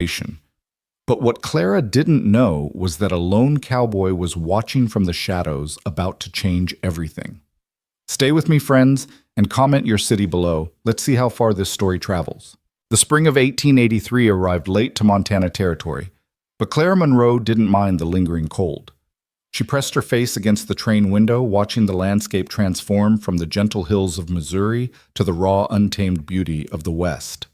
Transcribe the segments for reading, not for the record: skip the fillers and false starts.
Narration. But what Clara didn't know was that a lone cowboy was watching from the shadows, about to change everything. Stay with me, friends, and comment your city below. Let's see how far this story travels. The spring of 1883 arrived late to Montana Territory, but Clara Monroe didn't mind the lingering cold. She pressed her face against the train window, watching the landscape transform from the gentle hills of Missouri to the raw, untamed beauty of the West.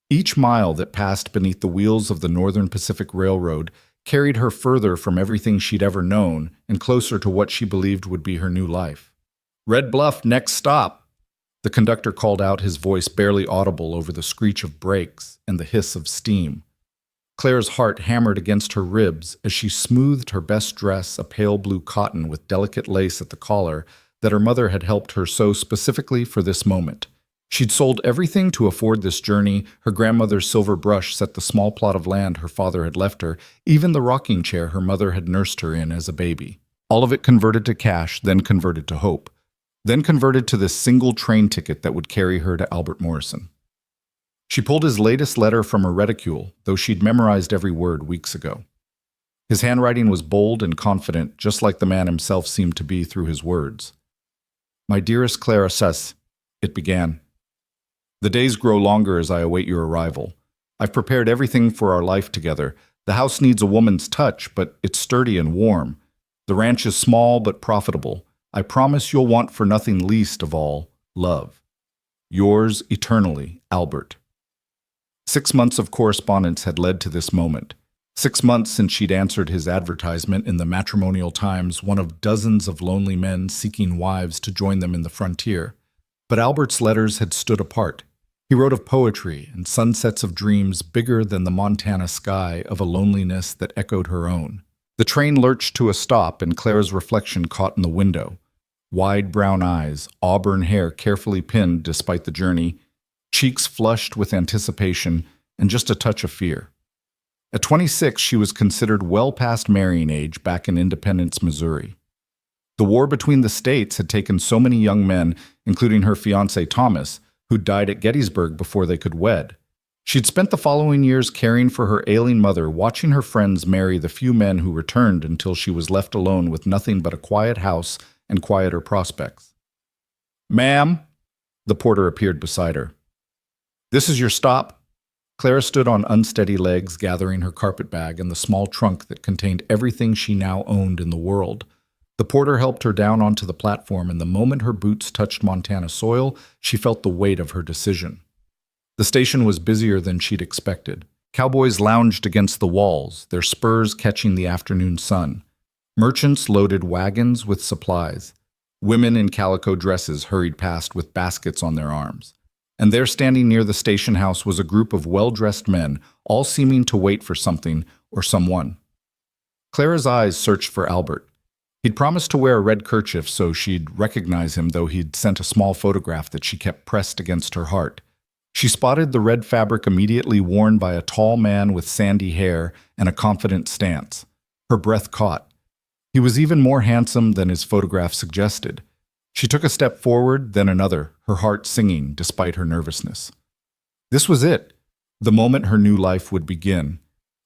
Each mile that passed beneath the wheels of the Northern Pacific Railroad carried her further from everything she'd ever known and closer to what she believed would be her new life. "Red Bluff, next stop," the conductor called out, his voice barely audible over the screech of brakes and the hiss of steam. Claire's heart hammered against her ribs as she smoothed her best dress, a pale blue cotton with delicate lace at the collar that her mother had helped her sew specifically for this moment. She'd sold everything to afford this journey. Her grandmother's silver brush set the small plot of land her father had left her, even the rocking chair her mother had nursed her in as a baby. All of it converted to cash, then converted to hope, then converted to this single train ticket that would carry her to Albert Morrison. She pulled his latest letter from her reticule, though she'd memorized every word weeks ago. His handwriting was bold and confident, just like the man himself seemed to be through his words. "My dearest Clara Sus," it began. "The days grow longer as I await your arrival. I've prepared everything for our life together. The house needs a woman's touch, but it's sturdy and warm. The ranch is small but profitable. I promise you'll want for nothing least of all, love. Yours eternally, Albert." 6 months of correspondence had led to this moment. 6 months since she'd answered his advertisement in the Matrimonial Times, one of dozens of lonely men seeking wives to join them in the frontier. But Albert's letters had stood apart. He wrote of poetry and sunsets of dreams bigger than the Montana sky, of a loneliness that echoed her own. The train lurched to a stop, and Clara's reflection caught in the window. Wide brown eyes, auburn hair carefully pinned despite the journey, cheeks flushed with anticipation, and just a touch of fear. At 26, she was considered well past marrying age back in Independence, Missouri. The war between the states had taken so many young men, including her fiancé Thomas, who died at Gettysburg before they could wed. She'd spent the following years caring for her ailing mother, watching her friends marry the few men who returned until she was left alone with nothing but a quiet house and quieter prospects. "Ma'am," the porter appeared beside her. "This is your stop." Clara stood on unsteady legs, gathering her carpetbag and the small trunk that contained everything she now owned in the world. The porter helped her down onto the platform, and the moment her boots touched Montana soil, she felt the weight of her decision. The station was busier than she'd expected. Cowboys lounged against the walls, their spurs catching the afternoon sun. Merchants loaded wagons with supplies. Women in calico dresses hurried past with baskets on their arms. And there, standing near the station house, was a group of well-dressed men, all seeming to wait for something or someone. Clara's eyes searched for Albert. He'd promised to wear a red kerchief so she'd recognize him, though he'd sent a small photograph that she kept pressed against her heart. She spotted the red fabric immediately worn by a tall man with sandy hair and a confident stance. Her breath caught. He was even more handsome than his photograph suggested. She took a step forward, then another, her heart singing despite her nervousness. This was it, the moment her new life would begin.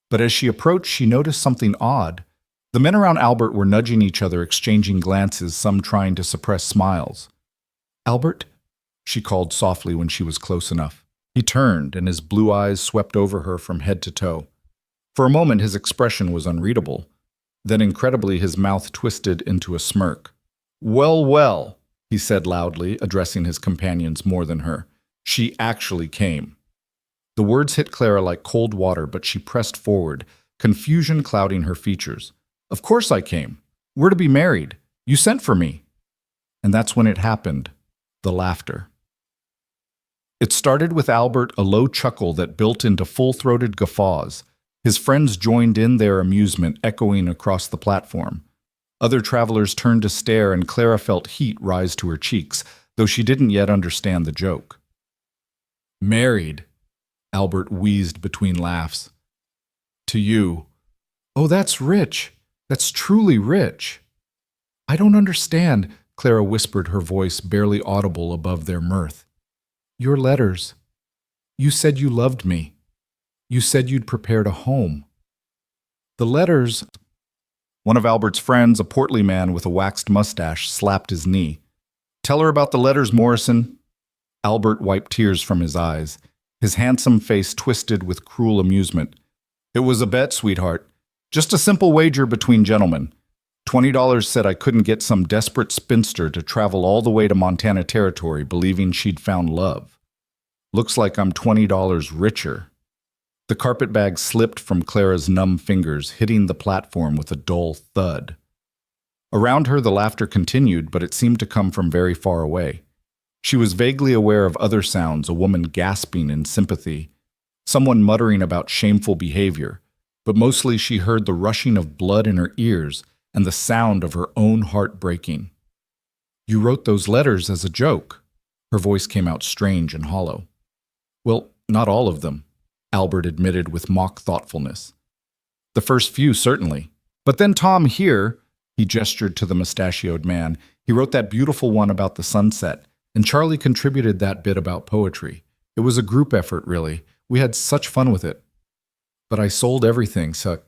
But as she approached, she noticed something odd. The men around Albert were nudging each other, exchanging glances, some trying to suppress smiles. "Albert?" she called softly when she was close enough. He turned, and his blue eyes swept over her from head to toe. For a moment, his expression was unreadable. Then, incredibly, his mouth twisted into a smirk. "Well, well," he said loudly, addressing his companions more than her. "She actually came." The words hit Clara like cold water, but she pressed forward, confusion clouding her features. "Of course I came. We're to be married. You sent for me." And that's when it happened, the laughter. It started with Albert, a low chuckle that built into full-throated guffaws. His friends joined in their amusement, echoing across the platform. Other travelers turned to stare, and Clara felt heat rise to her cheeks, though she didn't yet understand the joke. "Married," Albert wheezed between laughs. "To you. Oh, that's rich. That's truly rich." "I don't understand," Clara whispered, her voice barely audible above their mirth. "Your letters. You said you loved me." You said you'd prepared a home. The letters. One of Albert's friends, a portly man with a waxed mustache, slapped his knee. Tell her about the letters, Morrison. Albert wiped tears from his eyes, his handsome face twisted with cruel amusement. It was a bet, sweetheart. Just a simple wager between gentlemen. $20 said I couldn't get some desperate spinster to travel all the way to Montana Territory believing she'd found love. Looks like I'm $20 richer. The carpetbag slipped from Clara's numb fingers, hitting the platform with a dull thud. Around her, the laughter continued, but it seemed to come from very far away. She was vaguely aware of other sounds, a woman gasping in sympathy, someone muttering about shameful behavior, but mostly she heard the rushing of blood in her ears and the sound of her own heart breaking. You wrote those letters as a joke. Her voice came out strange and hollow. Well, not all of them, Albert admitted with mock thoughtfulness. The first few, certainly. But then Tom here, he gestured to the mustachioed man, he wrote that beautiful one about the sunset, and Charlie contributed that bit about poetry. It was a group effort, really. We had such fun with it. But I sold everything, so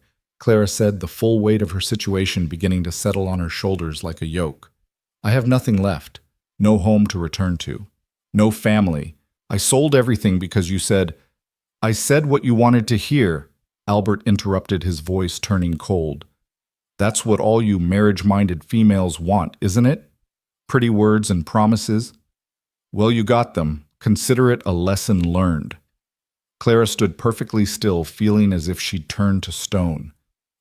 Clara said, the full weight of her situation beginning to settle on her shoulders like a yoke. I have nothing left. No home to return to. No family. I sold everything because you said, I said what you wanted to hear, Albert interrupted, his voice turning cold. That's what all you marriage-minded females want, isn't it? Pretty words and promises. Well, you got them. Consider it a lesson learned. Clara stood perfectly still, feeling as if she'd turned to stone.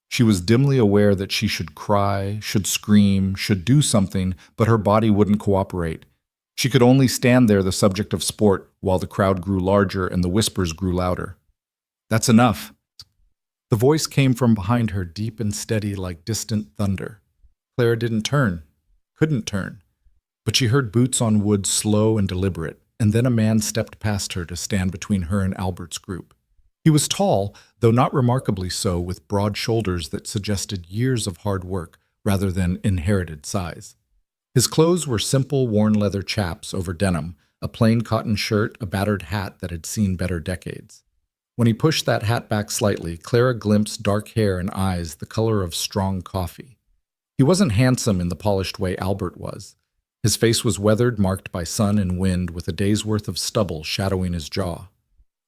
She was dimly aware that she should cry, should scream, should do something, but her body wouldn't cooperate. She could only stand there, the subject of sport, while the crowd grew larger and the whispers grew louder. That's enough. The voice came from behind her, deep and steady like distant thunder. Clara didn't turn, couldn't turn. But she heard boots on wood, slow and deliberate, and then a man stepped past her to stand between her and Albert's group. He was tall, though not remarkably so, with broad shoulders that suggested years of hard work rather than inherited size. His clothes were simple, worn leather chaps over denim, a plain cotton shirt, a battered hat that had seen better decades. When he pushed that hat back slightly, Clara glimpsed dark hair and eyes the color of strong coffee. He wasn't handsome in the polished way Albert was. His face was weathered, marked by sun and wind, with a day's worth of stubble shadowing his jaw.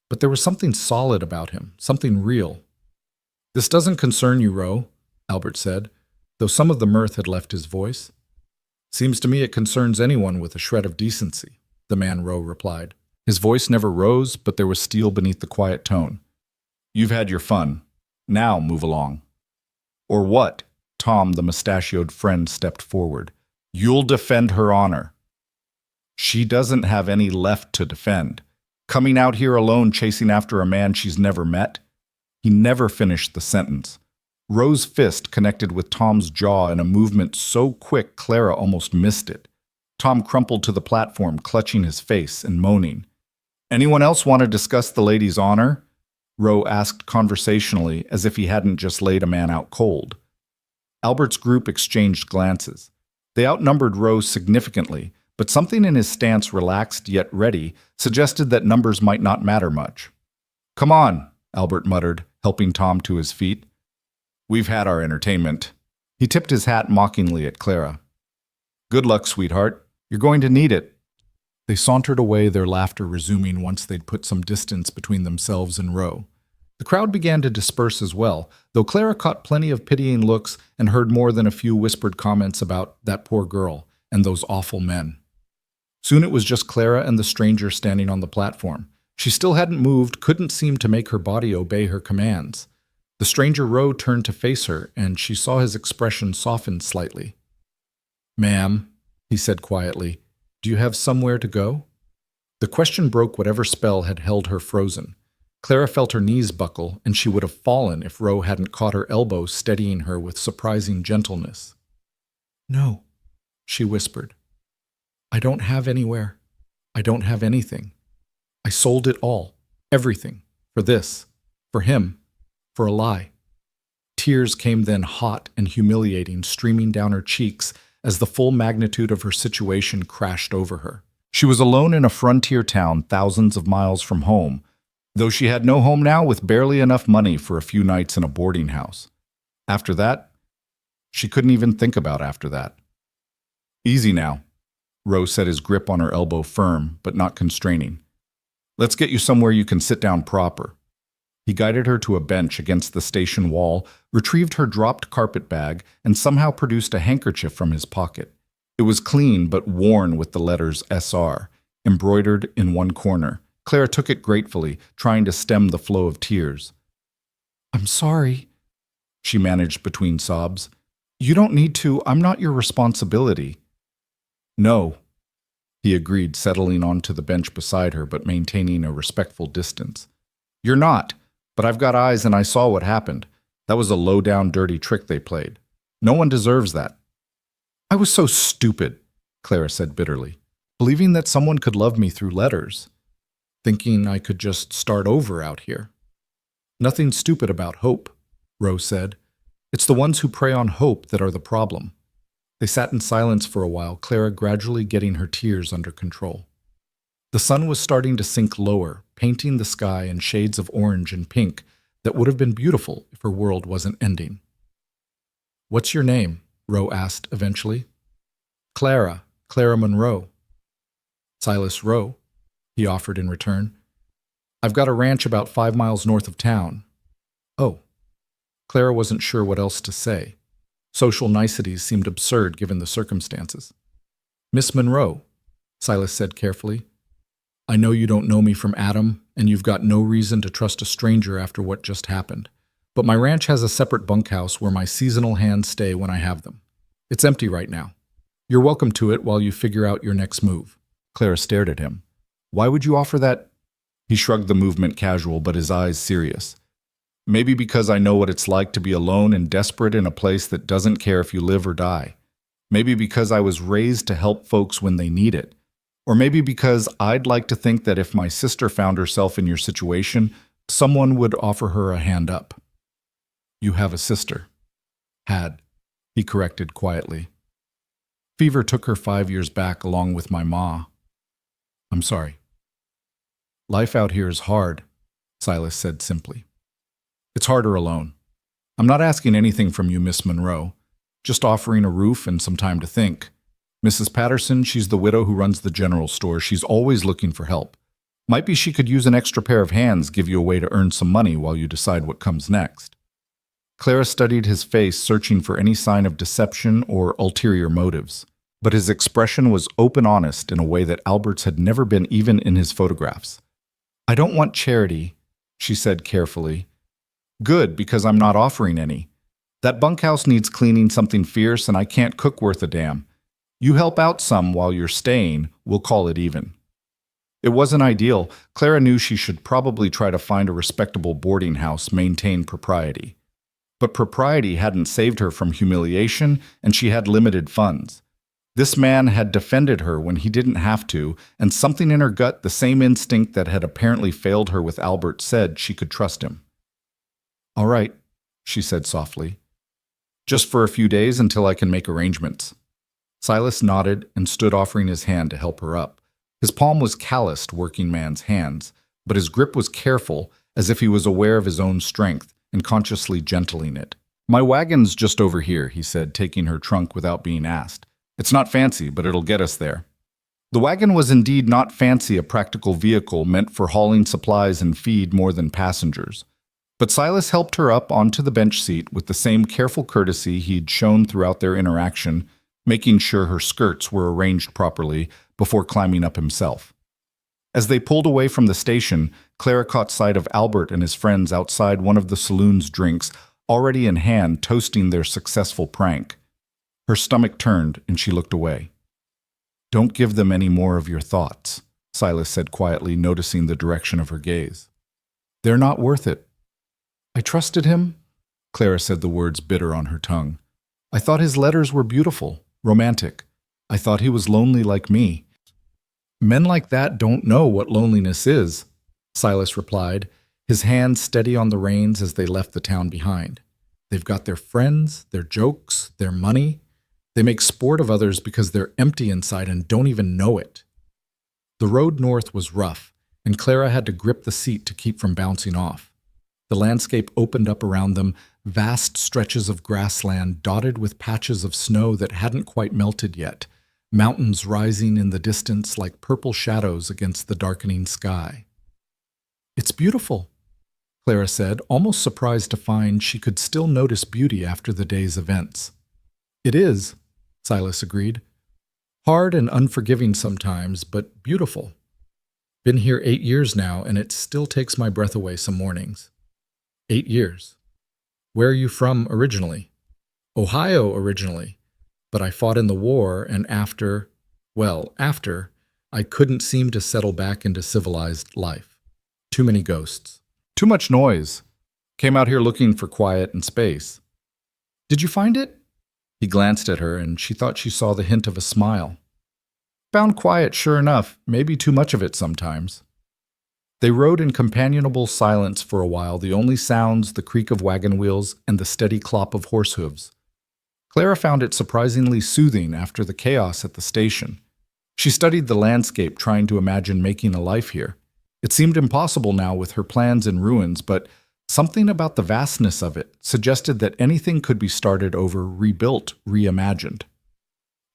But there was something solid about him, something real. This doesn't concern you, Ro, Albert said, though some of the mirth had left his voice. Seems to me it concerns anyone with a shred of decency, the man Ro replied. His voice never rose, but there was steel beneath the quiet tone. You've had your fun. Now move along. Or what? Tom, the mustachioed friend, stepped forward. You'll defend her honor. She doesn't have any left to defend. Coming out here alone chasing after a man she's never met? He never finished the sentence. Ro's fist connected with Tom's jaw in a movement so quick Clara almost missed it. Tom crumpled to the platform, clutching his face and moaning. Anyone else want to discuss the lady's honor? Ro asked conversationally, as if he hadn't just laid a man out cold. Albert's group exchanged glances. They outnumbered Ro significantly, but something in his stance, relaxed yet ready, suggested that numbers might not matter much. Come on, Albert muttered, helping Tom to his feet. We've had our entertainment. He tipped his hat mockingly at Clara. Good luck, sweetheart. You're going to need it. They sauntered away, their laughter resuming once they'd put some distance between themselves and Ro. The crowd began to disperse as well, though Clara caught plenty of pitying looks and heard more than a few whispered comments about that poor girl and those awful men. Soon it was just Clara and the stranger standing on the platform. She still hadn't moved, couldn't seem to make her body obey her commands. The stranger Ro turned to face her, and she saw his expression soften slightly. Ma'am, he said quietly, do you have somewhere to go? The question broke whatever spell had held her frozen. Clara felt her knees buckle, and she would have fallen if Ro hadn't caught her elbow, steadying her with surprising gentleness. No, she whispered. I don't have anywhere. I don't have anything. I sold it all, everything, for this, for him, for a lie. Tears came then, hot and humiliating, streaming down her cheeks as the full magnitude of her situation crashed over her. She was alone in a frontier town thousands of miles from home, though she had no home now with barely enough money for a few nights in a boarding house. After that, she couldn't even think about after that. Easy now. Roe set his grip on her elbow firm, but not constraining. Let's get you somewhere you can sit down proper. He guided her to a bench against the station wall, retrieved her dropped carpet bag, and somehow produced a handkerchief from his pocket. It was clean but worn with the letters SR, embroidered in one corner. Clara took it gratefully, trying to stem the flow of tears. "I'm sorry," she managed between sobs. "You don't need to. I'm not your responsibility." "No," he agreed, settling onto the bench beside her but maintaining a respectful distance. "You're not, but I've got eyes and I saw what happened. That was a low-down, dirty trick they played. No one deserves that." "I was so stupid," Clara said bitterly, "believing that someone could love me through letters, thinking I could just start over out here." "Nothing stupid about hope," Rose said. "It's the ones who prey on hope that are the problem." They sat in silence for a while, Clara gradually getting her tears under control. The sun was starting to sink lower, painting the sky in shades of orange and pink that would have been beautiful if her world wasn't ending. "What's your name?" Roe asked eventually. Clara Monroe." "Silas Roe," he offered in return. "I've got a ranch about 5 miles north of town." "Oh." Clara wasn't sure what else to say. Social niceties seemed absurd given the circumstances. "Miss Monroe," Silas said carefully, "I know you don't know me from Adam, and you've got no reason to trust a stranger after what just happened. But my ranch has a separate bunkhouse where my seasonal hands stay when I have them. It's empty right now. You're welcome to it while you figure out your next move." Clara stared at him. "Why would you offer that?" He shrugged, the movement casual, but his eyes serious. "Maybe because I know what it's like to be alone and desperate in a place that doesn't care if you live or die. Maybe because I was raised to help folks when they need it. Or maybe because I'd like to think that if my sister found herself in your situation, someone would offer her a hand up." "You have a sister." "Had," he corrected quietly. "Fever took her 5 years back along with my ma." "I'm sorry." "Life out here is hard," Silas said simply. "It's harder alone. I'm not asking anything from you, Miss Monroe. Just offering a roof and some time to think. Mrs. Patterson, she's the widow who runs the general store. She's always looking for help. Might be she could use an extra pair of hands, give you a way to earn some money while you decide what comes next." Clara studied his face, searching for any sign of deception or ulterior motives. But his expression was open honest in a way that Albert's had never been, even in his photographs. "I don't want charity," she said carefully. "Good, because I'm not offering any. That bunkhouse needs cleaning something fierce, and I can't cook worth a damn. You help out some while you're staying, we'll call it even." It wasn't ideal. Clara knew she should probably try to find a respectable boarding house, maintain propriety. But propriety hadn't saved her from humiliation, and she had limited funds. This man had defended her when he didn't have to, and something in her gut, the same instinct that had apparently failed her with Albert, said she could trust him. "All right," she said softly. "Just for a few days until I can make arrangements." Silas nodded and stood, offering his hand to help her up. His palm was calloused, working man's hands, but his grip was careful, as if he was aware of his own strength and consciously gentling it. "My wagon's just over here," he said, taking her trunk without being asked. "It's not fancy, but it'll get us there." The wagon was indeed not fancy, a practical vehicle meant for hauling supplies and feed more than passengers. But Silas helped her up onto the bench seat with the same careful courtesy he'd shown throughout their interaction, making sure her skirts were arranged properly before climbing up himself. As they pulled away from the station, Clara caught sight of Albert and his friends outside one of the saloon's drinks, already in hand, toasting their successful prank. Her stomach turned, and she looked away. "Don't give them any more of your thoughts," Silas said quietly, noticing the direction of her gaze. "They're not worth it." "I trusted him," Clara said, the words bitter on her tongue. "I thought his letters were beautiful, romantic. I thought he was lonely like me." "Men like that don't know what loneliness is," Silas replied, his hands steady on the reins as they left the town behind. "They've got their friends, their jokes, their money. They make sport of others because they're empty inside and don't even know it." The road north was rough, and Clara had to grip the seat to keep from bouncing off. The landscape opened up around them, vast stretches of grassland dotted with patches of snow that hadn't quite melted yet, mountains rising in the distance like purple shadows against the darkening sky. "It's beautiful," Clara said, almost surprised to find she could still notice beauty after the day's events. "It is," Silas agreed. "Hard and unforgiving sometimes, but beautiful. Been here 8 years now, and it still takes my breath away some mornings." 8 years. "Where are you from originally?" "Ohio originally, but I fought in the war, and after, I couldn't seem to settle back into civilized life. Too many ghosts. Too much noise. Came out here looking for quiet and space." "Did you find it?" He glanced at her, and she thought she saw the hint of a smile. "Found quiet, sure enough, maybe too much of it sometimes." They rode in companionable silence for a while, the only sounds the creak of wagon wheels and the steady clop of horse hooves. Clara found it surprisingly soothing after the chaos at the station. She studied the landscape, trying to imagine making a life here. It seemed impossible now with her plans in ruins, but something about the vastness of it suggested that anything could be started over, rebuilt, reimagined.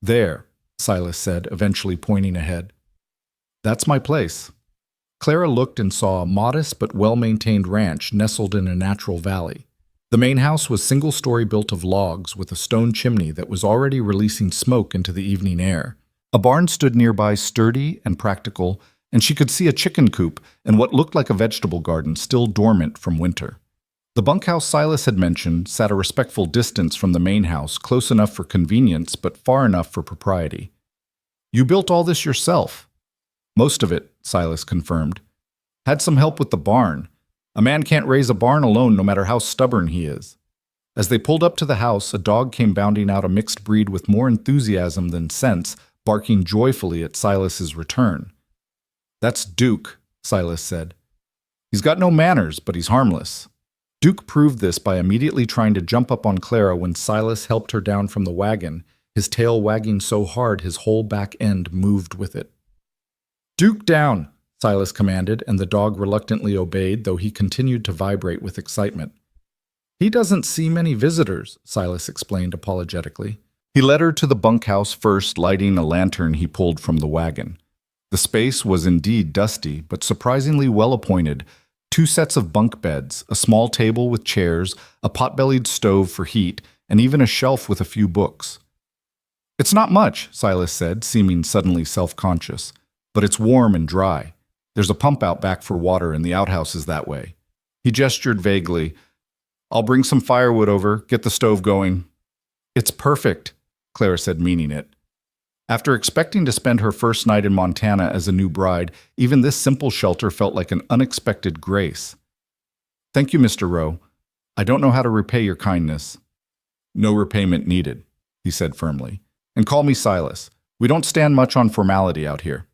"There," Silas said, eventually pointing ahead. "That's my place." Clara looked and saw a modest but well-maintained ranch nestled in a natural valley. The main house was single-story, built of logs with a stone chimney that was already releasing smoke into the evening air. A barn stood nearby, sturdy and practical, and she could see a chicken coop and what looked like a vegetable garden still dormant from winter. The bunkhouse Silas had mentioned sat a respectful distance from the main house, close enough for convenience but far enough for propriety. "You built all this yourself?" "Most of it," Silas confirmed. "Had some help with the barn. A man can't raise a barn alone no matter how stubborn he is." As they pulled up to the house, a dog came bounding out, a mixed breed with more enthusiasm than sense, barking joyfully at Silas's return. "That's Duke," Silas said. "He's got no manners, but he's harmless." Duke proved this by immediately trying to jump up on Clara when Silas helped her down from the wagon, his tail wagging so hard his whole back end moved with it. "Duke down," Silas commanded, and the dog reluctantly obeyed, though he continued to vibrate with excitement. "He doesn't see many visitors," Silas explained apologetically. He led her to the bunkhouse first, lighting a lantern he pulled from the wagon. The space was indeed dusty, but surprisingly well-appointed. 2 sets of bunk beds, a small table with chairs, a pot-bellied stove for heat, and even a shelf with a few books. "It's not much," Silas said, seeming suddenly self-conscious, "but it's warm and dry. There's a pump out back for water, and the outhouse is that way." He gestured vaguely. "I'll bring some firewood over, get the stove going." "It's perfect," Clara said, meaning it. After expecting to spend her first night in Montana as a new bride, even this simple shelter felt like an unexpected grace. "Thank you, Mr. Rowe. I don't know how to repay your kindness." "No repayment needed," he said firmly. "And call me Silas. We don't stand much on formality out here."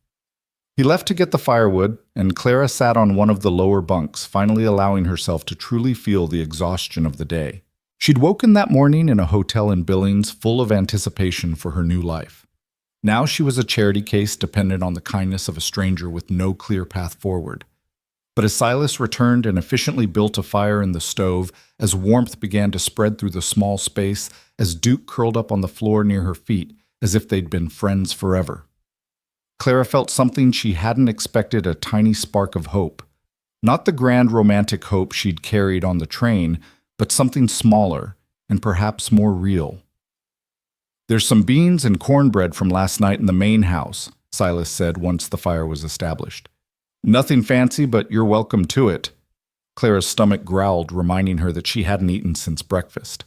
He left to get the firewood, and Clara sat on one of the lower bunks, finally allowing herself to truly feel the exhaustion of the day. She'd woken that morning in a hotel in Billings, full of anticipation for her new life. Now she was a charity case dependent on the kindness of a stranger with no clear path forward. But as Silas returned and efficiently built a fire in the stove, as warmth began to spread through the small space, as Duke curled up on the floor near her feet, as if they'd been friends forever, Clara felt something she hadn't expected, a tiny spark of hope. Not the grand romantic hope she'd carried on the train, but something smaller and perhaps more real. "There's some beans and cornbread from last night in the main house," Silas said once the fire was established. "Nothing fancy, but you're welcome to it." Clara's stomach growled, reminding her that she hadn't eaten since breakfast.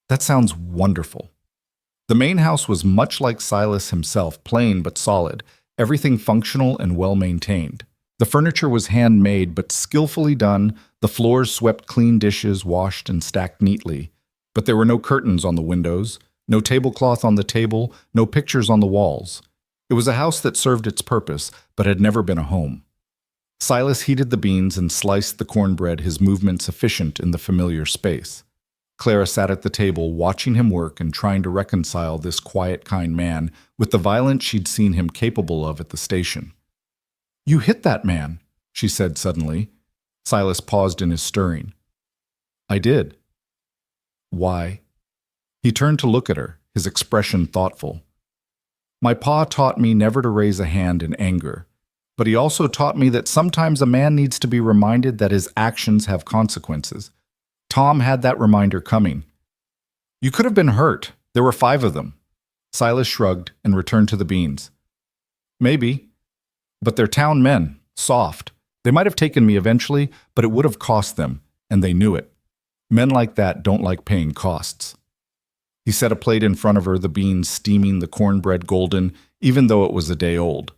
"That sounds wonderful." The main house was much like Silas himself, plain but solid, everything functional and well-maintained. The furniture was handmade but skillfully done, the floors swept clean, dishes washed and stacked neatly. But there were no curtains on the windows, no tablecloth on the table, no pictures on the walls. It was a house that served its purpose, but had never been a home. Silas heated the beans and sliced the cornbread, his movements efficient in the familiar space. Clara sat at the table, watching him work and trying to reconcile this quiet, kind man with the violence she'd seen him capable of at the station. "You hit that man," she said suddenly. Silas paused in his stirring. I did. Why? He turned to look at her, his expression thoughtful. My pa taught me never to raise a hand in anger, but he also taught me that sometimes a man needs to be reminded that his actions have consequences. Tom had that reminder coming. You could have been hurt. There were 5 of them. Silas shrugged and returned to the beans. Maybe, but they're town men, soft. They might have taken me eventually, but it would have cost them, and they knew it. Men like that don't like paying costs. He set a plate in front of her, the beans steaming, the cornbread golden, even though it was a day old.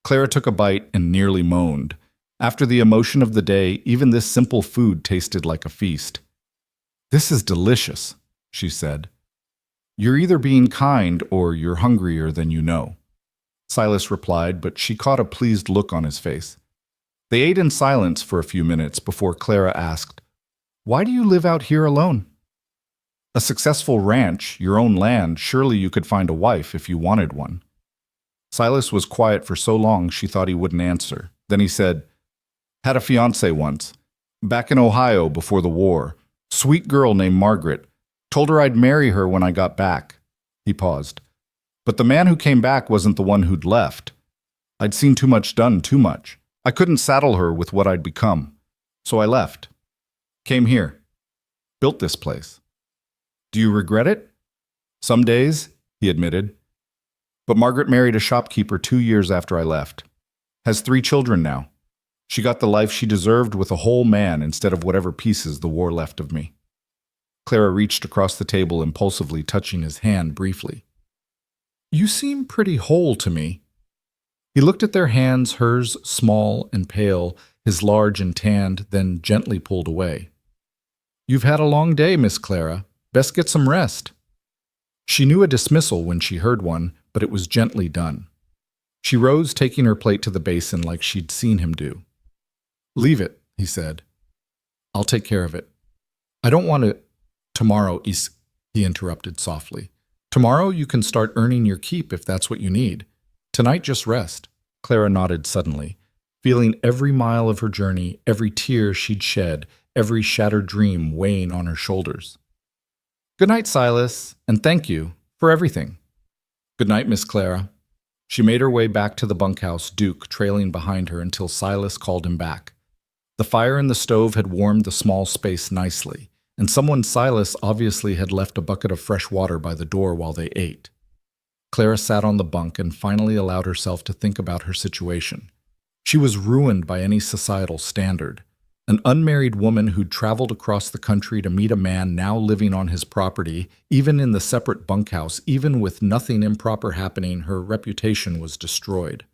Clara took a bite and nearly moaned. After the emotion of the day, even this simple food tasted like a feast. This is delicious, she said. You're either being kind or you're hungrier than you know. Silas replied, but she caught a pleased look on his face. They ate in silence for a few minutes before Clara asked, Why do you live out here alone? A successful ranch, your own land, surely you could find a wife if you wanted one. Silas was quiet for so long she thought he wouldn't answer. Then he said, Had a fiancée once. Back in Ohio before the war. Sweet girl named Margaret. Told her I'd marry her when I got back. He paused. But the man who came back wasn't the one who'd left. I'd seen too much done too much. I couldn't saddle her with what I'd become. So I left. Came here. Built this place. Do you regret it? Some days, he admitted. But Margaret married a shopkeeper 2 years after I left. Has 3 children now. She got the life she deserved with a whole man instead of whatever pieces the war left of me. Clara reached across the table, impulsively touching his hand briefly. You seem pretty whole to me. He looked at their hands, hers small and pale, his large and tanned, then gently pulled away. You've had a long day, Miss Clara. Best get some rest. She knew a dismissal when she heard one, but it was gently done. She rose, taking her plate to the basin like she'd seen him do. Leave it, he said. I'll take care of it. I don't want to... Tomorrow, he interrupted softly. Tomorrow you can start earning your keep if that's what you need. Tonight, just rest. Clara nodded suddenly, feeling every mile of her journey, every tear she'd shed, every shattered dream weighing on her shoulders. Good night, Silas, and thank you for everything. Good night, Miss Clara. She made her way back to the bunkhouse, Duke trailing behind her until Silas called him back. The fire in the stove had warmed the small space nicely, and someone Silas obviously had left a bucket of fresh water by the door while they ate. Clara sat on the bunk and finally allowed herself to think about her situation. She was ruined by any societal standard. An unmarried woman who'd traveled across the country to meet a man now living on his property, even in the separate bunkhouse, even with nothing improper happening, her reputation was destroyed.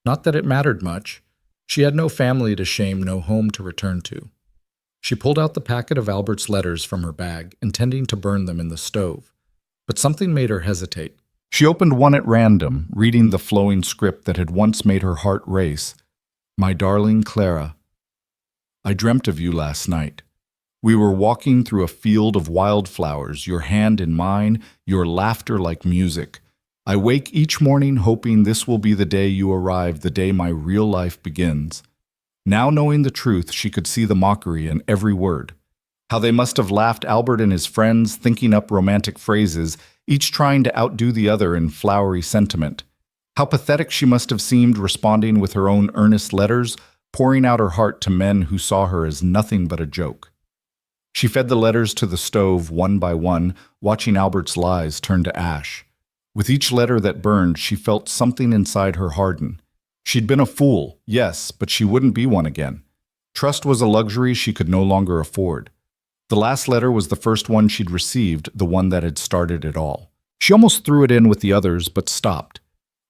Not that it mattered much. She had no family to shame, no home to return to. She pulled out the packet of Albert's letters from her bag, intending to burn them in the stove. But something made her hesitate. She opened one at random, reading the flowing script that had once made her heart race. My darling Clara, I dreamt of you last night. We were walking through a field of wildflowers, your hand in mine, your laughter like music. I wake each morning hoping this will be the day you arrive, the day my real life begins. Now knowing the truth, she could see the mockery in every word. How they must have laughed Albert and his friends, thinking up romantic phrases, each trying to outdo the other in flowery sentiment. How pathetic she must have seemed responding with her own earnest letters, pouring out her heart to men who saw her as nothing but a joke. She fed the letters to the stove one by one, watching Albert's lies turn to ash. With each letter that burned, she felt something inside her harden. She'd been a fool, yes, but she wouldn't be one again. Trust was a luxury she could no longer afford. The last letter was the first one she'd received, the one that had started it all. She almost threw it in with the others, but stopped.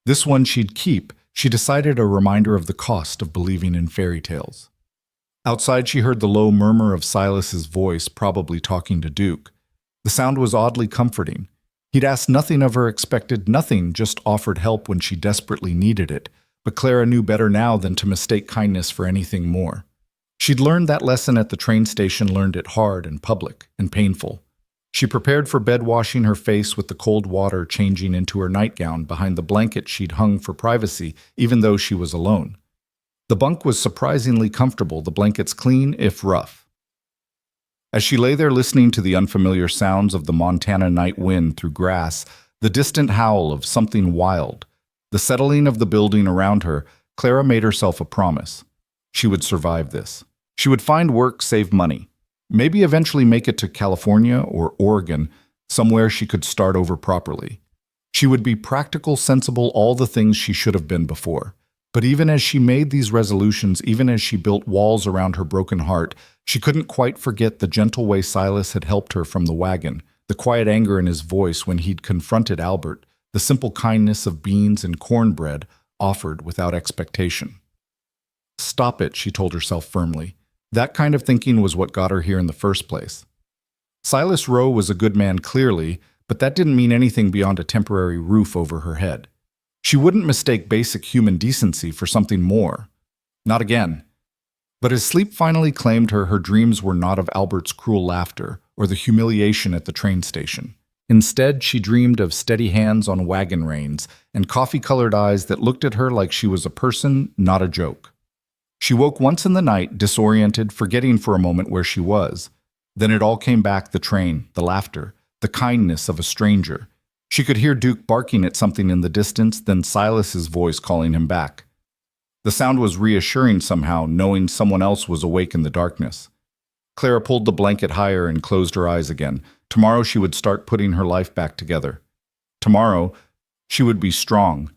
This one she'd keep, she decided, a reminder of the cost of believing in fairy tales. Outside she heard the low murmur of Silas's voice, probably talking to Duke. The sound was oddly comforting. He'd asked nothing of her, expected nothing, just offered help when she desperately needed it. But Clara knew better now than to mistake kindness for anything more. She'd learned that lesson at the train station, learned it hard and public and painful. She prepared for bed, washing her face with the cold water, changing into her nightgown behind the blanket she'd hung for privacy, even though she was alone. The bunk was surprisingly comfortable, the blankets clean, if rough. As she lay there listening to the unfamiliar sounds of the Montana night wind through grass, the distant howl of something wild, the settling of the building around her, Clara made herself a promise. She would survive this. She would find work, save money. Maybe eventually make it to California or Oregon, somewhere she could start over properly. She would be practical, sensible, all the things she should have been before. But even as she made these resolutions, even as she built walls around her broken heart, she couldn't quite forget the gentle way Silas had helped her from the wagon, the quiet anger in his voice when he'd confronted Albert, the simple kindness of beans and cornbread offered without expectation. Stop it, she told herself firmly. That kind of thinking was what got her here in the first place. Silas Rowe was a good man clearly, but that didn't mean anything beyond a temporary roof over her head. She wouldn't mistake basic human decency for something more. Not again. But as sleep finally claimed her, her dreams were not of Albert's cruel laughter or the humiliation at the train station. Instead, she dreamed of steady hands on wagon reins and coffee-colored eyes that looked at her like she was a person, not a joke. She woke once in the night, disoriented, forgetting for a moment where she was. Then it all came back, the train, the laughter, the kindness of a stranger. She could hear Duke barking at something in the distance, then Silas's voice calling him back. The sound was reassuring somehow, knowing someone else was awake in the darkness. Clara pulled the blanket higher and closed her eyes again. Tomorrow she would start putting her life back together. Tomorrow she would be strong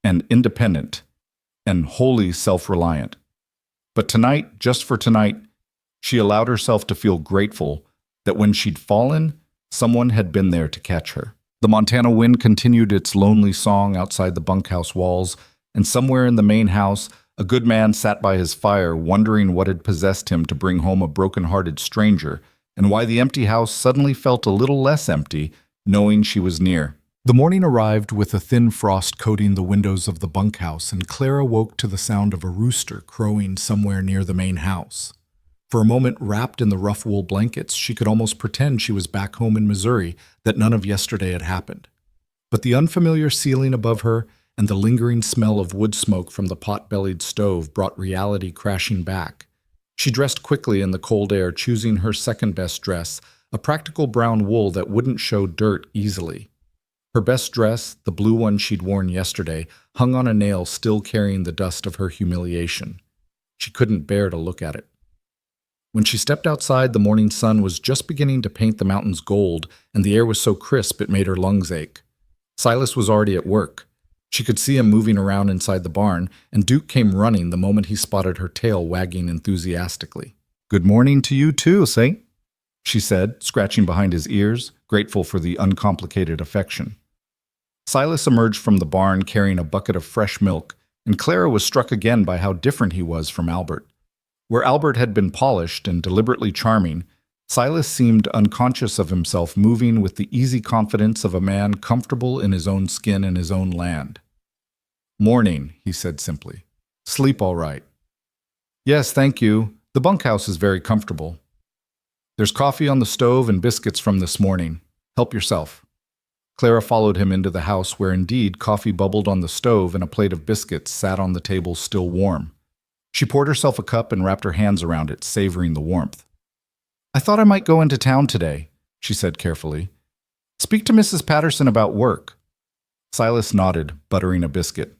and independent and wholly self-reliant. But tonight, just for tonight, she allowed herself to feel grateful that when she'd fallen, someone had been there to catch her. The Montana wind continued its lonely song outside the bunkhouse walls, and somewhere in the main house, a good man sat by his fire, wondering what had possessed him to bring home a broken-hearted stranger, and why the empty house suddenly felt a little less empty, knowing she was near. The morning arrived with a thin frost coating the windows of the bunkhouse, and Clara woke to the sound of a rooster crowing somewhere near the main house. For a moment, wrapped in the rough wool blankets, she could almost pretend she was back home in Missouri, that none of yesterday had happened. But the unfamiliar ceiling above her and the lingering smell of wood smoke from the pot-bellied stove brought reality crashing back. She dressed quickly in the cold air, choosing her second-best dress, a practical brown wool that wouldn't show dirt easily. Her best dress, the blue one she'd worn yesterday, hung on a nail, still carrying the dust of her humiliation. She couldn't bear to look at it. When she stepped outside, the morning sun was just beginning to paint the mountains gold, and the air was so crisp it made her lungs ache. Silas was already at work. She could see him moving around inside the barn, and Duke came running the moment he spotted her tail wagging enthusiastically. "Good morning to you too, Hossain," she said, scratching behind his ears, grateful for the uncomplicated affection. Silas emerged from the barn carrying a bucket of fresh milk, and Clara was struck again by how different he was from Albert. Where Albert had been polished and deliberately charming, Silas seemed unconscious of himself, moving with the easy confidence of a man comfortable in his own skin and his own land. "Morning," he said simply. "Sleep all right?" "Yes, thank you. The bunkhouse is very comfortable. There's coffee on the stove and biscuits from this morning. Help yourself." Clara followed him into the house where indeed coffee bubbled on the stove and a plate of biscuits sat on the table still warm. She poured herself a cup and wrapped her hands around it, savoring the warmth. "I thought I might go into town today," she said carefully. "Speak to Mrs. Patterson about work." Silas nodded, buttering a biscuit.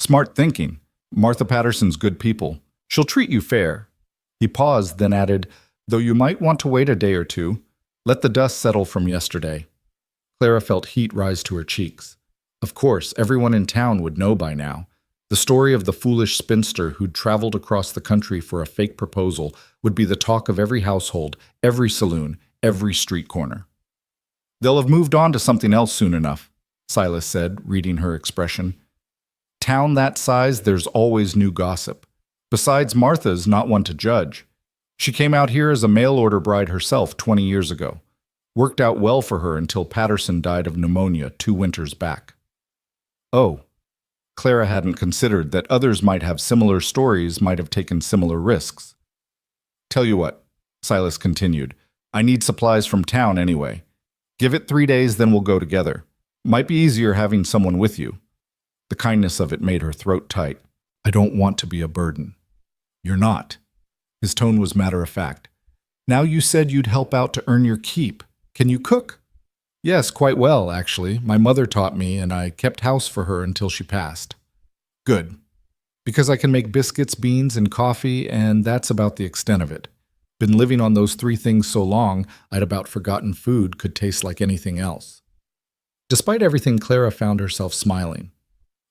"Smart thinking. Martha Patterson's good people. She'll treat you fair." He paused, then added, "Though you might want to wait a day or two. Let the dust settle from yesterday." Clara felt heat rise to her cheeks. Of course, everyone in town would know by now. The story of the foolish spinster who'd traveled across the country for a fake proposal would be the talk of every household, every saloon, every street corner. "They'll have moved on to something else soon enough," Silas said, reading her expression. "Town that size, there's always new gossip. Besides, Martha's not one to judge. She came out here as a mail-order bride herself 20 years ago. Worked out well for her until Patterson died of pneumonia 2 winters back." Oh. Clara hadn't considered that others might have similar stories, might have taken similar risks. "Tell you what," Silas continued, "I need supplies from town anyway. Give it 3 days, then we'll go together. Might be easier having someone with you." The kindness of it made her throat tight. I don't want to be a burden. You're not. His tone was matter-of-fact. Now you said you'd help out to earn your keep. Can you cook? Yes, quite well, actually. My mother taught me, and I kept house for her until she passed. Good. Because I can make biscuits, beans, and coffee, and that's about the extent of it. Been living on those three things so long, I'd about forgotten food could taste like anything else. Despite everything, Clara found herself smiling.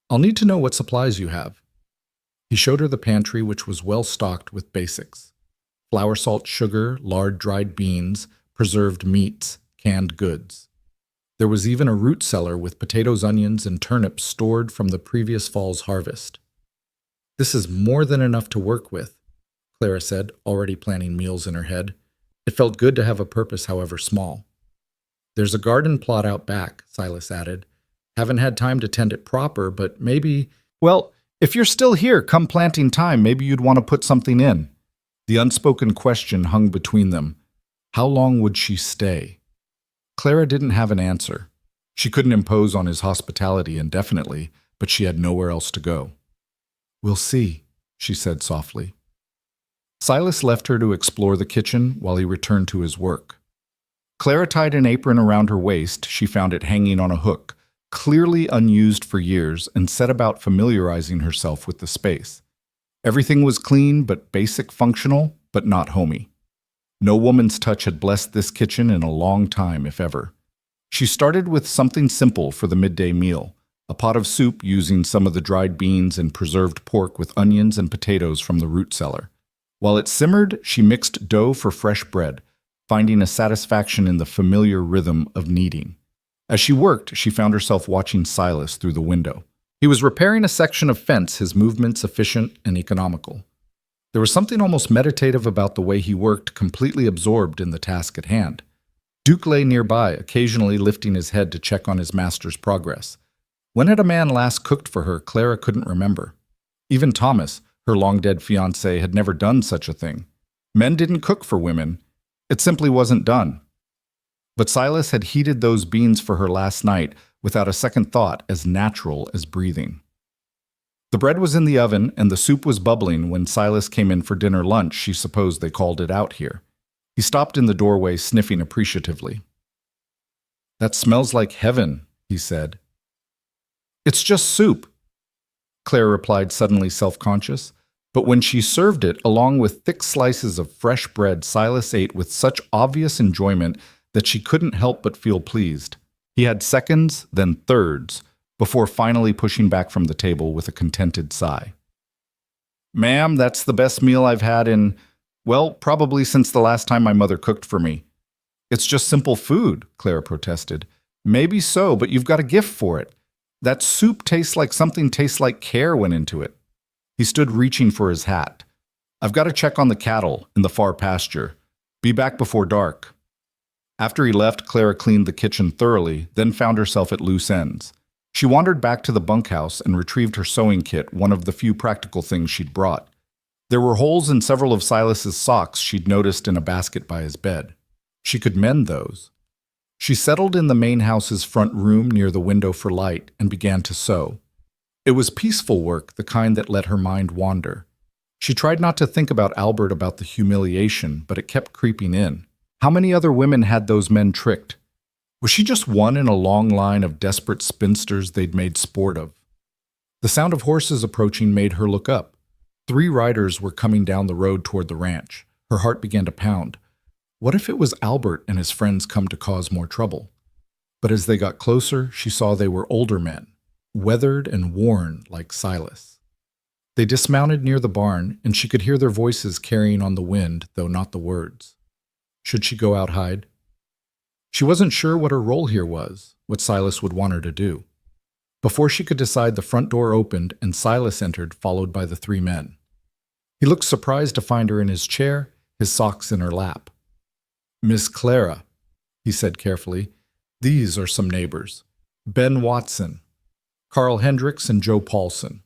I'll need to know what supplies you have. He showed her the pantry, which was well stocked with basics. Flour, salt, sugar, lard, dried beans, preserved meats, canned goods. There was even a root cellar with potatoes, onions, and turnips stored from the previous fall's harvest. This is more than enough to work with, Clara said, already planning meals in her head. It felt good to have a purpose, however small. There's a garden plot out back, Silas added. Haven't had time to tend it proper, but maybe... Well, if you're still here, come planting time, maybe you'd want to put something in. The unspoken question hung between them. How long would she stay? Clara didn't have an answer. She couldn't impose on his hospitality indefinitely, but she had nowhere else to go. We'll see, she said softly. Silas left her to explore the kitchen while he returned to his work. Clara tied an apron around her waist. She found it hanging on a hook, clearly unused for years, and set about familiarizing herself with the space. Everything was clean but basic, functional, but not homey. No woman's touch had blessed this kitchen in a long time, if ever. She started with something simple for the midday meal, a pot of soup using some of the dried beans and preserved pork with onions and potatoes from the root cellar. While it simmered, she mixed dough for fresh bread, finding a satisfaction in the familiar rhythm of kneading. As she worked, she found herself watching Silas through the window. He was repairing a section of fence, his movements efficient and economical. There was something almost meditative about the way he worked, completely absorbed in the task at hand. Duke lay nearby, occasionally lifting his head to check on his master's progress. When had a man last cooked for her, Clara couldn't remember. Even Thomas, her long-dead fiancé, had never done such a thing. Men didn't cook for women. It simply wasn't done. But Silas had heated those beans for her last night without a second thought, as natural as breathing. The bread was in the oven and the soup was bubbling when Silas came in for dinner lunch. She supposed they called it out here. He stopped in the doorway, sniffing appreciatively. That smells like heaven, he said. It's just soup, Claire replied, suddenly self-conscious. But when she served it, along with thick slices of fresh bread, Silas ate with such obvious enjoyment that she couldn't help but feel pleased. He had seconds, then thirds, before finally pushing back from the table with a contented sigh. Ma'am, that's the best meal I've had in, well, probably since the last time my mother cooked for me. It's just simple food, Clara protested. Maybe so, but you've got a gift for it. That soup tastes like care went into it. He stood reaching for his hat. I've got to check on the cattle in the far pasture. Be back before dark. After he left, Clara cleaned the kitchen thoroughly, then found herself at loose ends. She wandered back to the bunkhouse and retrieved her sewing kit, one of the few practical things she'd brought. There were holes in several of Silas's socks she'd noticed in a basket by his bed. She could mend those. She settled in the main house's front room near the window for light and began to sew. It was peaceful work, the kind that let her mind wander. She tried not to think about Albert, about the humiliation, but it kept creeping in. How many other women had those men tricked? Was she just one in a long line of desperate spinsters they'd made sport of? The sound of horses approaching made her look up. 3 riders were coming down the road toward the ranch. Her heart began to pound. What if it was Albert and his friends come to cause more trouble? But as they got closer, she saw they were older men, weathered and worn like Silas. They dismounted near the barn, and she could hear their voices carrying on the wind, though not the words. Should she go out hide? She wasn't sure what her role here was, what Silas would want her to do. Before she could decide, the front door opened and Silas entered, followed by the 3 men. He looked surprised to find her in his chair, his socks in her lap. Miss Clara, he said carefully, these are some neighbors. Ben Watson, Carl Hendricks, and Joe Paulson.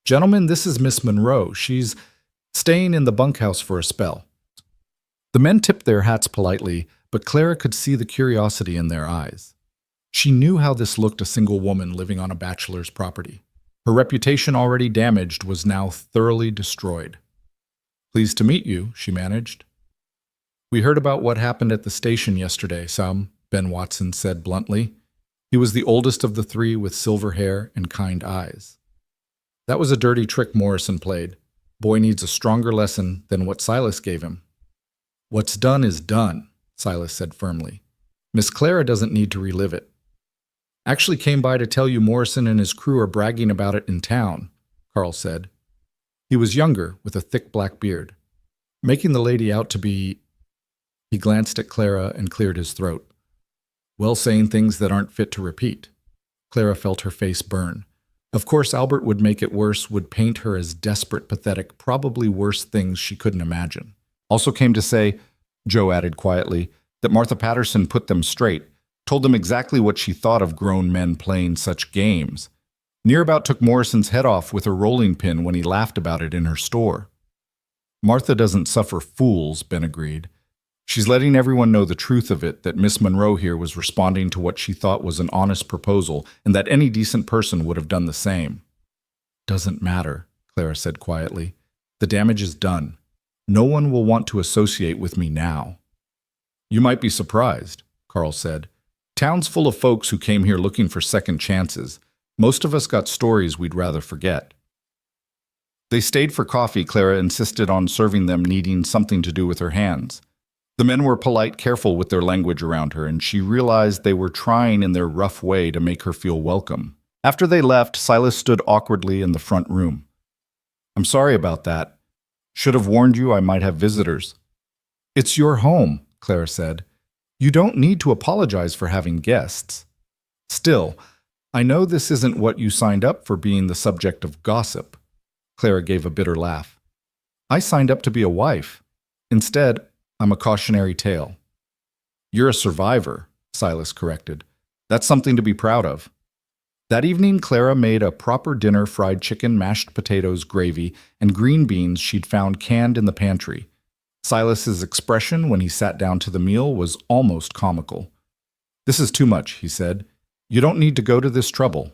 Gentlemen, this is Miss Monroe. She's staying in the bunkhouse for a spell. The men tipped their hats politely, but Clara could see the curiosity in their eyes. She knew how this looked, a single woman living on a bachelor's property. Her reputation already damaged was now thoroughly destroyed. "Pleased to meet you," she managed. "We heard about what happened at the station yesterday, Sam," Ben Watson said bluntly. He was the oldest of the three with silver hair and kind eyes. "That was a dirty trick Morrison played. Boy needs a stronger lesson than what Silas gave him." "What's done is done," Silas said firmly. "Miss Clara doesn't need to relive it. Actually came by to tell you Morrison and his crew are bragging about it in town," Carl said. He was younger, with a thick black beard. "Making the lady out to be—" He glanced at Clara and cleared his throat. "Well, saying things that aren't fit to repeat." Clara felt her face burn. Of course, Albert would make it worse, would paint her as desperate, pathetic, probably worse things she couldn't imagine. "Also came to say," Joe added quietly, "that Martha Patterson put them straight, told them exactly what she thought of grown men playing such games. Near about took Morrison's head off with her rolling pin when he laughed about it in her store." "Martha doesn't suffer fools," Ben agreed. "She's letting everyone know the truth of it, that Miss Monroe here was responding to what she thought was an honest proposal, and that any decent person would have done the same." "Doesn't matter," Clara said quietly. "The damage is done. No one will want to associate with me now." "You might be surprised," Carl said. "Town's full of folks who came here looking for second chances. Most of us got stories we'd rather forget." They stayed for coffee. Clara insisted on serving them, needing something to do with her hands. The men were polite, careful with their language around her, and she realized they were trying in their rough way to make her feel welcome. After they left, Silas stood awkwardly in the front room. "I'm sorry about that. Should have warned you I might have visitors." "It's your home," Clara said. "You don't need to apologize for having guests. Still, I know this isn't what you signed up for, being the subject of gossip." Clara gave a bitter laugh. "I signed up to be a wife. Instead, I'm a cautionary tale." "You're a survivor," Silas corrected. "That's something to be proud of." That evening, Clara made a proper dinner: fried chicken, mashed potatoes, gravy, and green beans she'd found canned in the pantry. Silas's expression when he sat down to the meal was almost comical. "This is too much," he said. "You don't need to go to this trouble."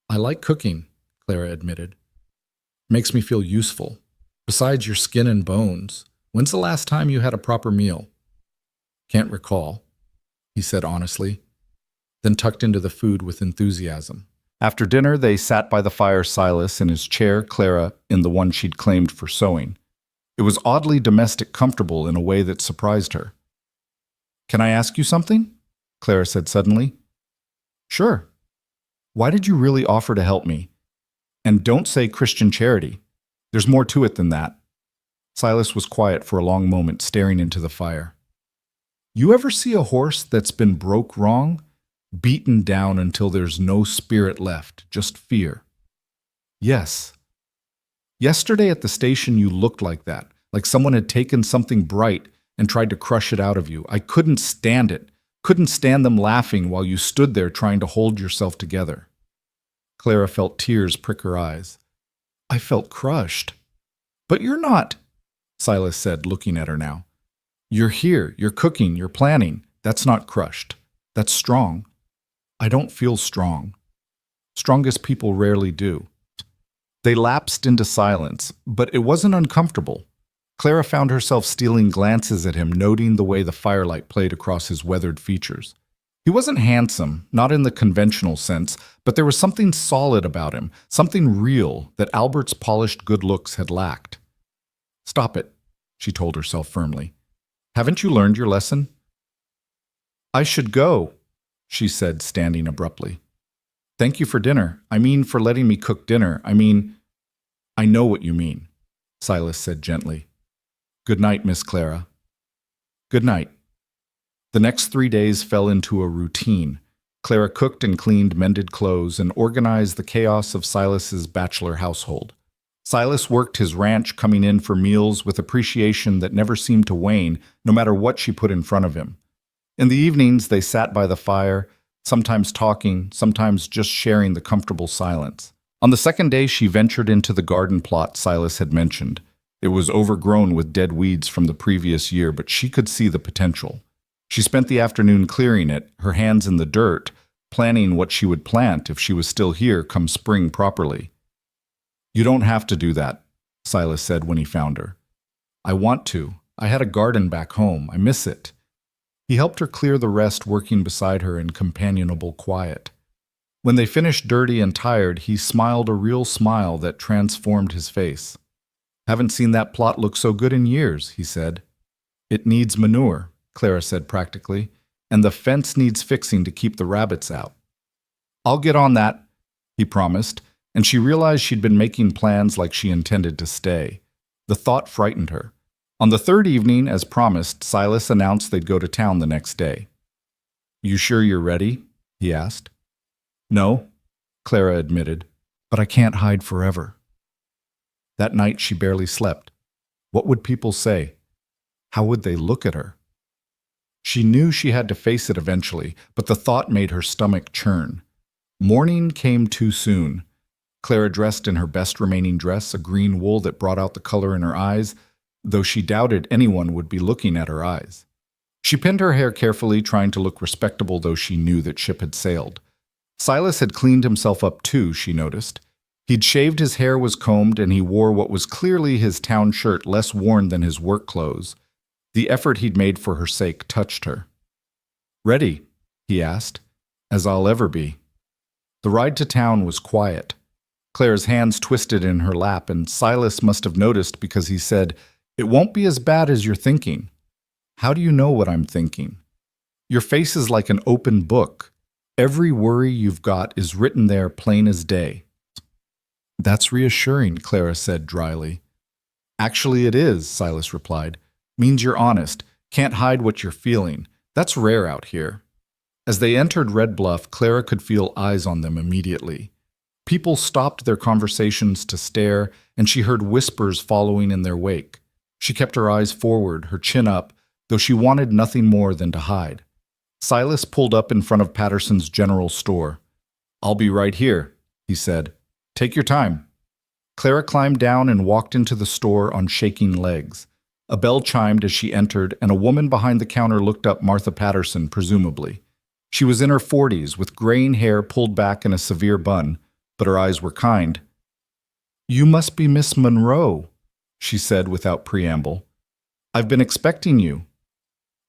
"I like cooking," Clara admitted. "Makes me feel useful. Besides your skin and bones, when's the last time you had a proper meal?" "Can't recall," he said honestly, then tucked into the food with enthusiasm. After dinner, they sat by the fire, Silas in his chair, Clara in the one she'd claimed for sewing. It was oddly domestic, comfortable in a way that surprised her. "Can I ask you something?" Clara said suddenly. "Sure. Why did you really offer to help me? And don't say Christian charity. There's more to it than that." Silas was quiet for a long moment, staring into the fire. "You ever see a horse that's been broke wrong? Beaten down until there's no spirit left, just fear?" "Yes. Yesterday at the station you looked like that, like someone had taken something bright and tried to crush it out of you. I couldn't stand it. Couldn't stand them laughing while you stood there trying to hold yourself together." Clara felt tears prick her eyes. "I felt crushed." "But you're not," Silas said, looking at her now. "You're here, you're cooking, you're planning. That's not crushed. That's strong." "I don't feel strong. Strongest people rarely do." They lapsed into silence, but it wasn't uncomfortable. Clara found herself stealing glances at him, noting the way the firelight played across his weathered features. He wasn't handsome, not in the conventional sense, but there was something solid about him, something real that Albert's polished good looks had lacked. "Stop it," she told herself firmly. "Haven't you learned your lesson?" "I should go," she said, standing abruptly. "Thank you for dinner. I mean, for letting me cook dinner. I know what you mean," Silas said gently. "Good night, Miss Clara." "Good night." The next 3 days fell into a routine. Clara cooked and cleaned, mended clothes, and organized the chaos of Silas's bachelor household. Silas worked his ranch, coming in for meals with appreciation that never seemed to wane, no matter what she put in front of him. In the evenings, they sat by the fire, sometimes talking, sometimes just sharing the comfortable silence. On the second day, she ventured into the garden plot Silas had mentioned. It was overgrown with dead weeds from the previous year, but she could see the potential. She spent the afternoon clearing it, her hands in the dirt, planning what she would plant if she was still here come spring properly. "You don't have to do that," Silas said when he found her. "I want to. I had a garden back home. I miss it." He helped her clear the rest, working beside her in companionable quiet. When they finished dirty and tired, he smiled a real smile that transformed his face. "Haven't seen that plot look so good in years," he said. "It needs manure," Clara said practically, "and the fence needs fixing to keep the rabbits out." "I'll get on that," he promised, and she realized she'd been making plans like she intended to stay. The thought frightened her. On the third evening, as promised, Silas announced they'd go to town the next day. "You sure you're ready?" he asked. "No," Clara admitted, "but I can't hide forever." That night she barely slept. What would people say? How would they look at her? She knew she had to face it eventually, but the thought made her stomach churn. Morning came too soon. Clara dressed in her best remaining dress, a green wool that brought out the color in her eyes, though she doubted anyone would be looking at her eyes. She pinned her hair carefully, trying to look respectable, though she knew that ship had sailed. Silas had cleaned himself up too, she noticed. He'd shaved, his hair was combed, and he wore what was clearly his town shirt, less worn than his work clothes. The effort he'd made for her sake touched her. "Ready?" he asked. "As I'll ever be." The ride to town was quiet. Claire's hands twisted in her lap, and Silas must have noticed because he said, "It won't be as bad as you're thinking." "How do you know what I'm thinking?" "Your face is like an open book. Every worry you've got is written there plain as day." "That's reassuring," Clara said dryly. "Actually it is," Silas replied. "Means you're honest, can't hide what you're feeling. That's rare out here." As they entered Red Bluff, Clara could feel eyes on them immediately. People stopped their conversations to stare, and she heard whispers following in their wake. She kept her eyes forward, her chin up, though she wanted nothing more than to hide. Silas pulled up in front of Patterson's general store. "I'll be right here," he said. "Take your time." Clara climbed down and walked into the store on shaking legs. A bell chimed as she entered, and a woman behind the counter looked up. Martha Patterson, presumably. She was in her 40s, with graying hair pulled back in a severe bun, but her eyes were kind. "You must be Miss Monroe," she said without preamble. "I've been expecting you."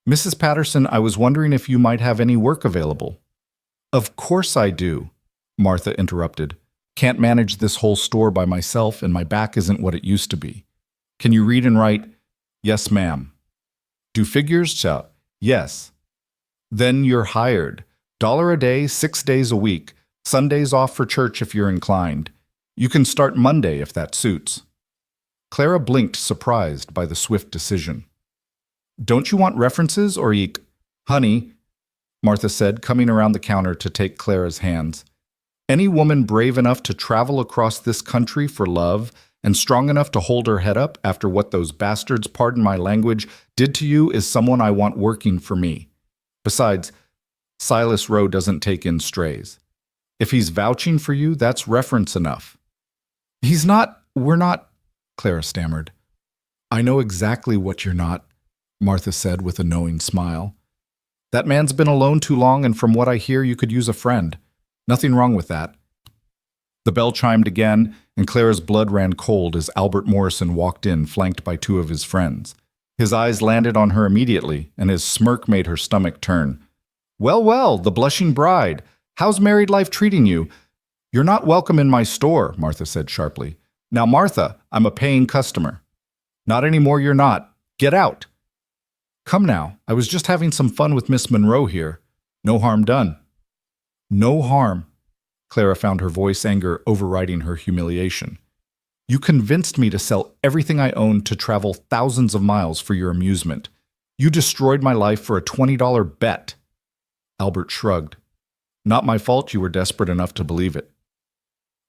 "Mrs. Patterson, I was wondering if you might have any work available." "Of course I do," Martha interrupted. "Can't manage this whole store by myself, and my back isn't what it used to be. Can you read and write?" "Yes, ma'am." "Do figures?" "Yes." "Then you're hired. $1 a day, 6 days a week. Sundays off for church if you're inclined. You can start Monday if that suits." Clara blinked, surprised by the swift decision. "Don't you want references or Honey," Martha said, coming around the counter to take Clara's hands. "Any woman brave enough to travel across this country for love and strong enough to hold her head up after what those bastards, pardon my language, did to you is someone I want working for me. Besides, Silas Rowe doesn't take in strays. If he's vouching for you, that's reference enough." We're not, Clara stammered. "I know exactly what you're not," Martha said with a knowing smile. "That man's been alone too long, and from what I hear, you could use a friend. Nothing wrong with that." The bell chimed again, and Clara's blood ran cold as Albert Morrison walked in, flanked by 2 of his friends. His eyes landed on her immediately, and his smirk made her stomach turn. "Well, well, the blushing bride. How's married life treating you?" "You're not welcome in my store," Martha said sharply. "Now, Martha, I'm a paying customer." "Not anymore, you're not. Get out." "Come now, I was just having some fun with Miss Monroe here. No harm done." "No harm." Clara found her voice anger overriding her humiliation. "You convinced me to sell everything I owned to travel thousands of miles for your amusement. You destroyed my life for a $20 bet." Albert shrugged. "Not my fault you were desperate enough to believe it."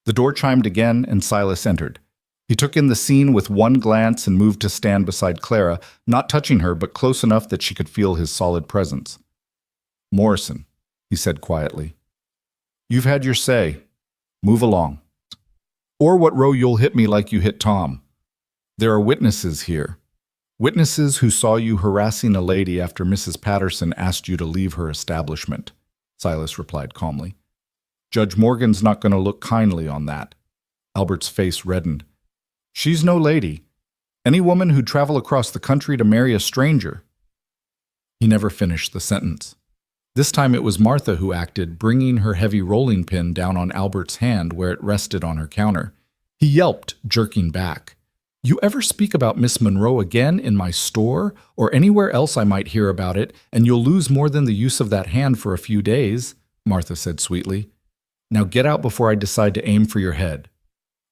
The door chimed again, and Silas entered. He took in the scene with one glance and moved to stand beside Clara, not touching her but close enough that she could feel his solid presence. "Morrison," he said quietly, "you've had your say. Move along. Or what row you'll hit me like you hit Tom. There are witnesses here. Witnesses who saw you harassing a lady after Mrs. Patterson asked you to leave her establishment. Silas replied calmly. Judge Morgan's not going to look kindly on that. Albert's face reddened. She's no lady. Any woman who'd travel across the country to marry a stranger. He never finished the sentence. This time it was Martha who acted, bringing her heavy rolling pin down on Albert's hand where it rested on her counter. He yelped, jerking back. You ever speak about Miss Monroe again in my store or anywhere else I might hear about it, and you'll lose more than the use of that hand for a few days, Martha said sweetly. Now get out before I decide to aim for your head.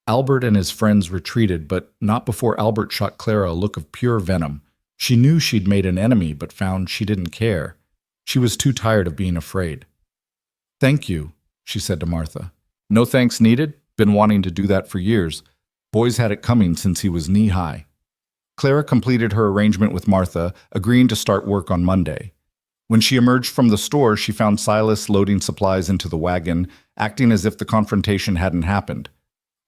Albert and his friends retreated, but not before Albert shot Clara a look of pure venom. She knew she'd made an enemy, but found she didn't care. She was too tired of being afraid. Thank you, she said to Martha. No thanks needed. Been wanting to do that for years. Boy's had it coming since he was knee-high. Clara completed her arrangement with Martha, agreeing to start work on Monday. When she emerged from the store, she found Silas loading supplies into the wagon, acting as if the confrontation hadn't happened.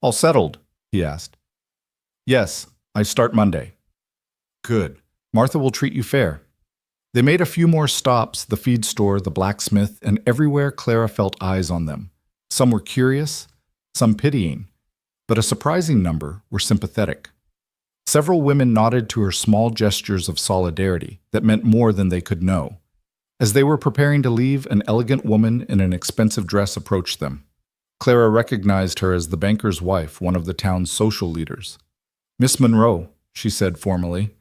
All settled? He asked. Yes, I start Monday. Good. Martha will treat you fair. They made a few more stops, the feed store, the blacksmith, and everywhere Clara felt eyes on them. Some were curious, some pitying, but a surprising number were sympathetic. Several women nodded to her small gestures of solidarity that meant more than they could know. As they were preparing to leave, an elegant woman in an expensive dress approached them. Clara recognized her as the banker's wife, one of the town's social leaders. Miss Monroe, she said formally,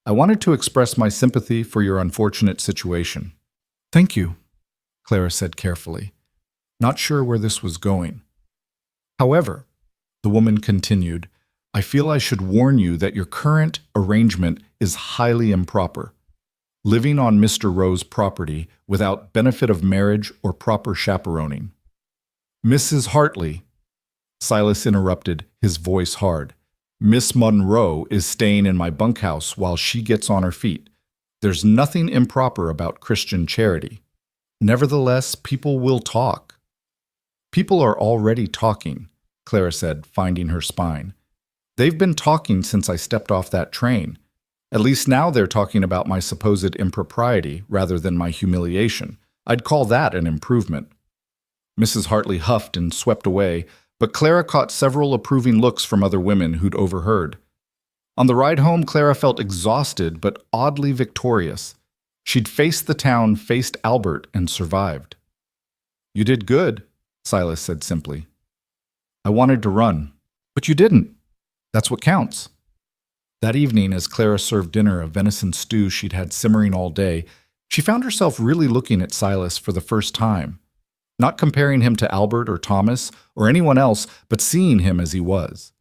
I wanted to express my sympathy for your unfortunate situation. Thank you, Clara said carefully, not sure where this was going. However, the woman continued, I feel I should warn you that your current arrangement is highly improper. Living on Mr. Rowe's property without benefit of marriage or proper chaperoning. Mrs. Hartley, Silas interrupted, his voice hard. Miss Monroe is staying in my bunkhouse while she gets on her feet. There's nothing improper about Christian charity. Nevertheless, people will talk. People are already talking, Clara said, finding her spine. They've been talking since I stepped off that train. At least now they're talking about my supposed impropriety rather than my humiliation. I'd call that an improvement. Mrs. Hartley huffed and swept away, but Clara caught several approving looks from other women who'd overheard. On the ride home, Clara felt exhausted but oddly victorious. She'd faced the town, faced Albert, and survived. You did good, Silas said simply. I wanted to run, but you didn't. That's what counts. That evening, as Clara served dinner a venison stew she'd had simmering all day, she found herself really looking at Silas for the first time. Not comparing him to Albert or Thomas or anyone else, but seeing him as he was.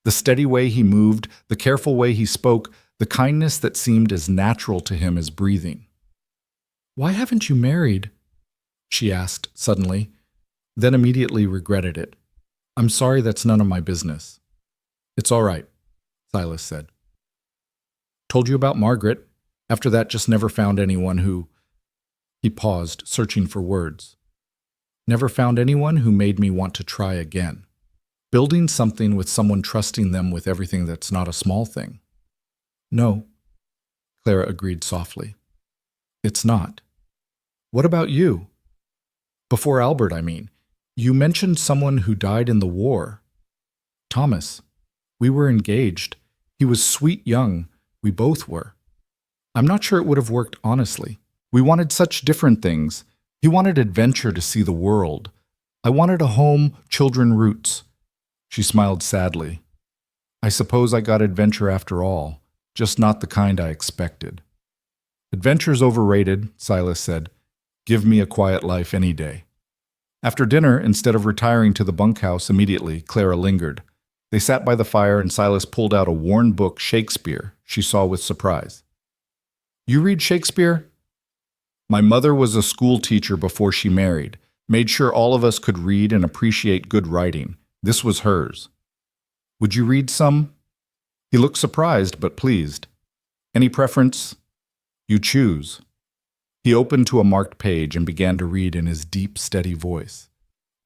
The steady way he moved, the careful way he spoke, the kindness that seemed as natural to him as breathing. Why haven't you married? She asked suddenly, then immediately regretted it. I'm sorry, that's none of my business. It's all right, Silas said. Told you about Margaret. After that, just never found anyone who... He paused, searching for words. Never found anyone who made me want to try again. Building something with someone trusting them with everything that's not a small thing. No, Clara agreed softly. It's not. What about you? Before Albert, I mean. You mentioned someone who died in the war. Thomas. We were engaged. He was sweet young. We both were. I'm not sure it would have worked honestly. We wanted such different things. He wanted adventure to see the world. I wanted a home, children, roots. She smiled sadly. I suppose I got adventure after all, just not the kind I expected. Adventure's overrated, Silas said. Give me a quiet life any day. After dinner, instead of retiring to the bunkhouse immediately, Clara lingered. They sat by the fire and Silas pulled out a worn book, Shakespeare, she saw with surprise. You read Shakespeare? My mother was a school teacher before she married, made sure all of us could read and appreciate good writing. This was hers. Would you read some? He looked surprised but pleased. Any preference? You choose. He opened to a marked page and began to read in his deep, steady voice.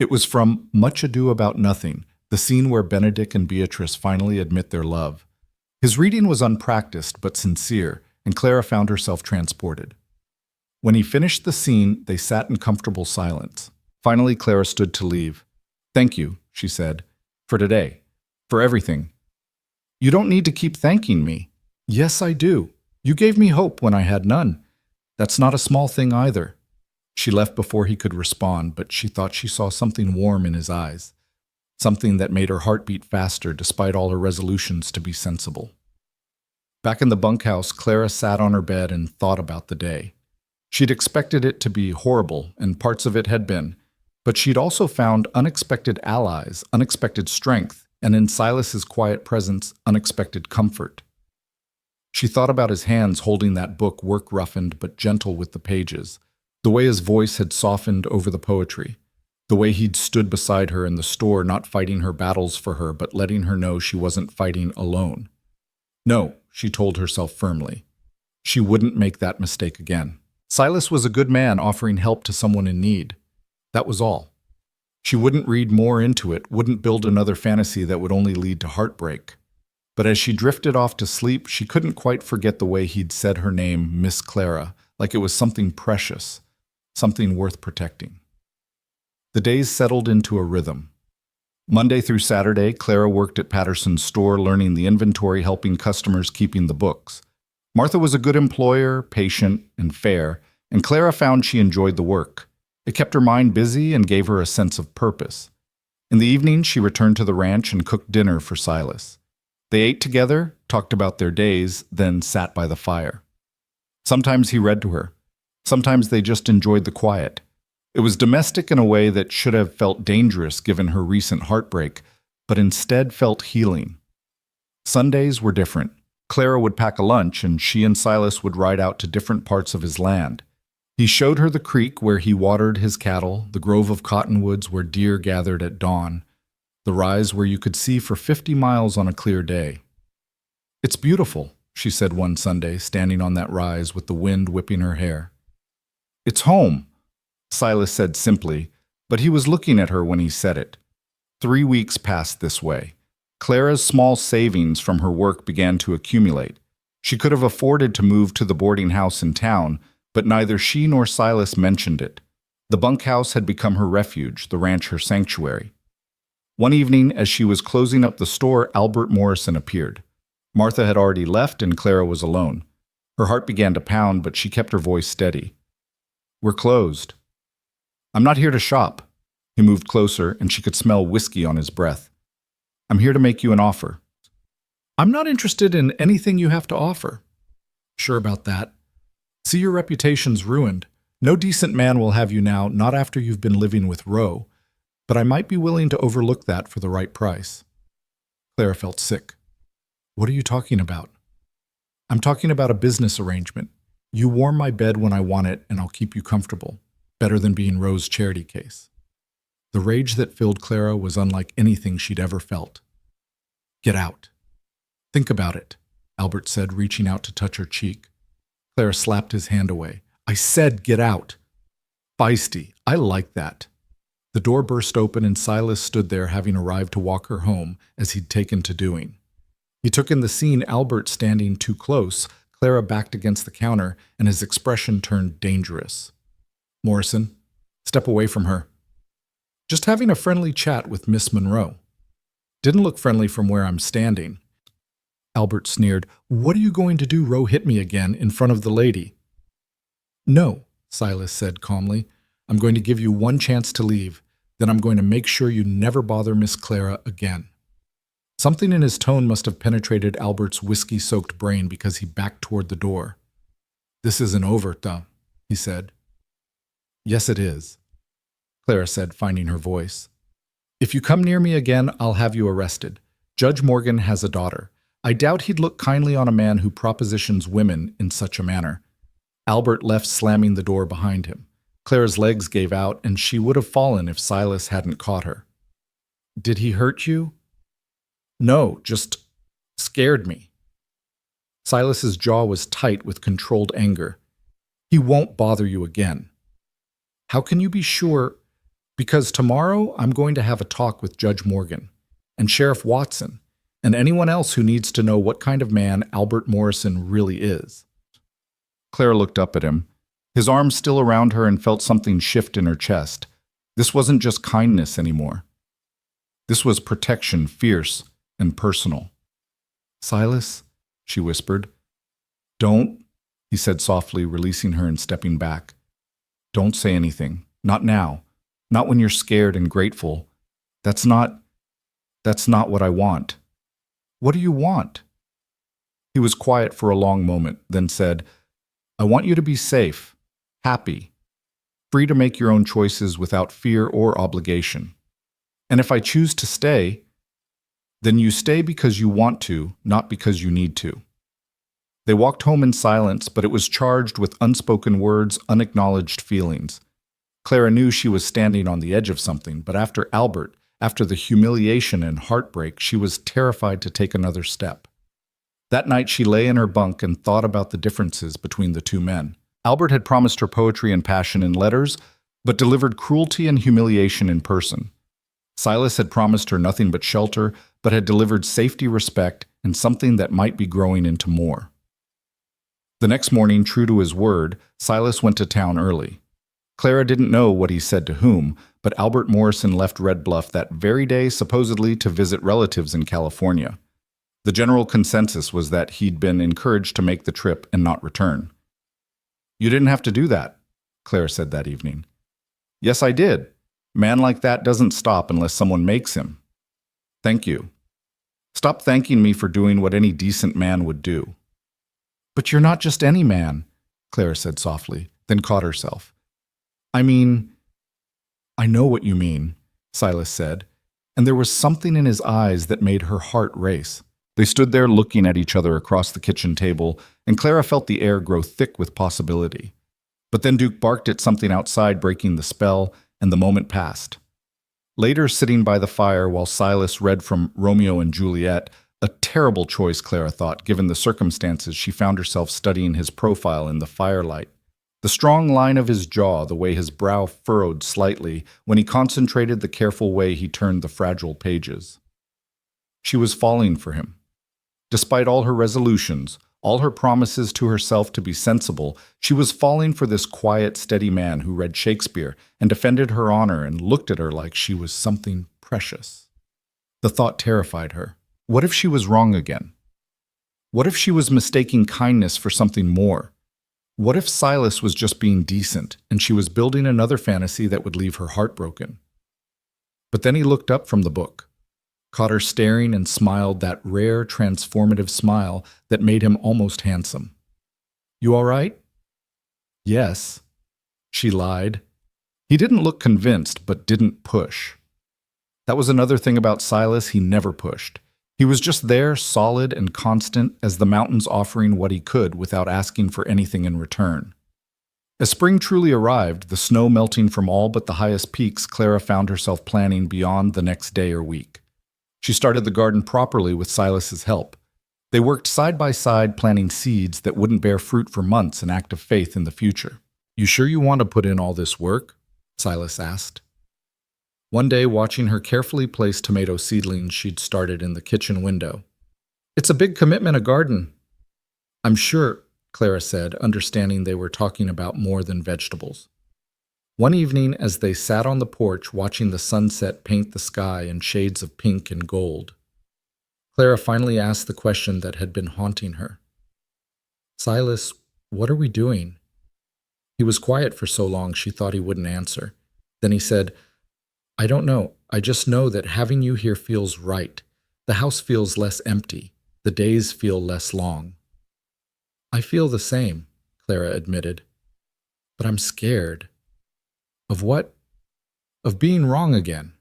It was from Much Ado About Nothing, the scene where Benedict and Beatrice finally admit their love. His reading was unpracticed but sincere, and Clara found herself transported. When he finished the scene, they sat in comfortable silence. Finally, Clara stood to leave. "Thank you," she said, "for today, for everything." "You don't need to keep thanking me." "Yes, I do. You gave me hope when I had none. That's not a small thing either." She left before he could respond, but she thought she saw something warm in his eyes, something that made her heart beat faster despite all her resolutions to be sensible. Back in the bunkhouse, Clara sat on her bed and thought about the day. She'd expected it to be horrible, and parts of it had been, but she'd also found unexpected allies, unexpected strength, and in Silas's quiet presence, unexpected comfort. She thought about his hands holding that book, work-roughened but gentle with the pages, the way his voice had softened over the poetry, the way he'd stood beside her in the store, not fighting her battles for her, but letting her know she wasn't fighting alone. No, she told herself firmly. She wouldn't make that mistake again. Silas was a good man offering help to someone in need. That was all. She wouldn't read more into it, wouldn't build another fantasy that would only lead to heartbreak. But as she drifted off to sleep, she couldn't quite forget the way he'd said her name, Miss Clara, like it was something precious, something worth protecting. The days settled into a rhythm. Monday through Saturday, Clara worked at Patterson's store, learning the inventory, helping customers, keeping the books. Martha was a good employer, patient and fair, and Clara found she enjoyed the work. It kept her mind busy and gave her a sense of purpose. In the evening, she returned to the ranch and cooked dinner for Silas. They ate together, talked about their days, then sat by the fire. Sometimes he read to her. Sometimes they just enjoyed the quiet. It was domestic in a way that should have felt dangerous given her recent heartbreak, but instead felt healing. Sundays were different. Clara would pack a lunch, and she and Silas would ride out to different parts of his land. He showed her the creek where he watered his cattle, the grove of cottonwoods where deer gathered at dawn, the rise where you could see for 50 miles on a clear day. "It's beautiful," she said one Sunday, standing on that rise with the wind whipping her hair. "It's home," Silas said simply, but he was looking at her when he said it. 3 weeks passed this way. Clara's small savings from her work began to accumulate. She could have afforded to move to the boarding house in town, but neither she nor Silas mentioned it. The bunkhouse had become her refuge, the ranch her sanctuary. One evening, as she was closing up the store, Albert Morrison appeared. Martha had already left and Clara was alone. Her heart began to pound, but she kept her voice steady. "We're closed." "I'm not here to shop." He moved closer, and she could smell whiskey on his breath. "I'm here to make you an offer." "I'm not interested in anything you have to offer." "Sure about that? See, your reputation's ruined. No decent man will have you now, not after you've been living with Roe, but I might be willing to overlook that for the right price." Clara felt sick. "What are you talking about?" "I'm talking about a business arrangement. You warm my bed when I want it, and I'll keep you comfortable. Better than being Roe's charity case." The rage that filled Clara was unlike anything she'd ever felt. "Get out." "Think about it," Albert said, reaching out to touch her cheek. Clara slapped his hand away. "I said get out." "Feisty. I like that." The door burst open and Silas stood there, having arrived to walk her home, as he'd taken to doing. He took in the scene, Albert standing too close, Clara backed against the counter, and his expression turned dangerous. "Morrison, step away from her." "Just having a friendly chat with Miss Monroe." "Didn't look friendly from where I'm standing." Albert sneered. "What are you going to do? Roe hit me again in front of the lady." "No," Silas said calmly. "I'm going to give you one chance to leave. Then I'm going to make sure you never bother Miss Clara again." Something in his tone must have penetrated Albert's whiskey-soaked brain because he backed toward the door. "This isn't over, though," he said. "Yes, it is," Clara said, finding her voice. "If you come near me again, I'll have you arrested. Judge Morgan has a daughter. I doubt he'd look kindly on a man who propositions women in such a manner." Albert left, slamming the door behind him. Clara's legs gave out, and she would have fallen if Silas hadn't caught her. "Did he hurt you?" "No, just scared me." Silas's jaw was tight with controlled anger. "He won't bother you again." "How can you be sure?" "Because tomorrow I'm going to have a talk with Judge Morgan and Sheriff Watson and anyone else who needs to know what kind of man Albert Morrison really is." Clara looked up at him. His arms still around her and felt something shift in her chest. This wasn't just kindness anymore. This was protection, fierce and personal. "Silas," she whispered. "Don't," he said softly, releasing her and stepping back. "Don't say anything. Not now. Not when you're scared and grateful. That's not what I want." "What do you want?" He was quiet for a long moment, then said, "I want you to be safe, happy, free to make your own choices without fear or obligation. And if I choose to stay, then you stay because you want to, not because you need to." They walked home in silence, but it was charged with unspoken words, unacknowledged feelings. Clara knew she was standing on the edge of something, but after Albert, after the humiliation and heartbreak, she was terrified to take another step. That night she lay in her bunk and thought about the differences between the two men. Albert had promised her poetry and passion in letters, but delivered cruelty and humiliation in person. Silas had promised her nothing but shelter, but had delivered safety, respect, and something that might be growing into more. The next morning, true to his word, Silas went to town early. Clara didn't know what he said to whom, but Albert Morrison left Red Bluff that very day, supposedly to visit relatives in California. The general consensus was that he'd been encouraged to make the trip and not return. "You didn't have to do that," Clara said that evening. "Yes, I did. Man like that doesn't stop unless someone makes him. Thank you. Stop thanking me for doing what any decent man would do." "But you're not just any man," Clara said softly, then caught herself. "I mean—" "I know what you mean," Silas said, and there was something in his eyes that made her heart race. They stood there looking at each other across the kitchen table, and Clara felt the air grow thick with possibility. But then Duke barked at something outside, breaking the spell, and the moment passed. Later, sitting by the fire while Silas read from Romeo and Juliet, a terrible choice, Clara thought, given the circumstances, she found herself studying his profile in the firelight. The strong line of his jaw, the way his brow furrowed slightly when he concentrated, the careful way he turned the fragile pages. She was falling for him. Despite all her resolutions, all her promises to herself to be sensible, she was falling for this quiet, steady man who read Shakespeare and defended her honor and looked at her like she was something precious. The thought terrified her. What if she was wrong again? What if she was mistaking kindness for something more? What if Silas was just being decent and she was building another fantasy that would leave her heartbroken? But then he looked up from the book, caught her staring, and smiled that rare, transformative smile that made him almost handsome. "You all right?" "Yes," she lied. He didn't look convinced, but didn't push. That was another thing about Silas, he never pushed. He was just there, solid and constant as the mountains, offering what he could without asking for anything in return. As spring truly arrived, the snow melting from all but the highest peaks, Clara found herself planning beyond the next day or week. She started the garden properly with Silas's help. They worked side by side, planting seeds that wouldn't bear fruit for months, an act of faith in the future. "You sure you want to put in all this work?" Silas asked. One day, watching her carefully place tomato seedlings she'd started in the kitchen window. "It's a big commitment, a garden." "I'm sure," Clara said, understanding they were talking about more than vegetables. One evening, as they sat on the porch watching the sunset paint the sky in shades of pink and gold, Clara finally asked the question that had been haunting her. "Silas, what are we doing?" He was quiet for so long she thought he wouldn't answer. Then he said, "I don't know. I just know that having you here feels right. The house feels less empty. The days feel less long." "I feel the same," Clara admitted. "But I'm scared." "Of what?" "Of being wrong again.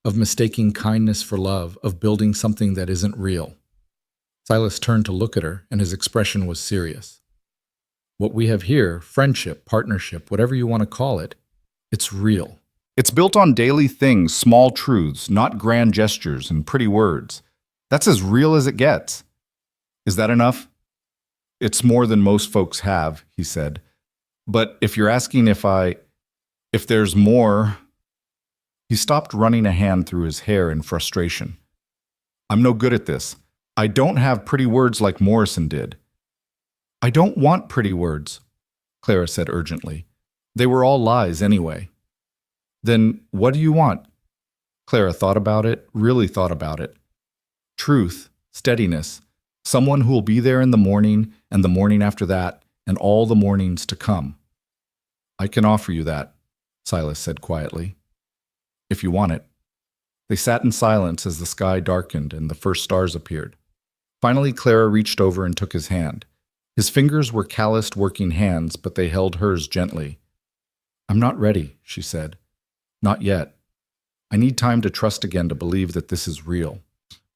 Of mistaking kindness for love. Of building something that isn't real." Silas turned to look at her, and his expression was serious. "What we have here, friendship, partnership, whatever you want to call it, it's real. It's built on daily things, small truths, not grand gestures and pretty words. That's as real as it gets." "Is that enough?" "It's more than most folks have," he said. "But if you're asking if there's more—" He stopped, running a hand through his hair in frustration. "I'm no good at this. I don't have pretty words like Morrison did." "I don't want pretty words." Clara said urgently. They were all lies anyway. Then what do you want? Clara thought about it, really thought about it. Truth, steadiness, someone who will be there in the morning and the morning after that and all the mornings to come. I can offer you that, Silas said quietly. If you want it. They sat in silence as the sky darkened and the first stars appeared. Finally, Clara reached over and took his hand. His fingers were calloused working hands, but they held hers gently. I'm not ready, she said. Not yet. I need time to trust again to believe that this is real.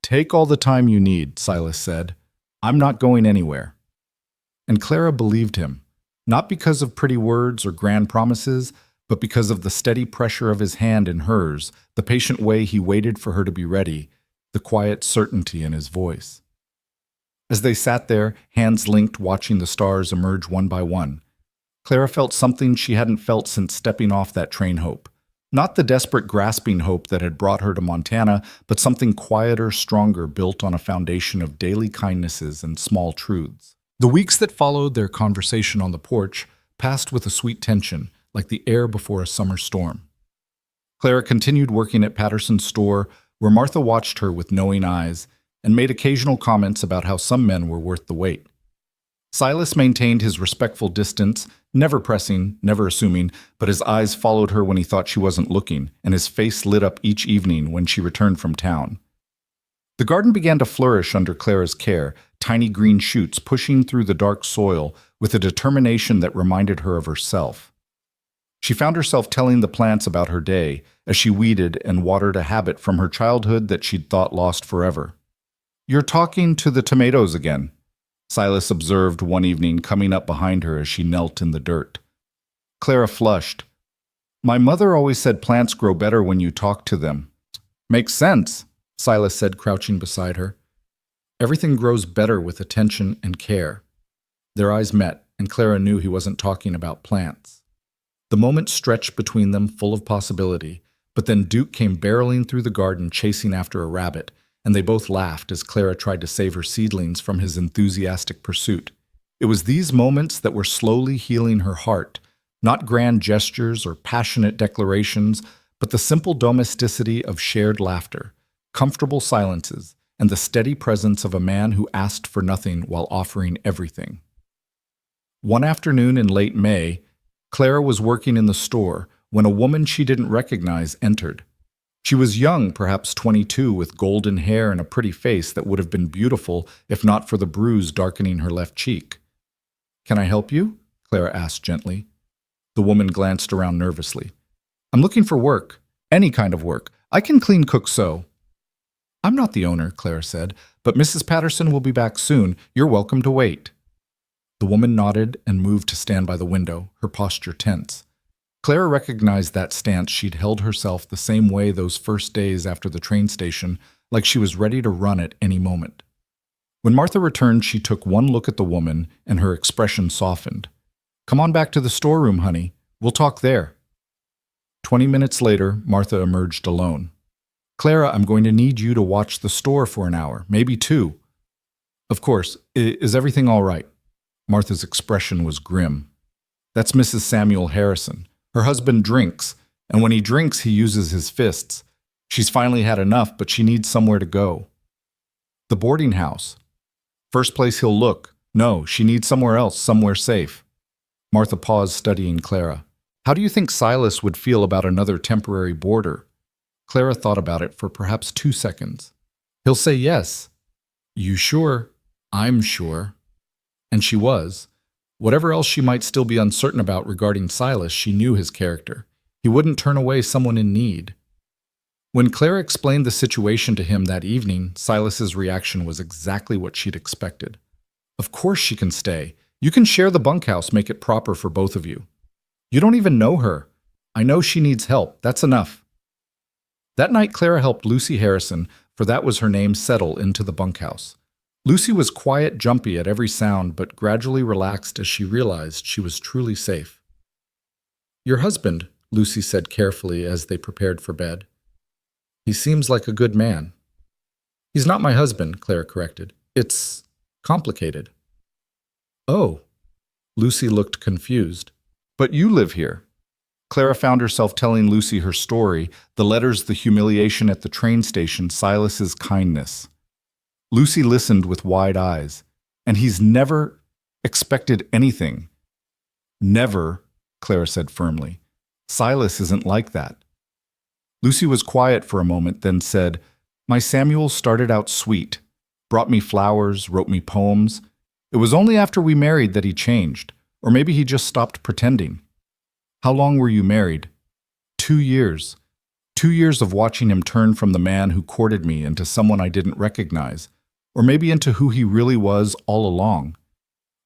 Take all the time you need, Silas said. I'm not going anywhere. And Clara believed him, not because of pretty words or grand promises, but because of the steady pressure of his hand in hers, the patient way he waited for her to be ready, the quiet certainty in his voice. As they sat there, hands linked watching the stars emerge one by one, Clara felt something she hadn't felt since stepping off that train hope. Not the desperate grasping hope that had brought her to Montana, but something quieter, stronger, built on a foundation of daily kindnesses and small truths. The weeks that followed their conversation on the porch passed with a sweet tension, like the air before a summer storm. Clara continued working at Patterson's store, where Martha watched her with knowing eyes and made occasional comments about how some men were worth the wait. Silas maintained his respectful distance, never pressing, never assuming, but his eyes followed her when he thought she wasn't looking, and his face lit up each evening when she returned from town. The garden began to flourish under Clara's care, tiny green shoots pushing through the dark soil with a determination that reminded her of herself. She found herself telling the plants about her day as she weeded and watered a habit from her childhood that she'd thought lost forever. You're talking to the tomatoes again, Silas observed one evening coming up behind her as she knelt in the dirt. Clara flushed. My mother always said plants grow better when you talk to them. Makes sense, Silas said, crouching beside her. Everything grows better with attention and care. Their eyes met, and Clara knew he wasn't talking about plants. The moment stretched between them, full of possibility, but then Duke came barreling through the garden chasing after a rabbit, and they both laughed as Clara tried to save her seedlings from his enthusiastic pursuit. It was these moments that were slowly healing her heart, not grand gestures or passionate declarations, but the simple domesticity of shared laughter, comfortable silences, and the steady presence of a man who asked for nothing while offering everything. One afternoon in late May, Clara was working in the store when a woman she didn't recognize entered. She was young, perhaps 22, with golden hair and a pretty face that would have been beautiful if not for the bruise darkening her left cheek. Can I help you? Clara asked gently. The woman glanced around nervously. I'm looking for work. Any kind of work. I can clean, cook, sew. I'm not the owner, Clara said, but Mrs. Patterson will be back soon. You're welcome to wait. The woman nodded and moved to stand by the window, her posture tense. Clara recognized that stance she'd held herself the same way those first days after the train station, like she was ready to run at any moment. When Martha returned, she took one look at the woman, and her expression softened. Come on back to the storeroom, honey. We'll talk there. 20 minutes later, Martha emerged alone. Clara, I'm going to need you to watch the store for an hour, maybe 2. Of course. Is everything all right? Martha's expression was grim. That's Mrs. Samuel Harrison. Her husband drinks, and when he drinks, he uses his fists. She's finally had enough, but she needs somewhere to go. The boarding house. First place he'll look. No, she needs somewhere else, somewhere safe. Martha paused, studying Clara. How do you think Silas would feel about another temporary boarder? Clara thought about it for perhaps 2 seconds. He'll say yes. You sure? I'm sure. And she was. Whatever else she might still be uncertain about regarding Silas, she knew his character. He wouldn't turn away someone in need. When Clara explained the situation to him that evening, Silas's reaction was exactly what she'd expected. Of course she can stay. You can share the bunkhouse, make it proper for both of you. You don't even know her. I know she needs help. That's enough. That night, Clara helped Lucy Harrison, for that was her name, settle into the bunkhouse. Lucy was quiet, jumpy at every sound, but gradually relaxed as she realized she was truly safe. Your husband, Lucy said carefully as they prepared for bed. He seems like a good man. He's not my husband, Clara corrected. It's complicated. Oh. Lucy looked confused. But you live here. Clara found herself telling Lucy her story, the letters, the humiliation at the train station, Silas's kindness. Lucy listened with wide eyes. And he's never expected anything. Never, Clara said firmly. Silas isn't like that. Lucy was quiet for a moment, then said, My Samuel started out sweet, brought me flowers, wrote me poems. It was only after we married that he changed, or maybe he just stopped pretending. How long were you married? 2 years. 2 years of watching him turn from the man who courted me into someone I didn't recognize, or maybe into who he really was all along.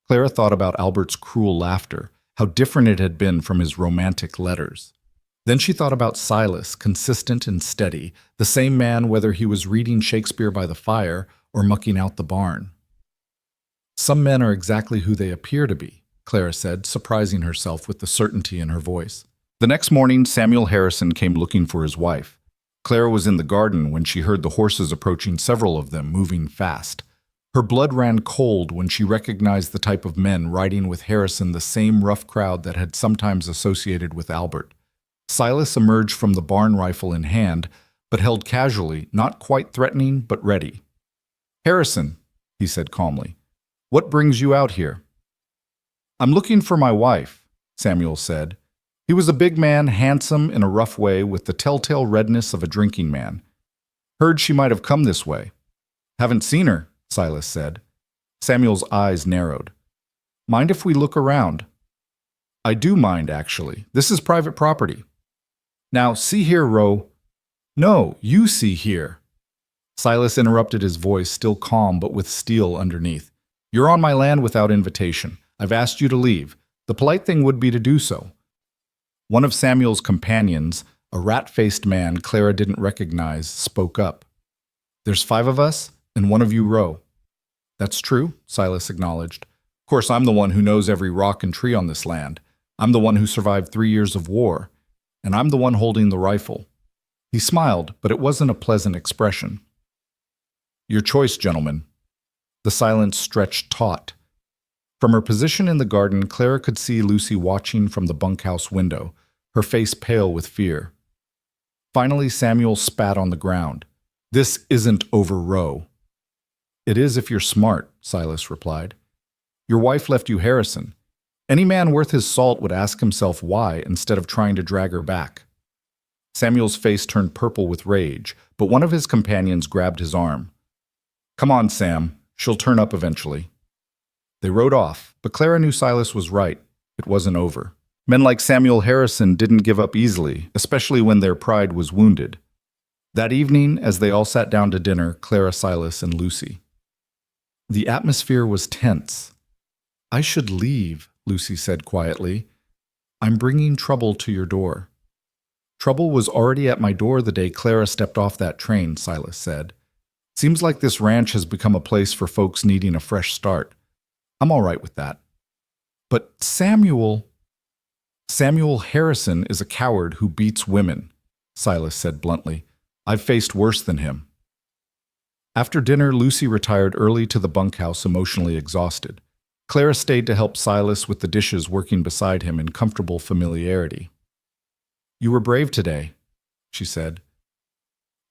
Clara thought about Albert's cruel laughter, how different it had been from his romantic letters. Then she thought about Silas, consistent and steady, the same man whether he was reading Shakespeare by the fire or mucking out the barn. Some men are exactly who they appear to be, Clara said, surprising herself with the certainty in her voice. The next morning, Samuel Harrison came looking for his wife. Clara was in the garden when she heard the horses approaching, several of them moving fast. Her blood ran cold when she recognized the type of men riding with Harrison, the same rough crowd that had sometimes associated with Albert. Silas emerged from the barn, rifle in hand, but held casually, not quite threatening, but ready. Harrison, he said calmly, what brings you out here? I'm looking for my wife, Samuel said. He was a big man, handsome in a rough way, with the telltale redness of a drinking man. Heard she might have come this way. Haven't seen her, Silas said. Samuel's eyes narrowed. Mind if we look around? I do mind, actually. This is private property. Now, see here, Ro. No, you see here. Silas interrupted, his voice still calm but with steel underneath. You're on my land without invitation. I've asked you to leave. The polite thing would be to do so. One of Samuel's companions, a rat-faced man Clara didn't recognize, spoke up. There's 5 of us, and one of you Ro. That's true, Silas acknowledged. Of course, I'm the one who knows every rock and tree on this land. I'm the one who survived 3 years of war, and I'm the one holding the rifle. He smiled, but it wasn't a pleasant expression. Your choice, gentlemen. The silence stretched taut. From her position in the garden, Clara could see Lucy watching from the bunkhouse window, her face pale with fear. Finally, Samuel spat on the ground. This isn't over, Ro. It is if you're smart, Silas replied. Your wife left you Harrison. Any man worth his salt would ask himself why instead of trying to drag her back. Samuel's face turned purple with rage, but one of his companions grabbed his arm. Come on, Sam. She'll turn up eventually. They rode off, but Clara knew Silas was right. It wasn't over. Men like Samuel Harrison didn't give up easily, especially when their pride was wounded. That evening, as they all sat down to dinner, Clara, Silas, and Lucy. The atmosphere was tense. I should leave, Lucy said quietly. I'm bringing trouble to your door. Trouble was already at my door the day Clara stepped off that train, Silas said. Seems like this ranch has become a place for folks needing a fresh start. I'm all right with that. But Samuel Harrison is a coward who beats women, Silas said bluntly. I've faced worse than him. After dinner, Lucy retired early to the bunkhouse, emotionally exhausted. Clara stayed to help Silas with the dishes, working beside him in comfortable familiarity. You were brave today, she said.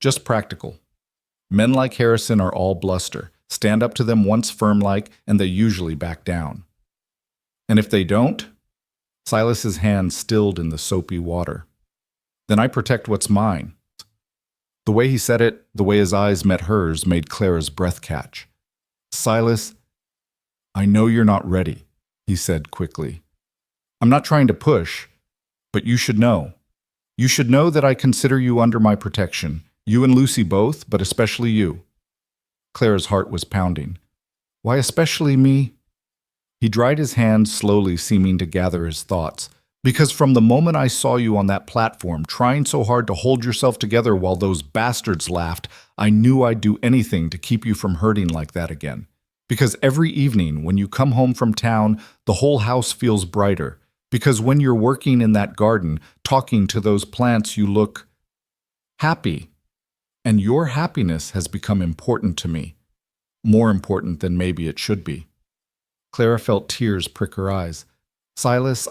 Just practical. Men like Harrison are all bluster. Stand up to them once firm-like, and they usually back down. And if they don't? Silas's hand stilled in the soapy water. Then I protect what's mine. The way he said it, the way his eyes met hers, made Clara's breath catch. Silas, I know you're not ready, he said quickly. I'm not trying to push, but you should know. You should know that I consider you under my protection. You and Lucy both, but especially you. Clara's heart was pounding. Why especially me? He dried his hands slowly, seeming to gather his thoughts. Because from the moment I saw you on that platform, trying so hard to hold yourself together while those bastards laughed, I knew I'd do anything to keep you from hurting like that again. Because every evening, when you come home from town, the whole house feels brighter. Because when you're working in that garden, talking to those plants, you look happy. And your happiness has become important to me. More important than maybe it should be. Clara felt tears prick her eyes. Silas,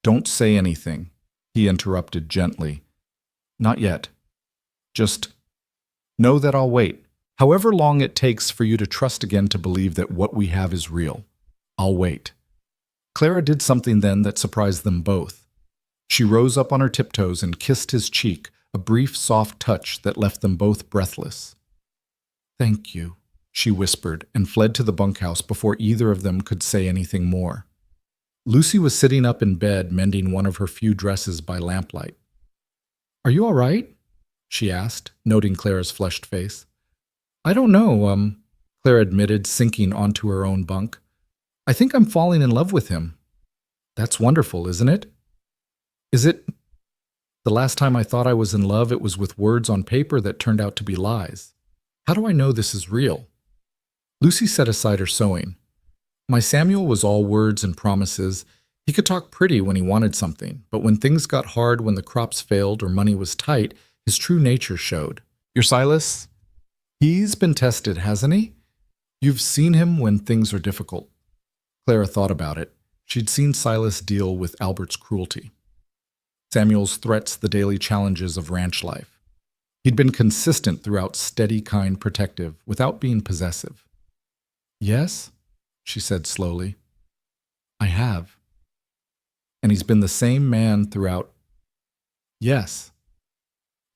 Don't say anything, he interrupted gently. Not yet. Just know that I'll wait. However long it takes for you to trust again to believe that what we have is real, I'll wait. Clara did something then that surprised them both. She rose up on her tiptoes and kissed his cheek, a brief, soft touch that left them both breathless. Thank you, she whispered, and fled to the bunkhouse before either of them could say anything more. Lucy was sitting up in bed mending one of her few dresses by lamplight. Are you all right? She asked, noting Clara's flushed face. I don't know, Clara admitted, sinking onto her own bunk. I think I'm falling in love with him. That's wonderful, isn't it? Is it? The last time I thought I was in love, it was with words on paper that turned out to be lies. How do I know this is real? Lucy set aside her sewing. My Samuel was all words and promises. He could talk pretty when he wanted something, but when things got hard, when the crops failed or money was tight, his true nature showed. Your Silas? He's been tested, hasn't he? You've seen him when things are difficult. Clara thought about it. She'd seen Silas deal with Albert's cruelty, Samuel's threats, the daily challenges of ranch life. He'd been consistent throughout, steady, kind, protective, without being possessive. Yes? She said slowly. I have. And he's been the same man throughout. Yes.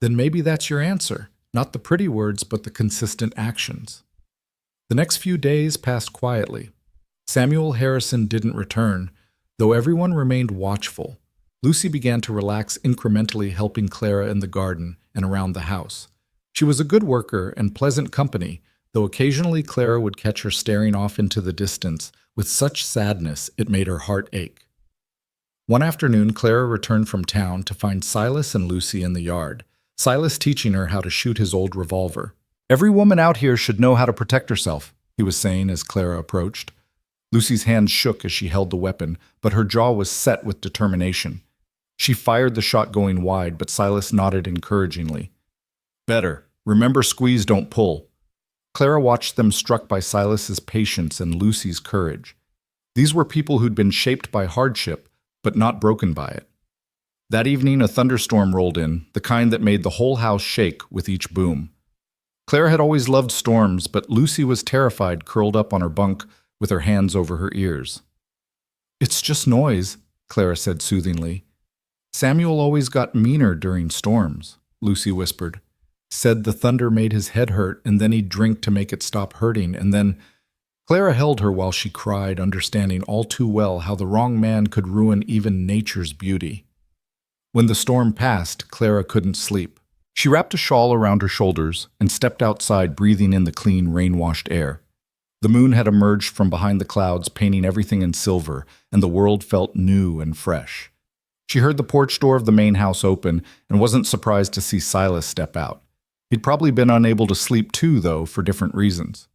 Then maybe that's your answer. Not the pretty words, but the consistent actions. The next few days passed quietly. Samuel Harrison didn't return, though everyone remained watchful. Lucy began to relax, incrementally helping Clara in the garden and around the house. She was a good worker and pleasant company, though occasionally Clara would catch her staring off into the distance with such sadness it made her heart ache. One afternoon, Clara returned from town to find Silas and Lucy in the yard, Silas teaching her how to shoot his old revolver. Every woman out here should know how to protect herself, he was saying as Clara approached. Lucy's hands shook as she held the weapon, but her jaw was set with determination. She fired the shot going wide, but Silas nodded encouragingly. Better. Remember, squeeze, don't pull. Clara watched them, struck by Silas's patience and Lucy's courage. These were people who'd been shaped by hardship, but not broken by it. That evening, a thunderstorm rolled in, the kind that made the whole house shake with each boom. Clara had always loved storms, but Lucy was terrified, curled up on her bunk with her hands over her ears. It's just noise, Clara said soothingly. Samuel always got meaner during storms, Lucy whispered. Said the thunder made his head hurt, and then he'd drink to make it stop hurting, and then… Clara held her while she cried, understanding all too well how the wrong man could ruin even nature's beauty. When the storm passed, Clara couldn't sleep. She wrapped a shawl around her shoulders and stepped outside, breathing in the clean, rain-washed air. The moon had emerged from behind the clouds, painting everything in silver, and the world felt new and fresh. She heard the porch door of the main house open and wasn't surprised to see Silas step out. He'd probably been unable to sleep too, though, for different reasons.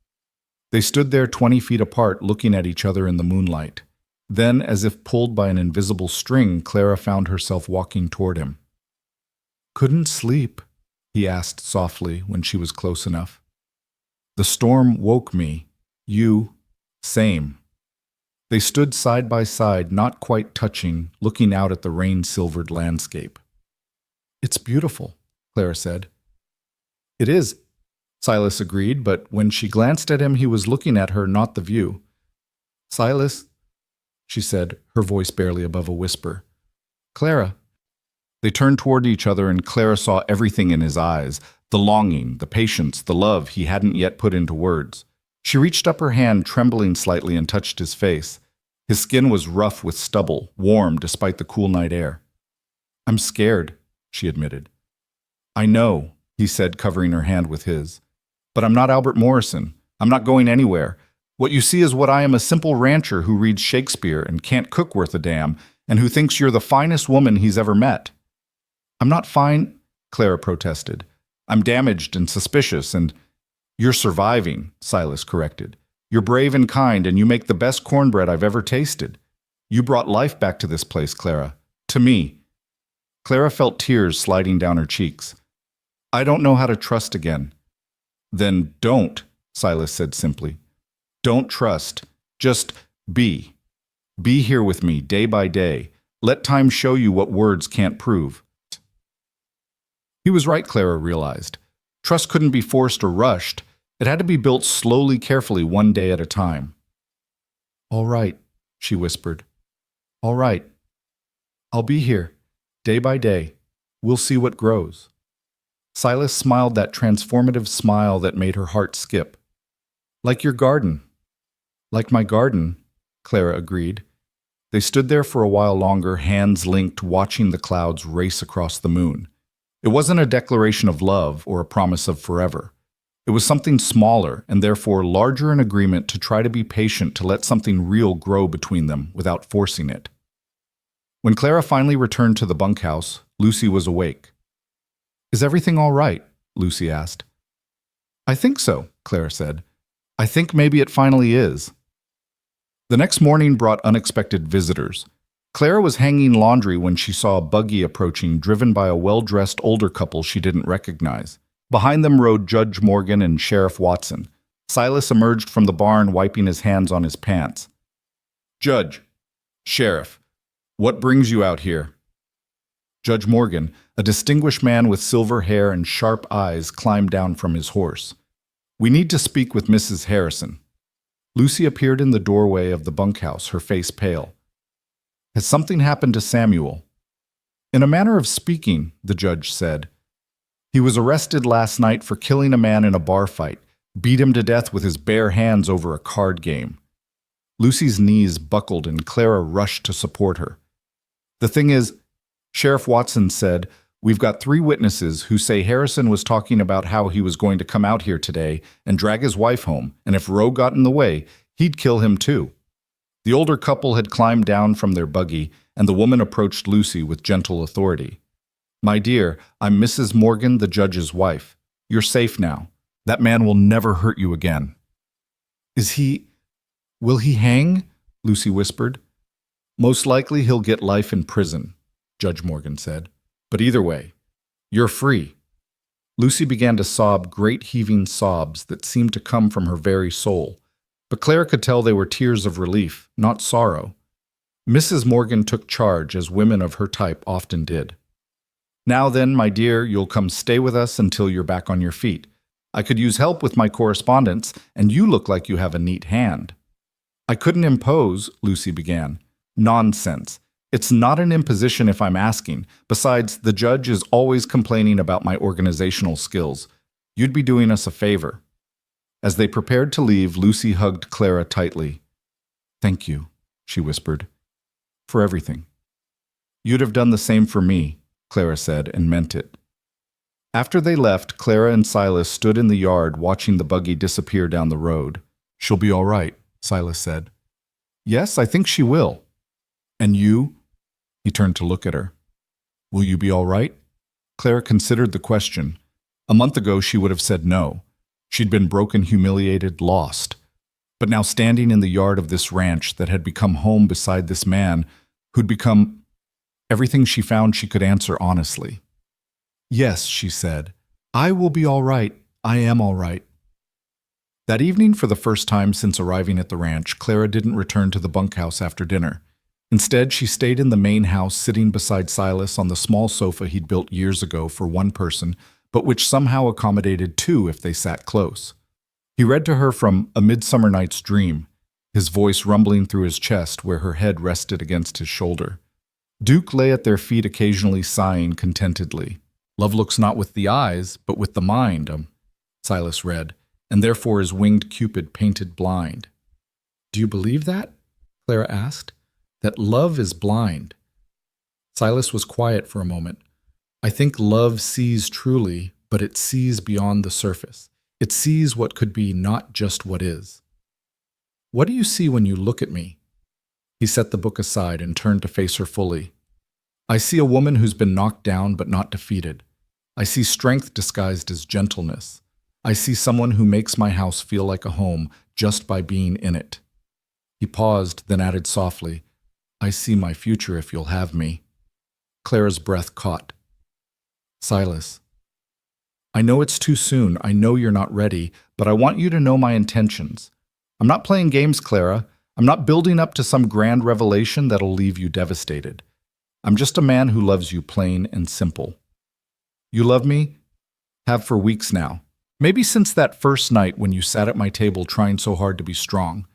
They stood there 20 feet apart, looking at each other in the moonlight. Then, as if pulled by an invisible string, Clara found herself walking toward him. Couldn't sleep, he asked softly when she was close enough. The storm woke me. You, same. They stood side by side, not quite touching, looking out at the rain-silvered landscape. It's beautiful, Clara said. It is, Silas agreed, but when she glanced at him, he was looking at her, not the view. Silas, she said, her voice barely above a whisper. Clara. They turned toward each other, and Clara saw everything in his eyes, the longing, the patience, the love he hadn't yet put into words. She reached up her hand, trembling slightly, and touched his face. His skin was rough with stubble, warm despite the cool night air. I'm scared, she admitted. I know, he said, covering her hand with his. But I'm not Albert Morrison. I'm not going anywhere. What you see is what I am, a simple rancher who reads Shakespeare and can't cook worth a damn, and who thinks you're the finest woman he's ever met. I'm not fine, Clara protested. I'm damaged and suspicious, and… You're surviving, Silas corrected. You're brave and kind, and you make the best cornbread I've ever tasted. You brought life back to this place, Clara. To me. Clara felt tears sliding down her cheeks. I don't know how to trust again. Then don't, Silas said simply. Don't trust. Just be. Be here with me day by day. Let time show you what words can't prove. He was right, Clara realized. Trust couldn't be forced or rushed. It had to be built slowly, carefully, one day at a time. All right, she whispered. All right. I'll be here, day by day. We'll see what grows. Silas smiled that transformative smile that made her heart skip. Like your garden. Like my garden, Clara agreed. They stood there for a while longer, hands linked, watching the clouds race across the moon. It wasn't a declaration of love or a promise of forever. It was something smaller and therefore larger in agreement to try to be patient to let something real grow between them without forcing it. When Clara finally returned to the bunkhouse, Lucy was awake. Is everything all right? Lucy asked. I think so, Clara said. I think maybe it finally is. The next morning brought unexpected visitors. Clara was hanging laundry when she saw a buggy approaching, driven by a well-dressed older couple she didn't recognize. Behind them rode Judge Morgan and Sheriff Watson. Silas emerged from the barn, wiping his hands on his pants. Judge, Sheriff, what brings you out here? Judge Morgan, a distinguished man with silver hair and sharp eyes, climbed down from his horse. We need to speak with Mrs. Harrison. Lucy appeared in the doorway of the bunkhouse, her face pale. Has something happened to Samuel? In a manner of speaking, the judge said. He was arrested last night for killing a man in a bar fight, beat him to death with his bare hands over a card game. Lucy's knees buckled and Clara rushed to support her. The thing is, Sheriff Watson said, we've got 3 witnesses who say Harrison was talking about how he was going to come out here today and drag his wife home, and if Roe got in the way, he'd kill him too. The older couple had climbed down from their buggy, and the woman approached Lucy with gentle authority. My dear, I'm Mrs. Morgan, the judge's wife. You're safe now. That man will never hurt you again. Will he hang? Lucy whispered. Most likely he'll get life in prison, Judge Morgan said. But either way, you're free. Lucy began to sob great heaving sobs that seemed to come from her very soul. But Clara could tell they were tears of relief, not sorrow. Mrs. Morgan took charge, as women of her type often did. Now then, my dear, you'll come stay with us until you're back on your feet. I could use help with my correspondence, and you look like you have a neat hand. I couldn't impose, Lucy began. Nonsense. It's not an imposition if I'm asking. Besides, the judge is always complaining about my organizational skills. You'd be doing us a favor. As they prepared to leave, Lucy hugged Clara tightly. Thank you, she whispered, for everything. You'd have done the same for me, Clara said, and meant it. After they left, Clara and Silas stood in the yard watching the buggy disappear down the road. She'll be all right, Silas said. Yes, I think she will. And you? He turned to look at her. Will you be all right? Clara considered the question. A month ago, she would have said no. She'd been broken, humiliated, lost. But now standing in the yard of this ranch that had become home beside this man who'd become everything, she found she could answer honestly. Yes, she said. I will be all right. I am all right. That evening, for the first time since arriving at the ranch, Clara didn't return to the bunkhouse after dinner. Instead, she stayed in the main house, sitting beside Silas on the small sofa he'd built years ago for one person, but which somehow accommodated 2 if they sat close. He read to her from A Midsummer Night's Dream, his voice rumbling through his chest where her head rested against his shoulder. Duke lay at their feet, occasionally sighing contentedly. Love looks not with the eyes, but with the mind, Silas read, and therefore is winged Cupid painted blind. Do you believe that? Clara asked. That love is blind. Silas was quiet for a moment. I think love sees truly, but it sees beyond the surface. It sees what could be, not just what is. What do you see when you look at me? He set the book aside and turned to face her fully. I see a woman who's been knocked down but not defeated. I see strength disguised as gentleness. I see someone who makes my house feel like a home just by being in it. He paused, then added softly, I see my future if you'll have me. Clara's breath caught. Silas. I know it's too soon. I know you're not ready, but I want you to know my intentions. I'm not playing games, Clara. I'm not building up to some grand revelation that'll leave you devastated. I'm just a man who loves you plain and simple. You love me? Have for weeks now. Maybe since that first night when you sat at my table trying so hard to be strong.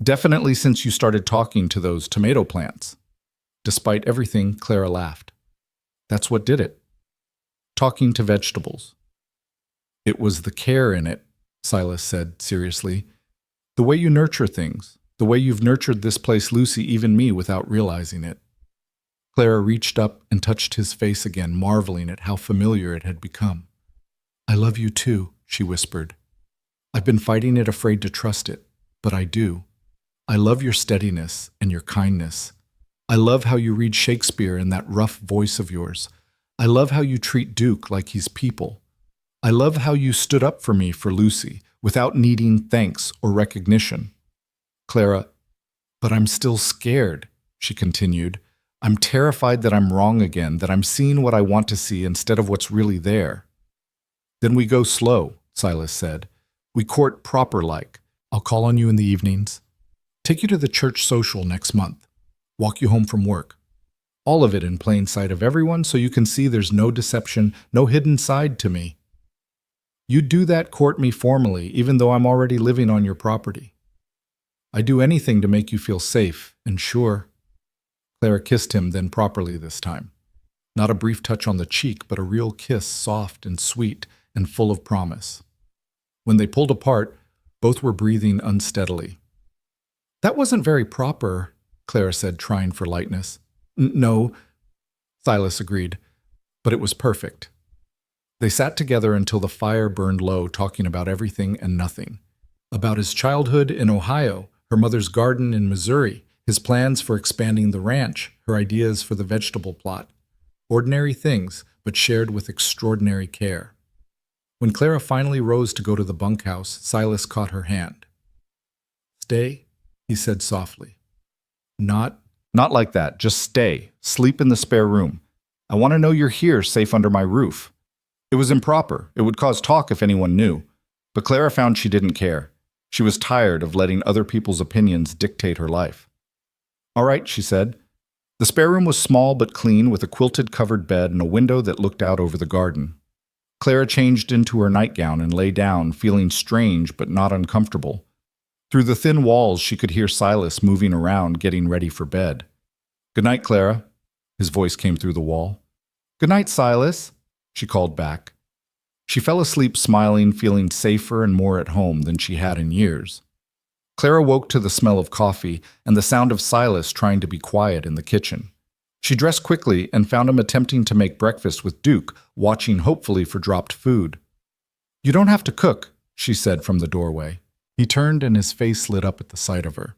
Definitely since you started talking to those tomato plants. Despite everything, Clara laughed. That's what did it. Talking to vegetables. It was the care in it, Silas said seriously. The way you nurture things. The way you've nurtured this place, Lucy, even me, without realizing it. Clara reached up and touched his face again, marveling at how familiar it had become. I love you too, she whispered. I've been fighting it, afraid to trust it, but I do. I love your steadiness and your kindness. I love how you read Shakespeare in that rough voice of yours. I love how you treat Duke like he's people. I love how you stood up for me, for Lucy, without needing thanks or recognition. Clara, but I'm still scared, she continued. I'm terrified that I'm wrong again, that I'm seeing what I want to see instead of what's really there. Then we go slow, Silas said. We court proper-like. I'll call on you in the evenings. Take you to the church social next month. Walk you home from work. All of it in plain sight of everyone so you can see there's no deception, no hidden side to me. You do that, court me formally, even though I'm already living on your property. I do anything to make you feel safe and sure. Clara kissed him, then properly this time. Not a brief touch on the cheek, but a real kiss, soft and sweet and full of promise. When they pulled apart, both were breathing unsteadily. That wasn't very proper, Clara said, trying for lightness. No, Silas agreed, but it was perfect. They sat together until the fire burned low, talking about everything and nothing. About his childhood in Ohio, her mother's garden in Missouri, his plans for expanding the ranch, her ideas for the vegetable plot. Ordinary things, but shared with extraordinary care. When Clara finally rose to go to the bunkhouse, Silas caught her hand. Stay, he said softly. Not like that. Just stay. Sleep in the spare room. I want to know you're here, safe under my roof. It was improper. It would cause talk if anyone knew. But Clara found she didn't care. She was tired of letting other people's opinions dictate her life. All right, she said. The spare room was small but clean, with a quilted covered bed and a window that looked out over the garden. Clara changed into her nightgown and lay down, feeling strange but not uncomfortable. Through the thin walls, she could hear Silas moving around, getting ready for bed. Good night, Clara. His voice came through the wall. Good night, Silas, she called back. She fell asleep smiling, feeling safer and more at home than she had in years. Clara woke to the smell of coffee and the sound of Silas trying to be quiet in the kitchen. She dressed quickly and found him attempting to make breakfast with Duke, watching hopefully for dropped food. You don't have to cook, she said from the doorway. He turned and his face lit up at the sight of her.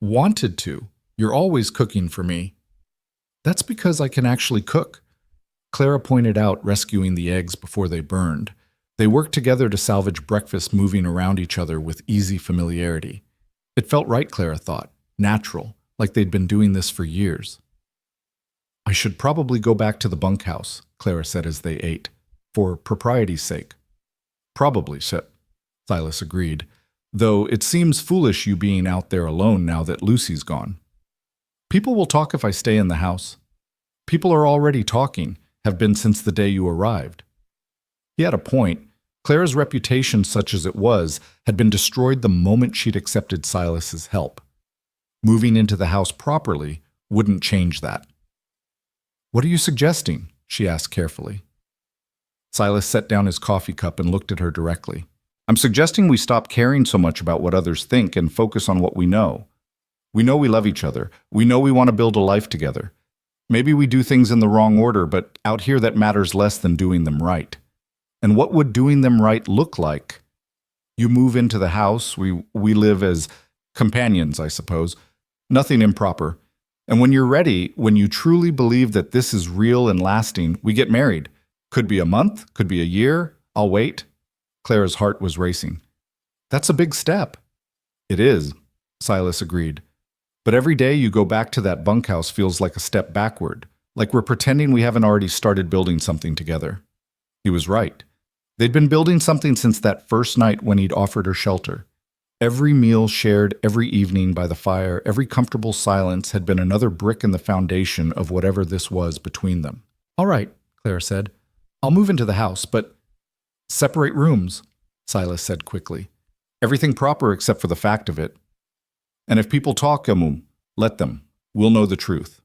Wanted to. You're always cooking for me. That's because I can actually cook. Clara pointed out, rescuing the eggs before they burned. They worked together to salvage breakfast, moving around each other with easy familiarity. It felt right, Clara thought, natural, like they'd been doing this for years. I should probably go back to the bunkhouse, Clara said as they ate, for propriety's sake. Probably, Silas agreed, though it seems foolish you being out there alone now that Lucy's gone. People will talk if I stay in the house. People are already talking, have been since the day you arrived. He had a point. Clara's reputation, such as it was, had been destroyed the moment she'd accepted Silas's help. Moving into the house properly wouldn't change that. What are you suggesting? She asked carefully. Silas set down his coffee cup and looked at her directly. I'm suggesting we stop caring so much about what others think and focus on what we know. We know we love each other. We know we want to build a life together. Maybe we do things in the wrong order, but out here that matters less than doing them right. And what would doing them right look like? You move into the house. We live as companions, I suppose. Nothing improper. And when you're ready, when you truly believe that this is real and lasting, we get married. Could be a month, could be a year. I'll wait. Clara's heart was racing. That's a big step. It is, Silas agreed. But every day you go back to that bunkhouse feels like a step backward, like we're pretending we haven't already started building something together. He was right. They'd been building something since that first night when he'd offered her shelter. Every meal shared every evening by the fire, every comfortable silence had been another brick in the foundation of whatever this was between them. "All right," Clara said. "I'll move into the house, but—" "Separate rooms," Silas said quickly. "Everything proper except for the fact of it. And if people talk, let them. We'll know the truth."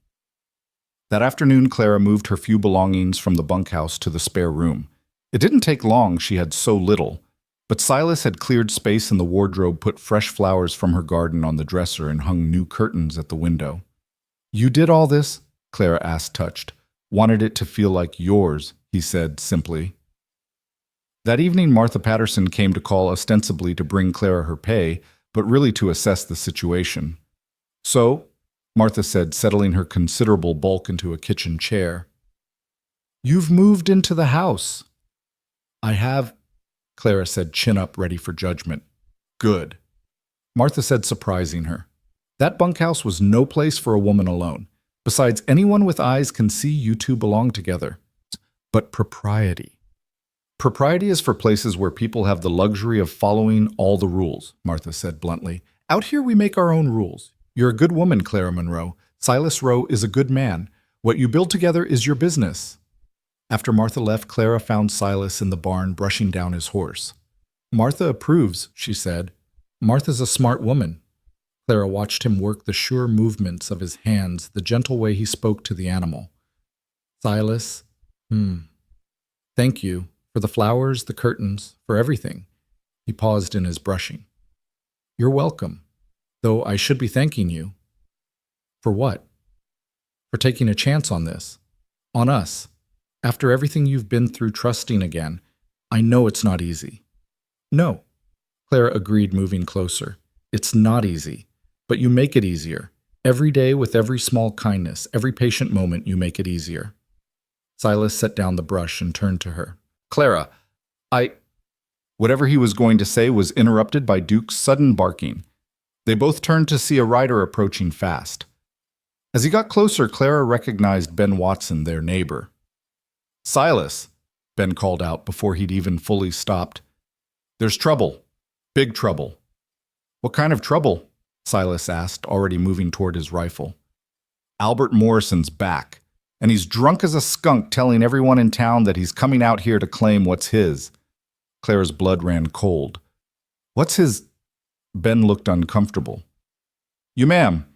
That afternoon, Clara moved her few belongings from the bunkhouse to the spare room. It didn't take long, she had so little. But Silas had cleared space in the wardrobe, put fresh flowers from her garden on the dresser, and hung new curtains at the window. "You did all this?" Clara asked, touched. "Wanted it to feel like yours," he said simply. That evening, Martha Patterson came to call ostensibly to bring Clara her pay, but really to assess the situation. "So," Martha said, settling her considerable bulk into a kitchen chair, "you've moved into the house." "I have," Clara said, chin up, ready for judgment. "Good," Martha said, surprising her. That bunkhouse was no place for a woman alone. Besides, anyone with eyes can see you two belong together. But propriety. Propriety is for places where people have the luxury of following all the rules, Martha said bluntly. Out here we make our own rules. You're a good woman, Clara Monroe. Silas Rowe is a good man. What you build together is your business. After Martha left, Clara found Silas in the barn brushing down his horse. "Martha approves," she said. "Martha's a smart woman." Clara watched him work the sure movements of his hands, the gentle way he spoke to the animal. "Silas, thank you for the flowers, the curtains, for everything." He paused in his brushing. "You're welcome, though I should be thanking you." "For what?" "For taking a chance on this. On us. After everything you've been through, trusting again. I know it's not easy." "No," Clara agreed, moving closer. "It's not easy, but you make it easier. Every day, with every small kindness, every patient moment, you make it easier." Silas set down the brush and turned to her. "Clara, Whatever he was going to say was interrupted by Duke's sudden barking. They both turned to see a rider approaching fast. As he got closer, Clara recognized Ben Watson, their neighbor. "Silas," Ben called out before he'd even fully stopped. "There's trouble. Big trouble." "What kind of trouble?" Silas asked, already moving toward his rifle. "Albert Morrison's back, and he's drunk as a skunk, telling everyone in town that he's coming out here to claim what's his." Clara's blood ran cold. "What's his—" Ben looked uncomfortable. "You, ma'am,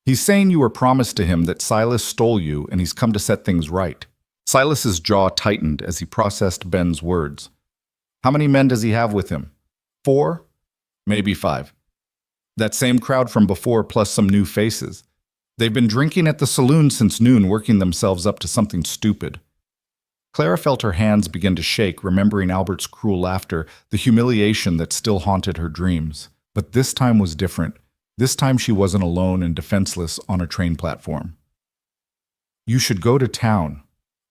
he's saying you were promised to him, that Silas stole you, and he's come to set things right." Silas's jaw tightened as he processed Ben's words. "How many men does he have with him? 4? Maybe 5. That same crowd from before, plus some new faces. They've been drinking at the saloon since noon, working themselves up to something stupid." Clara felt her hands begin to shake, remembering Albert's cruel laughter, the humiliation that still haunted her dreams. But this time was different. This time she wasn't alone and defenseless on a train platform. "You should go to town,"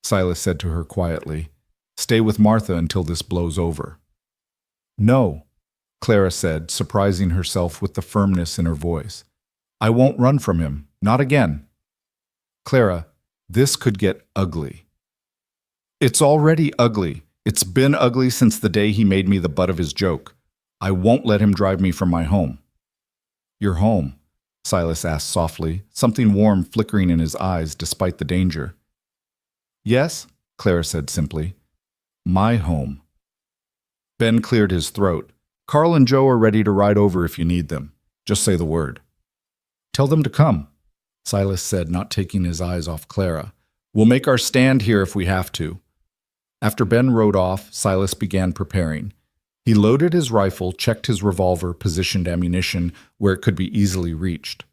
Silas said to her quietly. "Stay with Martha until this blows over." "No," Clara said, surprising herself with the firmness in her voice. "I won't run from him. Not again." "Clara, this could get ugly." "It's already ugly. It's been ugly since the day he made me the butt of his joke. I won't let him drive me from my home." "Your home?" Silas asked softly, something warm flickering in his eyes despite the danger. "Yes," Clara said simply. "My home." Ben cleared his throat. "Carl and Joe are ready to ride over if you need them. Just say the word." "Tell them to come," Silas said, not taking his eyes off Clara. "We'll make our stand here if we have to." After Ben rode off, Silas began preparing. He loaded his rifle, checked his revolver, positioned ammunition where it could be easily reached.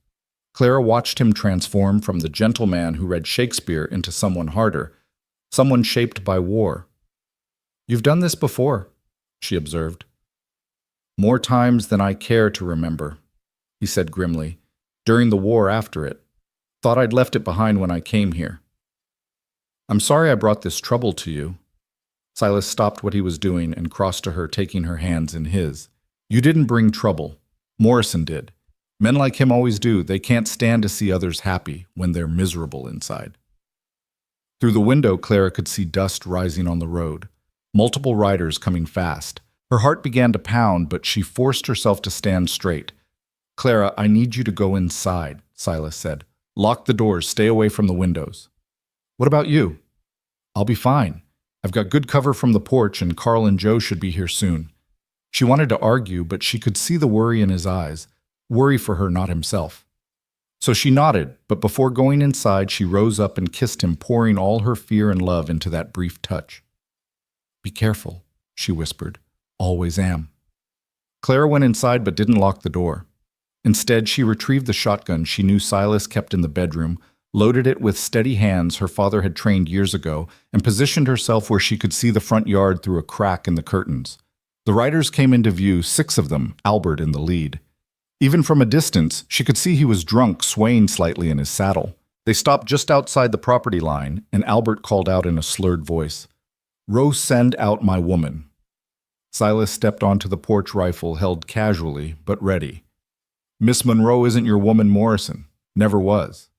Clara watched him transform from the gentleman who read Shakespeare into someone harder, someone shaped by war. "You've done this before," she observed. "More times than I care to remember," he said grimly. "During the war, after it. Thought I'd left it behind when I came here." "I'm sorry I brought this trouble to you." Silas stopped what he was doing and crossed to her, taking her hands in his. "You didn't bring trouble. Morrison did. Men like him always do. They can't stand to see others happy when they're miserable inside." Through the window, Clara could see dust rising on the road. Multiple riders coming fast. Her heart began to pound, but she forced herself to stand straight. "Clara, I need you to go inside," Silas said. "Lock the doors, stay away from the windows." "What about you?" "I'll be fine. I've got good cover from the porch, and Carl and Joe should be here soon." She wanted to argue, but she could see the worry in his eyes. Worry for her, not himself. So she nodded, but before going inside, she rose up and kissed him, pouring all her fear and love into that brief touch. "Be careful," she whispered. "Always am." Clara went inside but didn't lock the door. Instead, she retrieved the shotgun she knew Silas kept in the bedroom, loaded it with steady hands her father had trained years ago, and positioned herself where she could see the front yard through a crack in the curtains. The riders came into view, 6 of them, Albert in the lead. Even from a distance, she could see he was drunk, swaying slightly in his saddle. They stopped just outside the property line, and Albert called out in a slurred voice, "Row, send out my woman." Silas stepped onto the porch rifle, held casually, but ready. "Miss Monroe isn't your woman, Morrison. Never was.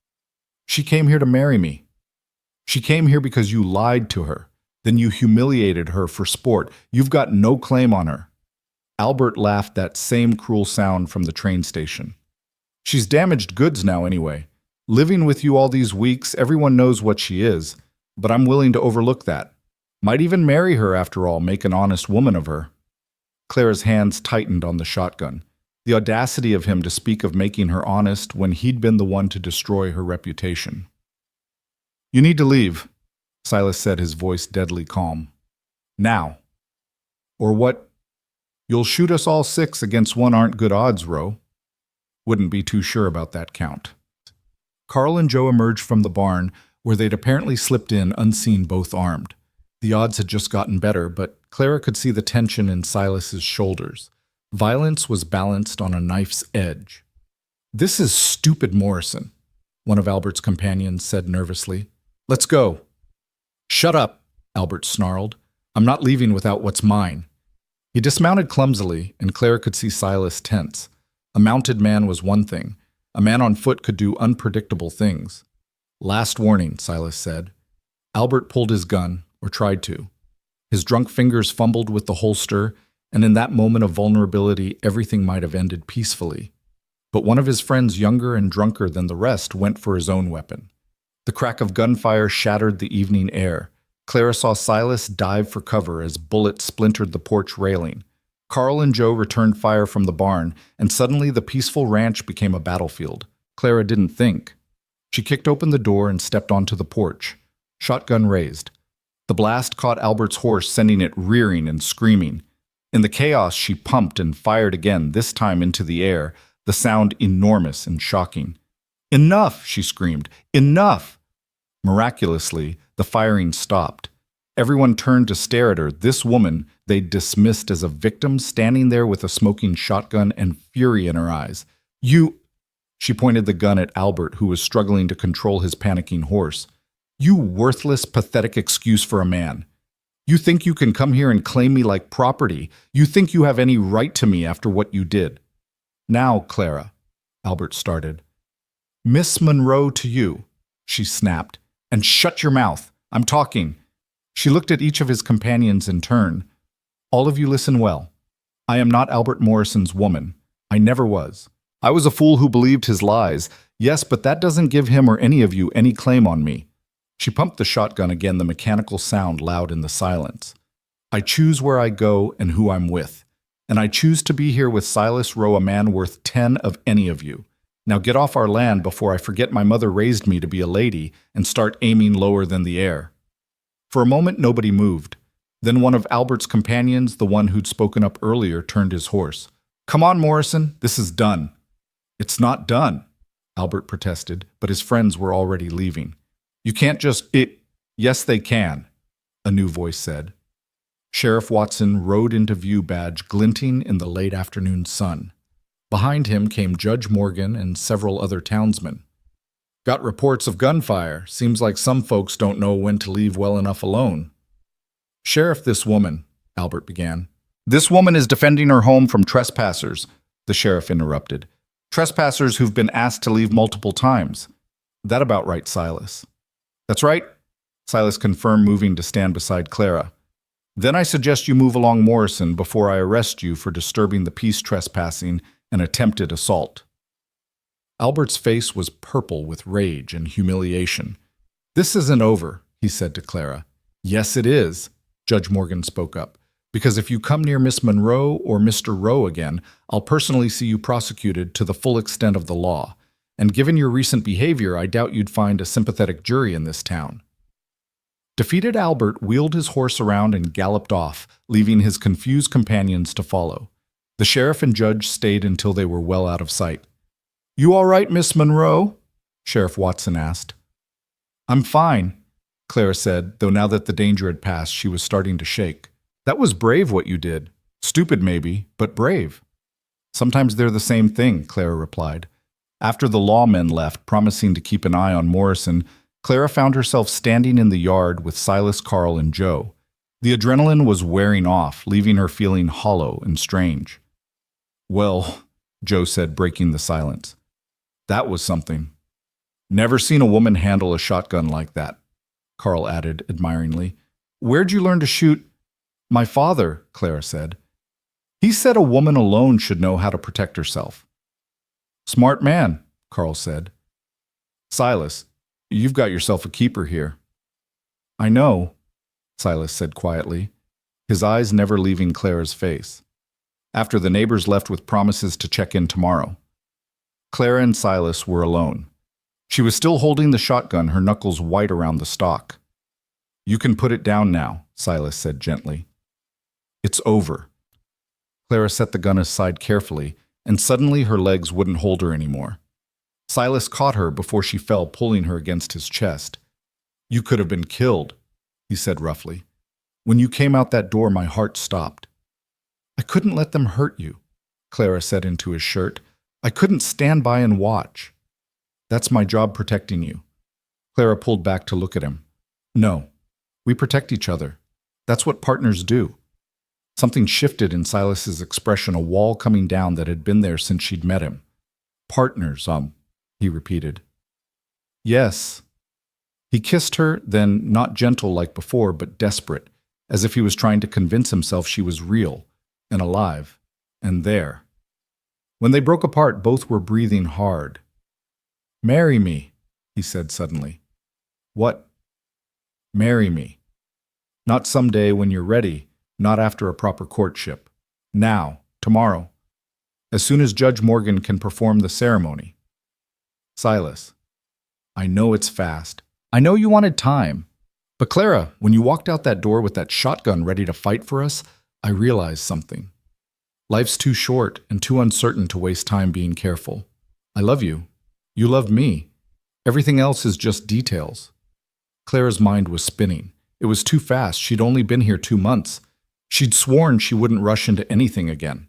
She came here to marry me. She came here because you lied to her. Then you humiliated her for sport. You've got no claim on her." Albert laughed, that same cruel sound from the train station. "She's damaged goods now anyway. Living with you all these weeks, everyone knows what she is, but I'm willing to overlook that. Might even marry her after all, make an honest woman of her." Clara's hands tightened on the shotgun. The audacity of him to speak of making her honest when he'd been the one to destroy her reputation. "You need to leave," Silas said, his voice deadly calm. "Now. Or what? You'll shoot us all 6 against 1 aren't good odds, Roe." "Wouldn't be too sure about that count." Carl and Joe emerged from the barn, where they'd apparently slipped in unseen, both armed. The odds had just gotten better, but Clara could see the tension in Silas's shoulders. Violence was balanced on a knife's edge. "This is stupid, Morrison," one of Albert's companions said nervously. "Let's go." "Shut up," Albert snarled. "I'm not leaving without what's mine." He dismounted clumsily, and Clara could see Silas tense. A mounted man was one thing. A man on foot could do unpredictable things. "Last warning," Silas said. Albert pulled his gun, or tried to. His drunk fingers fumbled with the holster, and in that moment of vulnerability, everything might have ended peacefully. But one of his friends, younger and drunker than the rest, went for his own weapon. The crack of gunfire shattered the evening air. Clara saw Silas dive for cover as bullets splintered the porch railing. Carl and Joe returned fire from the barn, and suddenly the peaceful ranch became a battlefield. Clara didn't think. She kicked open the door and stepped onto the porch. Shotgun raised. The blast caught Albert's horse, sending it rearing and screaming. In the chaos, she pumped and fired again, this time into the air, the sound enormous and shocking. "Enough!" she screamed. "Enough!" Miraculously, the firing stopped. Everyone turned to stare at her, this woman they'd dismissed as a victim, standing there with a smoking shotgun and fury in her eyes. "You—" She pointed the gun at Albert, who was struggling to control his panicking horse. "You worthless, pathetic excuse for a man. You think you can come here and claim me like property? You think you have any right to me after what you did?" "Now, Clara," Albert started. "Miss Monroe to you," she snapped. "And shut your mouth. I'm talking." She looked at each of his companions in turn. "All of you listen well. I am not Albert Morrison's woman. I never was. I was a fool who believed his lies. Yes, but that doesn't give him or any of you any claim on me." She pumped the shotgun again, the mechanical sound loud in the silence. "I choose where I go and who I'm with. And I choose to be here with Silas Rowe, a man worth 10 of any of you. Now get off our land before I forget my mother raised me to be a lady and start aiming lower than the air." For a moment, nobody moved. Then one of Albert's companions, the one who'd spoken up earlier, turned his horse. "Come on, Morrison, this is done." "It's not done," Albert protested, but his friends were already leaving. "You can't just— Yes, they can," a new voice said. Sheriff Watson rode into view, badge glinting in the late afternoon sun. Behind him came Judge Morgan and several other townsmen. "Got reports of gunfire. Seems like some folks don't know when to leave well enough alone." "Sheriff, this woman," Albert began. "This woman is defending her home from trespassers," the sheriff interrupted. "Trespassers who've been asked to leave multiple times." "That about right, Silas?" "That's right," Silas confirmed, moving to stand beside Clara. Then I suggest you move along Morrison before I arrest you for disturbing the peace trespassing and attempted assault." Albert's face was purple with rage and humiliation. "This isn't over," he said to Clara. "Yes, it is," Judge Morgan spoke up. "Because if you come near Miss Monroe or Mr. Rowe again, I'll personally see you prosecuted to the full extent of the law. And given your recent behavior, I doubt you'd find a sympathetic jury in this town." Defeated Albert wheeled his horse around and galloped off, leaving his confused companions to follow. The sheriff and judge stayed until they were well out of sight. "You all right, Miss Monroe?" Sheriff Watson asked. "I'm fine," Clara said, though now that the danger had passed, she was starting to shake. "That was brave what you did. Stupid maybe, but brave." "Sometimes they're the same thing," Clara replied. After the lawmen left, promising to keep an eye on Morrison, Clara found herself standing in the yard with Silas, Carl, and Joe. The adrenaline was wearing off, leaving her feeling hollow and strange. "Well," Joe said, breaking the silence, "that was something." "Never seen a woman handle a shotgun like that," Carl added admiringly. "Where'd you learn to shoot?" "My father," Clara said. "He said a woman alone should know how to protect herself." "Smart man," Carl said. "Silas, you've got yourself a keeper here." "I know," Silas said quietly, his eyes never leaving Clara's face. After the neighbors left with promises to check in tomorrow, Clara and Silas were alone. She was still holding the shotgun, her knuckles white around the stock. "You can put it down now," Silas said gently. "It's over." Clara set the gun aside carefully, and suddenly her legs wouldn't hold her anymore. Silas caught her before she fell, pulling her against his chest. "You could have been killed," he said roughly. "When you came out that door, my heart stopped." "I couldn't let them hurt you," Clara said into his shirt. "I couldn't stand by and watch." "That's my job, protecting you." Clara pulled back to look at him. "No, we protect each other. That's what partners do." Something shifted in Silas's expression, a wall coming down that had been there since she'd met him. "Partners, he repeated. "Yes." He kissed her, then not gentle like before, but desperate, as if he was trying to convince himself she was real and alive and there. When they broke apart, both were breathing hard. "Marry me," he said suddenly. "What?" "Marry me. Not someday when you're ready, not after a proper courtship. Now, tomorrow. As soon as Judge Morgan can perform the ceremony." "Silas, I know it's fast. I know you wanted time. But Clara, when you walked out that door with that shotgun ready to fight for us, I realized something. Life's too short and too uncertain to waste time being careful. I love you. You love me. Everything else is just details." Clara's mind was spinning. It was too fast. She'd only been here 2 months. She'd sworn she wouldn't rush into anything again.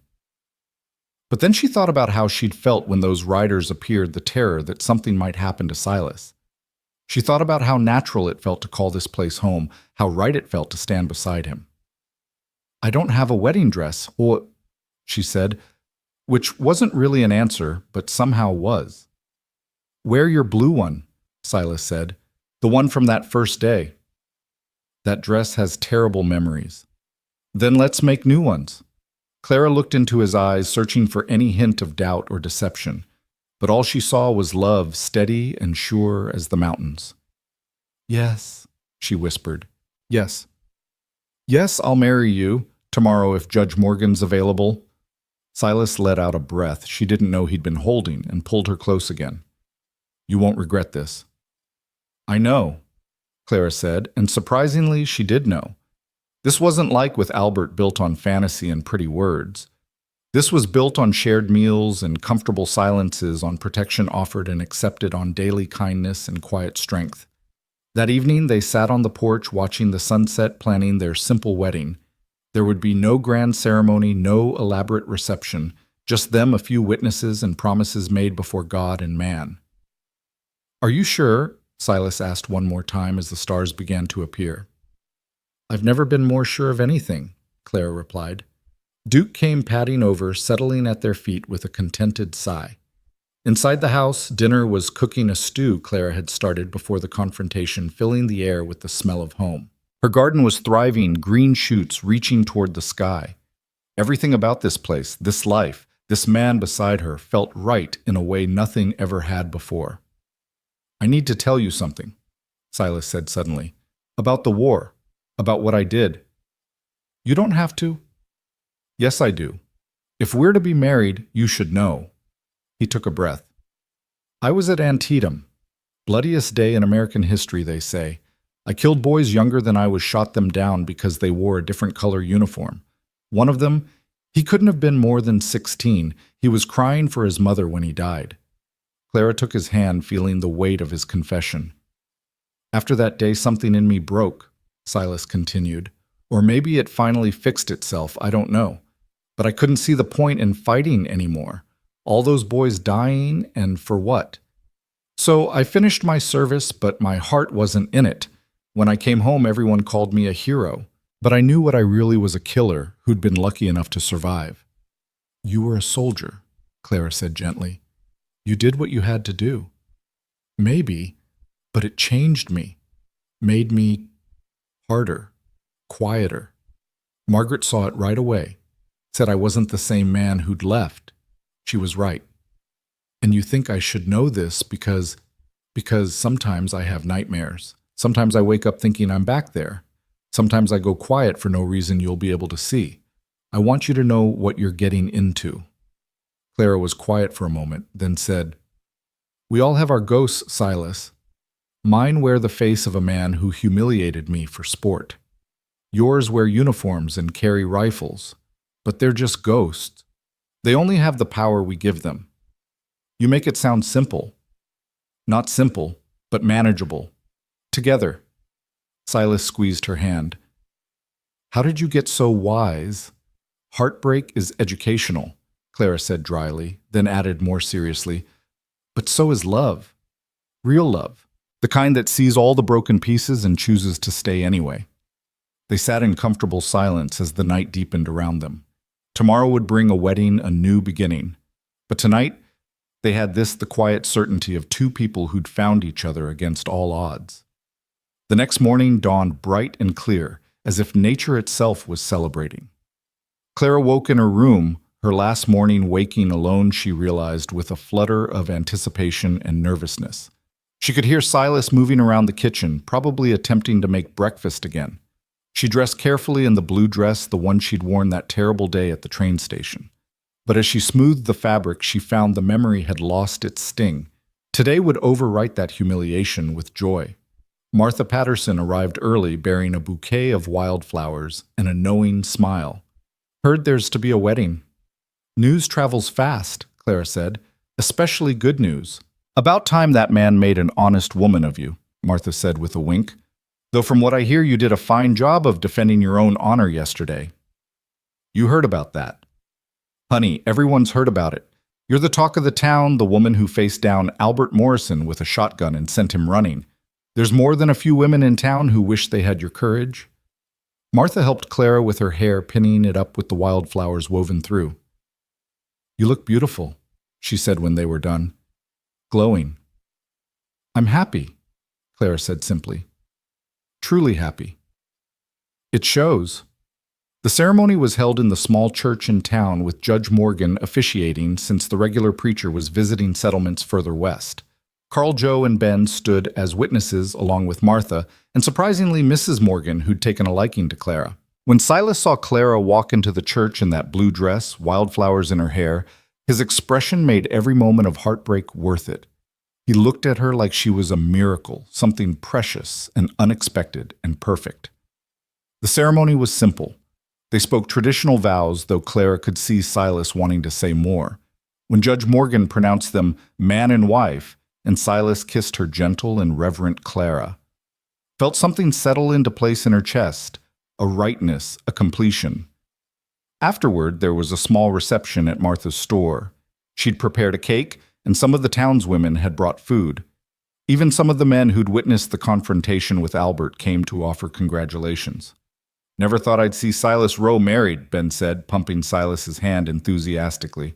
But then she thought about how she'd felt when those riders appeared, the terror that something might happen to Silas. She thought about how natural it felt to call this place home, how right it felt to stand beside him. "I don't have a wedding dress," she said, which wasn't really an answer, but somehow was. "Wear your blue one," Silas said, "the one from that first day." "That dress has terrible memories." "Then let's make new ones." Clara looked into his eyes, searching for any hint of doubt or deception, but all she saw was love, steady and sure as the mountains. "Yes," she whispered. "Yes. Yes, I'll marry you, tomorrow if Judge Morgan's available." Silas let out a breath she didn't know he'd been holding and pulled her close again. "You won't regret this." "I know," Clara said, and surprisingly she did know. This wasn't like with Albert, built on fantasy and pretty words. This was built on shared meals and comfortable silences, on protection offered and accepted, on daily kindness and quiet strength. That evening they sat on the porch watching the sunset, planning their simple wedding. There would be no grand ceremony, no elaborate reception, just them, a few witnesses, and promises made before God and man. "Are you sure?" Silas asked one more time as the stars began to appear. "I've never been more sure of anything," Clara replied. Duke came padding over, settling at their feet with a contented sigh. Inside the house, dinner was cooking, a stew Clara had started before the confrontation, filling the air with the smell of home. Her garden was thriving, green shoots reaching toward the sky. Everything about this place, this life, this man beside her felt right in a way nothing ever had before. "I need to tell you something," Silas said suddenly. "About the war. About what I did." "You don't have to." "Yes, I do. If we're to be married, you should know." He took a breath. "I was at Antietam. Bloodiest day in American history, they say. I killed boys younger than I was, shot them down because they wore a different color uniform. One of them, he couldn't have been more than 16. He was crying for his mother when he died." Clara took his hand, feeling the weight of his confession. "After that day, something in me broke," Silas continued. "Or maybe it finally fixed itself, I don't know. But I couldn't see the point in fighting anymore. All those boys dying, and for what? So I finished my service, but my heart wasn't in it. When I came home, everyone called me a hero. But I knew what I really was, a killer who'd been lucky enough to survive." "You were a soldier," Clara said gently. "You did what you had to do." "Maybe, but it changed me. Made me harder, quieter. Margaret saw it right away. Said I wasn't the same man who'd left. She was right. And you think I should know this because sometimes I have nightmares. Sometimes I wake up thinking I'm back there. Sometimes I go quiet for no reason you'll be able to see. I want you to know what you're getting into." Clara was quiet for a moment, then said, "We all have our ghosts, Silas. Mine wear the face of a man who humiliated me for sport. Yours wear uniforms and carry rifles, but they're just ghosts. They only have the power we give them. You make it sound simple. Not simple, but manageable. Together." Silas squeezed her hand. "How did you get so wise?" "Heartbreak is educational," Clara said dryly, then added more seriously, "but so is love. Real love. The kind that sees all the broken pieces and chooses to stay anyway." They sat in comfortable silence as the night deepened around them. Tomorrow would bring a wedding, a new beginning. But tonight, they had the quiet certainty of two people who'd found each other against all odds. The next morning dawned bright and clear, as if nature itself was celebrating. Clara woke in her room, her last morning waking alone, she realized, with a flutter of anticipation and nervousness. She could hear Silas moving around the kitchen, probably attempting to make breakfast again. She dressed carefully in the blue dress, the one she'd worn that terrible day at the train station. But as she smoothed the fabric, she found the memory had lost its sting. Today would overwrite that humiliation with joy. Martha Patterson arrived early, bearing a bouquet of wildflowers and a knowing smile. "Heard there's to be a wedding." "News travels fast," Clara said, "especially good news." "About time that man made an honest woman of you," Martha said with a wink. "Though from what I hear, you did a fine job of defending your own honor yesterday." "You heard about that." "Honey, everyone's heard about it. You're the talk of the town, the woman who faced down Albert Morrison with a shotgun and sent him running. There's more than a few women in town who wish they had your courage." Martha helped Clara with her hair, pinning it up with the wildflowers woven through. "You look beautiful," she said when they were done. "Glowing." "I'm happy," Clara said simply. "Truly happy." "It shows." The ceremony was held in the small church in town, with Judge Morgan officiating since the regular preacher was visiting settlements further west. Carl, Joe, and Ben stood as witnesses along with Martha, and surprisingly Mrs. Morgan, who'd taken a liking to Clara. When Silas saw Clara walk into the church in that blue dress, wildflowers in her hair, his expression made every moment of heartbreak worth it. He looked at her like she was a miracle, something precious and unexpected and perfect. The ceremony was simple. They spoke traditional vows, though Clara could see Silas wanting to say more. When Judge Morgan pronounced them man and wife, and Silas kissed her gentle and reverent Clara, felt something settle into place in her chest, a rightness, a completion. Afterward, there was a small reception at Martha's store. She'd prepared a cake, and some of the townswomen had brought food. Even some of the men who'd witnessed the confrontation with Albert came to offer congratulations. "Never thought I'd see Silas Rowe married," Ben said, pumping Silas's hand enthusiastically.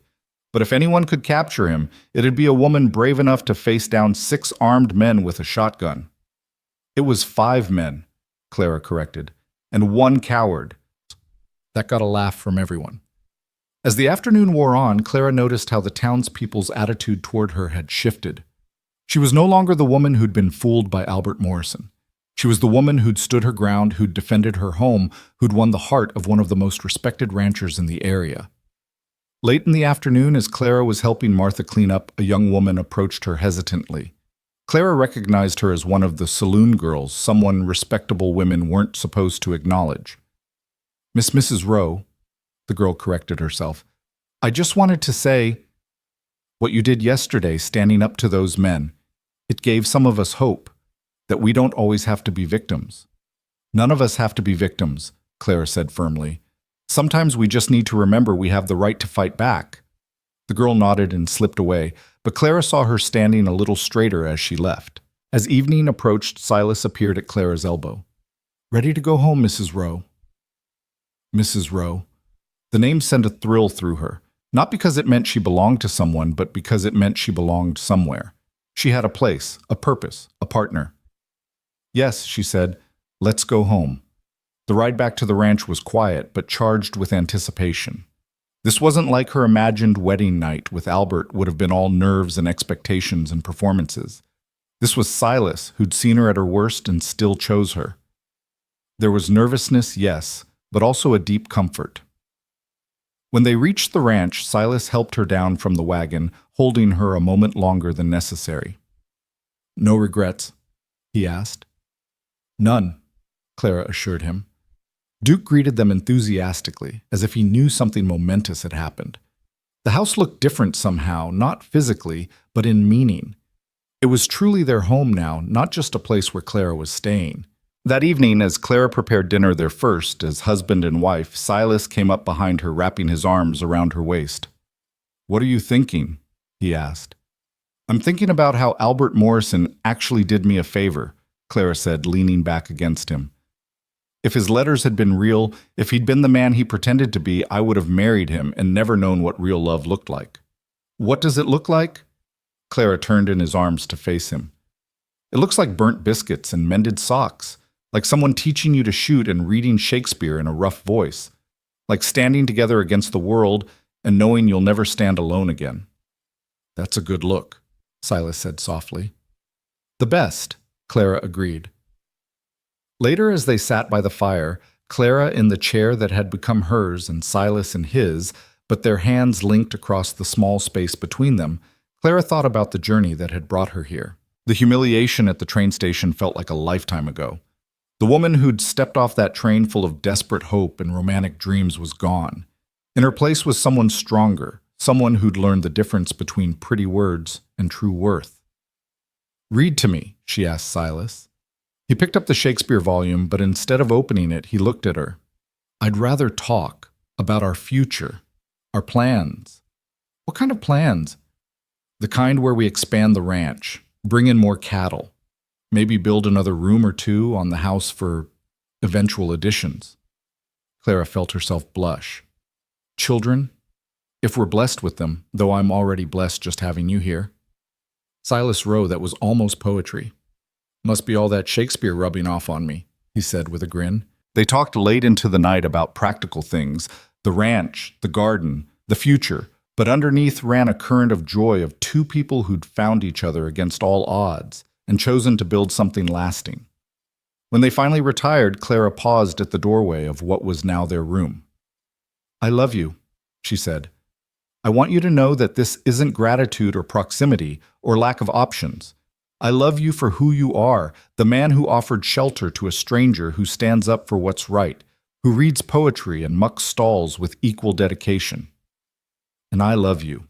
"But if anyone could capture him, it'd be a woman brave enough to face down 6 armed men with a shotgun." It was 5 men. Clara corrected. And one coward. That got a laugh from everyone. As the afternoon wore on, Clara noticed how the townspeople's attitude toward her had shifted. She was no longer the woman who'd been fooled by Albert Morrison. She was the woman who'd stood her ground, who'd defended her home, who'd won the heart of one of the most respected ranchers in the area. Late in the afternoon, as Clara was helping Martha clean up, a young woman approached her hesitantly. Clara recognized her as one of the saloon girls, someone respectable women weren't supposed to acknowledge. Mrs. Rowe, the girl corrected herself, I just wanted to say, what you did yesterday, standing up to those men, it gave some of us hope, that we don't always have to be victims. None of us have to be victims, Clara said firmly. Sometimes we just need to remember we have the right to fight back. The girl nodded and slipped away, but Clara saw her standing a little straighter as she left. As evening approached, Silas appeared at Clara's elbow. Ready to go home, Mrs. Rowe. Mrs. Rowe. The name sent a thrill through her, not because it meant she belonged to someone, but because it meant she belonged somewhere. She had a place, a purpose, a partner. Yes, she said, let's go home. The ride back to the ranch was quiet, but charged with anticipation. This wasn't like her imagined wedding night with Albert would have been all nerves and expectations and performances. This was Silas, who'd seen her at her worst and still chose her. There was nervousness, yes, but also a deep comfort. When they reached the ranch, Silas helped her down from the wagon, holding her a moment longer than necessary. No regrets? He asked. None, Clara assured him. Duke greeted them enthusiastically, as if he knew something momentous had happened. The house looked different somehow, not physically, but in meaning. It was truly their home now, not just a place where Clara was staying. That evening, as Clara prepared dinner their first, as husband and wife, Silas came up behind her, wrapping his arms around her waist. What are you thinking? He asked. I'm thinking about how Albert Morrison actually did me a favor, Clara said, leaning back against him. If his letters had been real, if he'd been the man he pretended to be, I would have married him and never known what real love looked like. What does it look like? Clara turned in his arms to face him. It looks like burnt biscuits and mended socks, like someone teaching you to shoot and reading Shakespeare in a rough voice, like standing together against the world and knowing you'll never stand alone again. That's a good look, Silas said softly. The best, Clara agreed. Later, as they sat by the fire, Clara in the chair that had become hers and Silas in his, but their hands linked across the small space between them, Clara thought about the journey that had brought her here. The humiliation at the train station felt like a lifetime ago. The woman who'd stepped off that train full of desperate hope and romantic dreams was gone. In her place was someone stronger, someone who'd learned the difference between pretty words and true worth. Read to me, she asked Silas. He picked up the Shakespeare volume, but instead of opening it, he looked at her. I'd rather talk about our future, our plans. What kind of plans? The kind where we expand the ranch, bring in more cattle, maybe build another room or two on the house for eventual additions. Clara felt herself blush. Children? If we're blessed with them, though I'm already blessed just having you here. Silas Rowe, that was almost poetry. Must be all that Shakespeare rubbing off on me, he said with a grin. They talked late into the night about practical things, the ranch, the garden, the future, but underneath ran a current of joy of two people who'd found each other against all odds and chosen to build something lasting. When they finally retired, Clara paused at the doorway of what was now their room. I love you, she said. I want you to know that this isn't gratitude or proximity or lack of options. I love you for who you are, the man who offered shelter to a stranger who stands up for what's right, who reads poetry and mucks stalls with equal dedication. And I love you,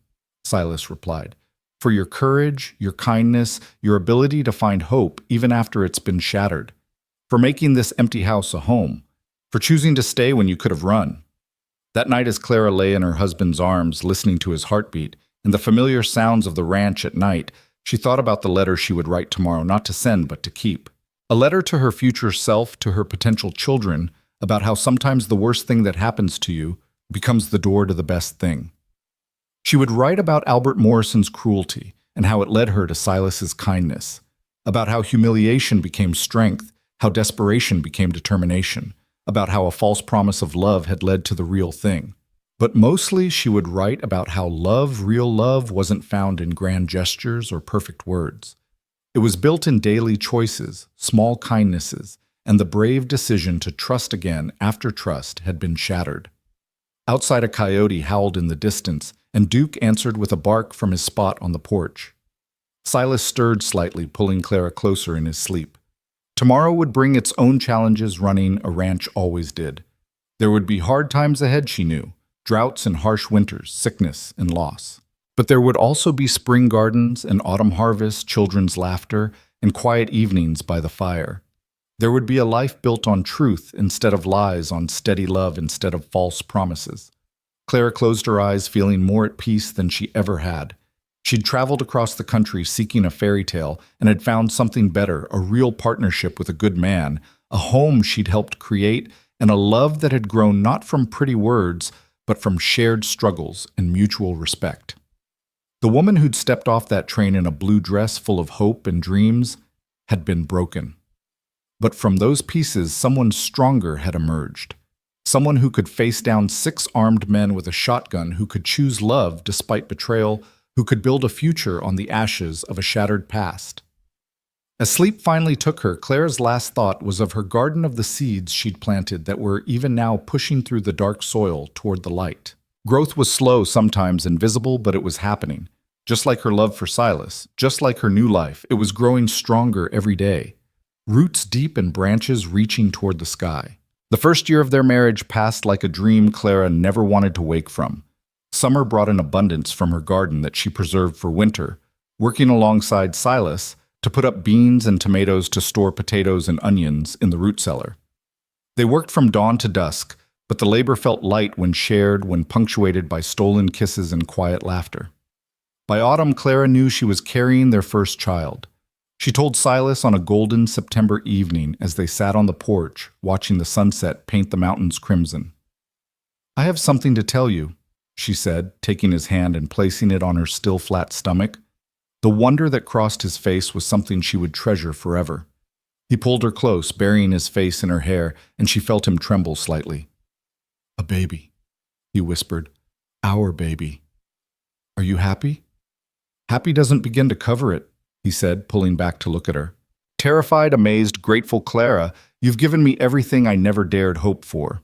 Silas replied, for your courage, your kindness, your ability to find hope even after it's been shattered, for making this empty house a home, for choosing to stay when you could have run. That night as Clara lay in her husband's arms, listening to his heartbeat and the familiar sounds of the ranch at night, she thought about the letter she would write tomorrow, not to send, but to keep. A letter to her future self, to her potential children, about how sometimes the worst thing that happens to you becomes the door to the best thing. She would write about Albert Morrison's cruelty and how it led her to Silas's kindness, about how humiliation became strength how desperation became determination, about how a false promise of love had led to the real thing. But mostly she would write about how love, real love, wasn't found in grand gestures or perfect words. It was built in daily choices, small kindnesses, and the brave decision to trust again after trust had been shattered. Outside, a coyote howled in the distance, and Duke answered with a bark from his spot on the porch. Silas stirred slightly, pulling Clara closer in his sleep. Tomorrow would bring its own challenges, running a ranch always did. There would be hard times ahead, she knew, droughts and harsh winters, sickness and loss. But there would also be spring gardens and autumn harvests, children's laughter, and quiet evenings by the fire. There would be a life built on truth instead of lies, on steady love instead of false promises. Clara closed her eyes, feeling more at peace than she ever had. She'd traveled across the country seeking a fairy tale and had found something better, a real partnership with a good man, a home she'd helped create, and a love that had grown not from pretty words, but from shared struggles and mutual respect. The woman who'd stepped off that train in a blue dress full of hope and dreams had been broken. But from those pieces, someone stronger had emerged. Someone who could face down 6 armed men with a shotgun, who could choose love despite betrayal, who could build a future on the ashes of a shattered past. As sleep finally took her, Clara's last thought was of her garden, of the seeds she'd planted that were even now pushing through the dark soil toward the light. Growth was slow, sometimes invisible, but it was happening. Just like her love for Silas, just like her new life, it was growing stronger every day. Roots deep and branches reaching toward the sky. The first year of their marriage passed like a dream Clara never wanted to wake from. Summer brought an abundance from her garden that she preserved for winter, working alongside Silas to put up beans and tomatoes, to store potatoes and onions in the root cellar. They worked from dawn to dusk, but the labor felt light when shared, when punctuated by stolen kisses and quiet laughter. By autumn, Clara knew she was carrying their first child. She told Silas on a golden September evening as they sat on the porch, watching the sunset paint the mountains crimson. "I have something to tell you," she said, taking his hand and placing it on her still flat stomach. The wonder that crossed his face was something she would treasure forever. He pulled her close, burying his face in her hair, and she felt him tremble slightly. "A baby," he whispered. "Our baby. Are you happy?" "Happy doesn't begin to cover it," he said, pulling back to look at her. "Terrified, amazed, grateful Clara, you've given me everything I never dared hope for."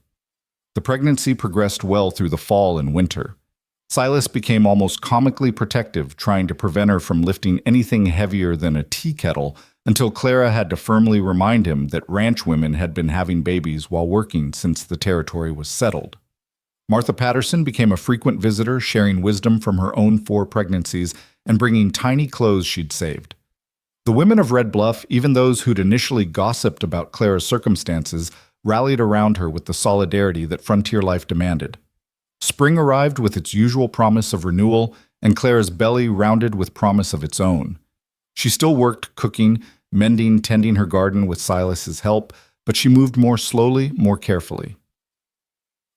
The pregnancy progressed well through the fall and winter. Silas became almost comically protective, trying to prevent her from lifting anything heavier than a tea kettle, until Clara had to firmly remind him that ranch women had been having babies while working since the territory was settled. Martha Patterson became a frequent visitor, sharing wisdom from her own 4 pregnancies and bringing tiny clothes she'd saved. The women of Red Bluff, even those who'd initially gossiped about Clara's circumstances, rallied around her with the solidarity that frontier life demanded. Spring arrived with its usual promise of renewal, and Clara's belly rounded with promise of its own. She still worked, cooking, mending, tending her garden with Silas's help, but she moved more slowly, more carefully.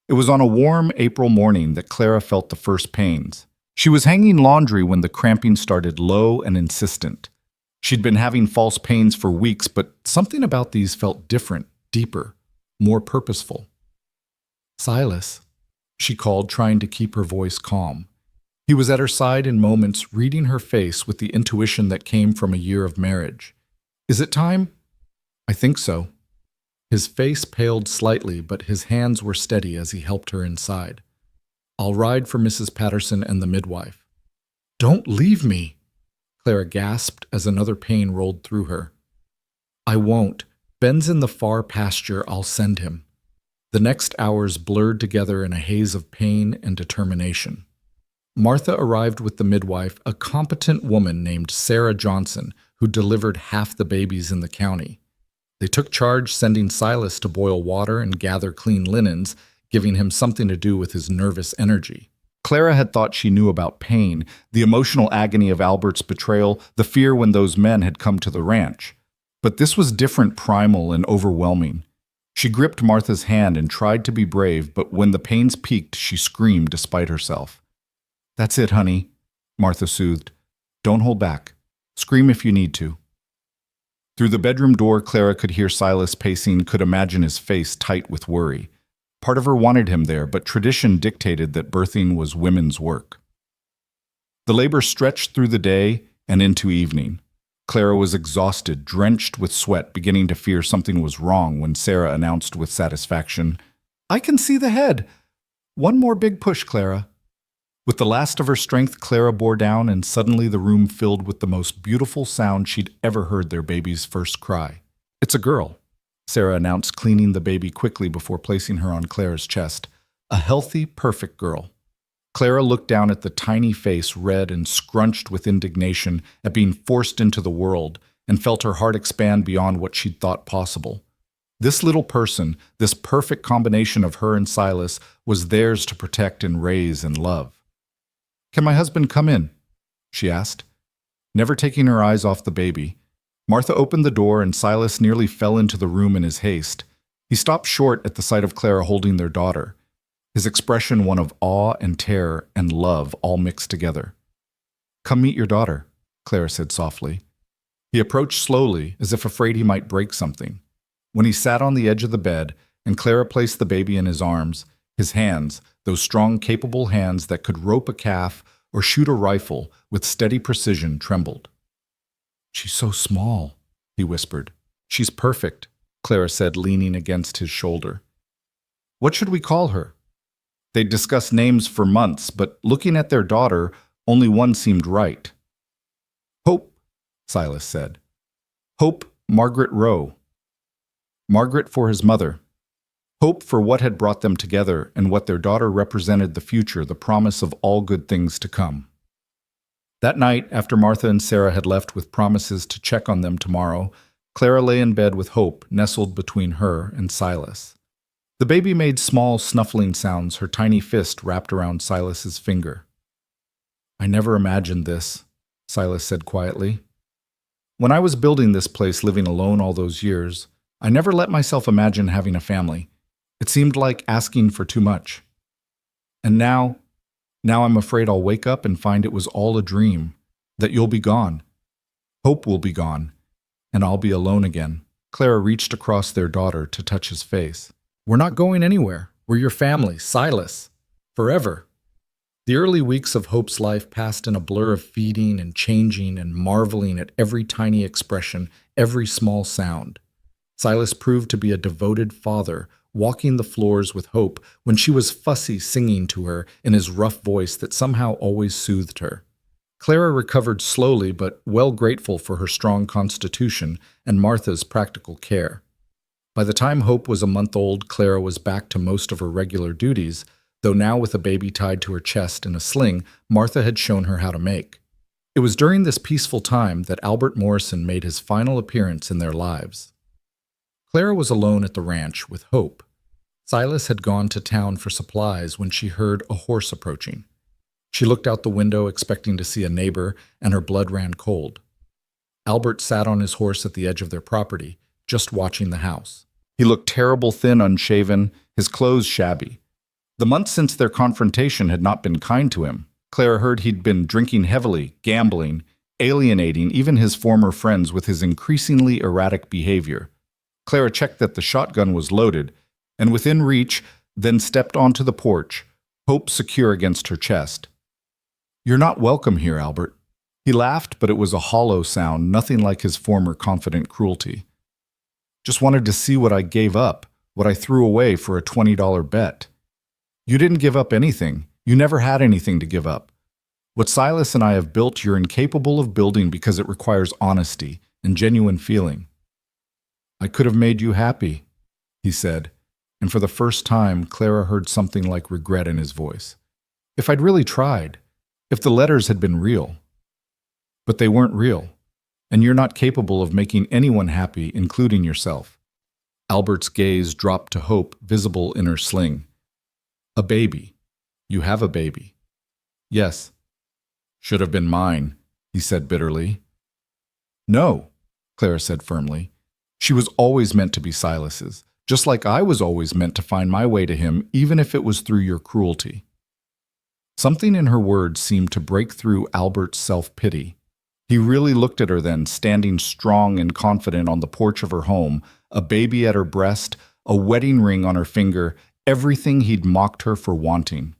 It was on a warm April morning that Clara felt the first pains. She was hanging laundry when the cramping started, low and insistent. She'd been having false pains for weeks, but something about these felt different, deeper, more purposeful. "Silas," she called, trying to keep her voice calm. He was at her side in moments, reading her face with the intuition that came from a year of marriage. "Is it time?" "I think so." His face paled slightly, but his hands were steady as he helped her inside. "I'll ride for Mrs. Patterson and the midwife." "Don't leave me," Clara gasped as another pain rolled through her. "I won't. Ben's in the far pasture. I'll send him." The next hours blurred together in a haze of pain and determination. Martha arrived with the midwife, a competent woman named Sarah Johnson, who delivered half the babies in the county. They took charge, sending Silas to boil water and gather clean linens, giving him something to do with his nervous energy. Clara had thought she knew about pain, the emotional agony of Albert's betrayal, the fear when those men had come to the ranch. But this was different, primal and overwhelming. She gripped Martha's hand and tried to be brave, but when the pains peaked, she screamed despite herself. "That's it, honey," Martha soothed. "Don't hold back. Scream if you need to." Through the bedroom door, Clara could hear Silas pacing, could imagine his face tight with worry. Part of her wanted him there, but tradition dictated that birthing was women's work. The labor stretched through the day and into evening. Clara was exhausted, drenched with sweat, beginning to fear something was wrong when Sarah announced with satisfaction, "I can see the head. One more big push, Clara." With the last of her strength, Clara bore down, and suddenly the room filled with the most beautiful sound she'd ever heard their baby's first cry. "It's a girl," Sarah announced, cleaning the baby quickly before placing her on Clara's chest. "A healthy, perfect girl." Clara looked down at the tiny face, red and scrunched with indignation at being forced into the world, and felt her heart expand beyond what she'd thought possible. This little person, this perfect combination of her and Silas, was theirs to protect and raise and love. "Can my husband come in?" she asked. Never taking her eyes off the baby, Martha opened the door and Silas nearly fell into the room in his haste. He stopped short at the sight of Clara holding their daughter, his expression one of awe and terror and love all mixed together. "Come meet your daughter," Clara said softly. He approached slowly, as if afraid he might break something. When he sat on the edge of the bed and Clara placed the baby in his arms, his hands, those strong, capable hands that could rope a calf or shoot a rifle with steady precision, trembled. "She's so small," he whispered. "She's perfect," Clara said, leaning against his shoulder. "What should we call her?" They'd discussed names for months, but looking at their daughter, only one seemed right. "Hope," Silas said. "Hope Margaret Rowe." Margaret for his mother. Hope for what had brought them together and what their daughter represented, the future, the promise of all good things to come. That night, after Martha and Sarah had left with promises to check on them tomorrow, Clara lay in bed with Hope nestled between her and Silas. The baby made small, snuffling sounds, her tiny fist wrapped around Silas's finger. "I never imagined this," Silas said quietly. "When I was building this place, living alone all those years, I never let myself imagine having a family. It seemed like asking for too much. And now I'm afraid I'll wake up and find it was all a dream, that you'll be gone. Hope will be gone, and I'll be alone again." Clara reached across their daughter to touch his face. "We're not going anywhere. We're your family, Silas. Forever." The early weeks of Hope's life passed in a blur of feeding and changing and marveling at every tiny expression, every small sound. Silas proved to be a devoted father, walking the floors with Hope when she was fussy, singing to her in his rough voice that somehow always soothed her. Clara recovered slowly, but well grateful for her strong constitution and Martha's practical care. By the time Hope was a month old, Clara was back to most of her regular duties, though now with a baby tied to her chest in a sling Martha had shown her how to make. It was during this peaceful time that Albert Morrison made his final appearance in their lives. Clara was alone at the ranch with Hope. Silas had gone to town for supplies when she heard a horse approaching. She looked out the window expecting to see a neighbor, and her blood ran cold. Albert sat on his horse at the edge of their property, just watching the house. He looked terrible, thin, unshaven, his clothes shabby. The months since their confrontation had not been kind to him. Clara heard he'd been drinking heavily, gambling, alienating even his former friends with his increasingly erratic behavior. Clara checked that the shotgun was loaded, and within reach, then stepped onto the porch, Hope secure against her chest. "You're not welcome here, Albert." He laughed, but it was a hollow sound, nothing like his former confident cruelty. "Just wanted to see what I gave up, what I threw away for a $20 bet. You didn't give up anything. You never had anything to give up. What Silas and I have built, you're incapable of building because it requires honesty and genuine feeling." "I could have made you happy," he said, and for the first time, Clara heard something like regret in his voice. "If I'd really tried, if the letters had been real. But they weren't real, and you're not capable of making anyone happy, including yourself." Albert's gaze dropped to Hope, visible in her sling. "A baby. You have a baby." "Yes." "Should have been mine," he said bitterly. "No," Clara said firmly. "She was always meant to be Silas's, just like I was always meant to find my way to him, even if it was through your cruelty." Something in her words seemed to break through Albert's self-pity. He really looked at her then, standing strong and confident on the porch of her home, a baby at her breast, a wedding ring on her finger, everything he'd mocked her for wanting.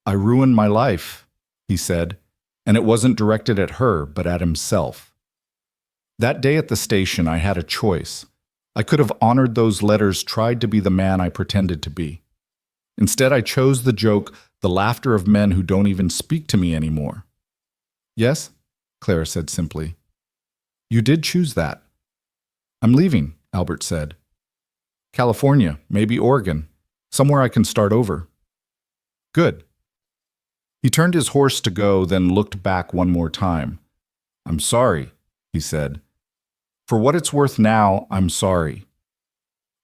"I ruined my life," he said, and it wasn't directed at her, but at himself. That day at the station, I had a choice. I could have honored those letters, tried to be the man I pretended to be. Instead, I chose the joke, the laughter of men who don't even speak to me anymore. "Yes?" Clara said simply. "You did choose that." "I'm leaving," Albert said. "California, maybe Oregon, somewhere I can start over." "Good." He turned his horse to go, then looked back one more time. "I'm sorry," he said. "For what it's worth now, I'm sorry."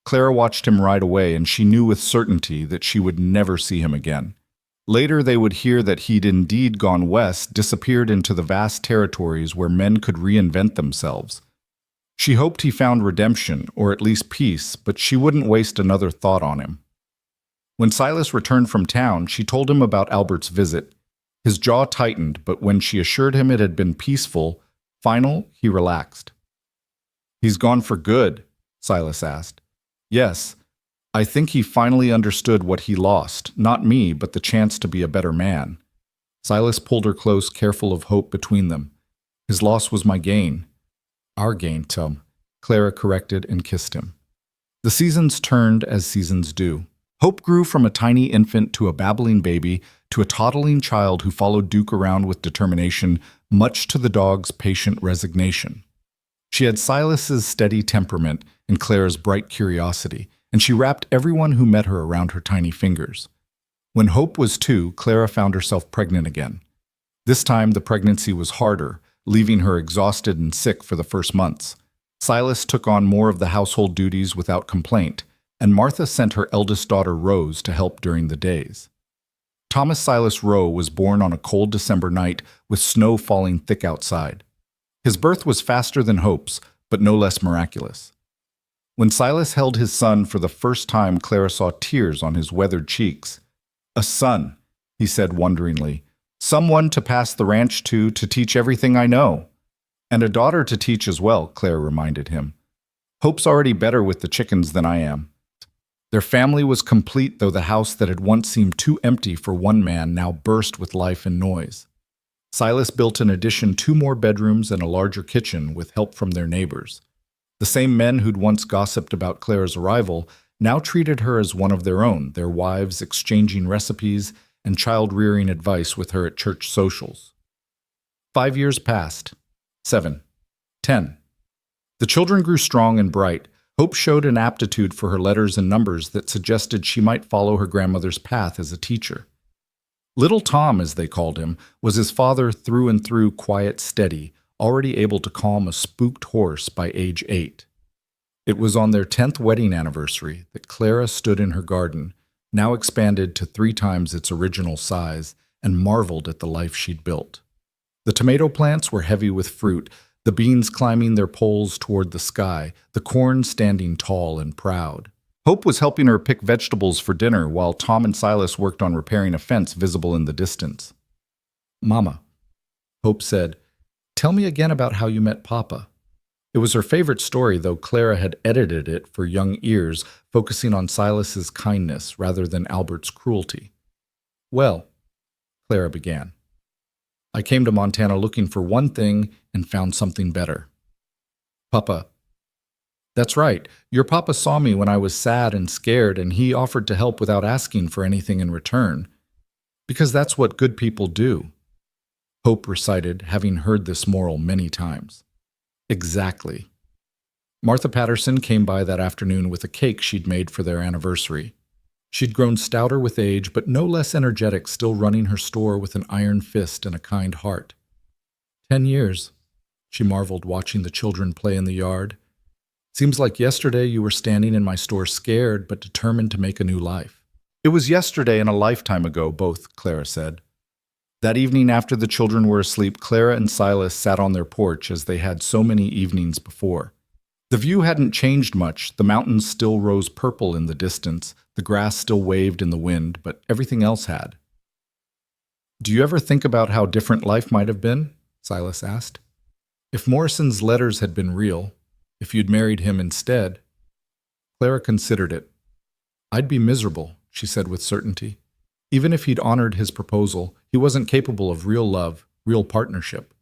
Clara watched him ride away, and she knew with certainty that she would never see him again. Later they would hear that he'd indeed gone west, disappeared into the vast territories where men could reinvent themselves. She hoped he found redemption, or at least peace, but she wouldn't waste another thought on him. When Silas returned from town, she told him about Albert's visit. His jaw tightened, but when she assured him it had been peaceful, final, he relaxed. "He's gone for good?" Silas asked. "Yes. I think he finally understood what he lost, not me, but the chance to be a better man." Silas pulled her close, careful of hope between them. "His loss was my gain." "Our gain, Tom," Clara corrected and kissed him. The seasons turned as seasons do. Hope grew from a tiny infant to a babbling baby to a toddling child who followed Duke around with determination, much to the dog's patient resignation. She had Silas's steady temperament and Clara's bright curiosity, and she wrapped everyone who met her around her tiny fingers. When Hope was 2, Clara found herself pregnant again. This time the pregnancy was harder, leaving her exhausted and sick for the first months. Silas took on more of the household duties without complaint, and Martha sent her eldest daughter Rose to help during the days. Thomas Silas Rowe was born on a cold December night with snow falling thick outside. His birth was faster than Hope's, but no less miraculous. When Silas held his son for the first time, Clara saw tears on his weathered cheeks. "A son," he said wonderingly. "Someone to pass the ranch to teach everything I know." "And a daughter to teach as well," Clara reminded him. "Hope's already better with the chickens than I am." Their family was complete, though the house that had once seemed too empty for one man now burst with life and noise. Silas built in addition 2 more bedrooms and a larger kitchen with help from their neighbors. The same men who'd once gossiped about Clara's arrival now treated her as one of their own, their wives exchanging recipes and child-rearing advice with her at church socials. 5 years passed. 7. 10. The children grew strong and bright. Hope showed an aptitude for her letters and numbers that suggested she might follow her grandmother's path as a teacher. Little Tom, as they called him, was his father through and through, quiet, steady, already able to calm a spooked horse by age 8. It was on their 10th wedding anniversary that Clara stood in her garden, now expanded to 3 times its original size, and marveled at the life she'd built. The tomato plants were heavy with fruit, the beans climbing their poles toward the sky, the corn standing tall and proud. Hope was helping her pick vegetables for dinner while Tom and Silas worked on repairing a fence visible in the distance. "Mama," Hope said, "tell me again about how you met Papa." It was her favorite story, though Clara had edited it for young ears, focusing on Silas's kindness rather than Albert's cruelty. "Well," Clara began, "I came to Montana looking for one thing and found something better. Papa." "That's right. Your papa saw me when I was sad and scared, and he offered to help without asking for anything in return. Because that's what good people do," Hope recited, having heard this moral many times. "Exactly." Martha Patterson came by that afternoon with a cake she'd made for their anniversary. She'd grown stouter with age, but no less energetic, still running her store with an iron fist and a kind heart. 10 years, she marveled, watching the children play in the yard. "Seems like yesterday you were standing in my store scared, but determined to make a new life." "It was yesterday and a lifetime ago, both," Clara said. That evening after the children were asleep, Clara and Silas sat on their porch as they had so many evenings before. The view hadn't changed much. The mountains still rose purple in the distance, the grass still waved in the wind, but everything else had. "Do you ever think about how different life might have been?" Silas asked. If Morrison's letters had been real, if you'd married him instead. Clara considered it. I'd be miserable, she said with certainty. Even if he'd honored his proposal, he wasn't capable of real love, real partnership.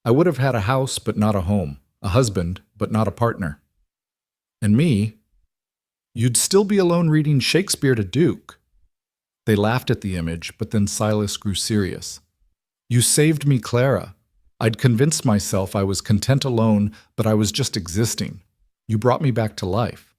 I would have had a house but not a home, a husband but not a partner. And me, you'd still be alone reading Shakespeare to Duke. They laughed at the image, but then Silas grew serious. You saved me, Clara. I'd convinced myself I was content alone, but I was just existing. You brought me back to life.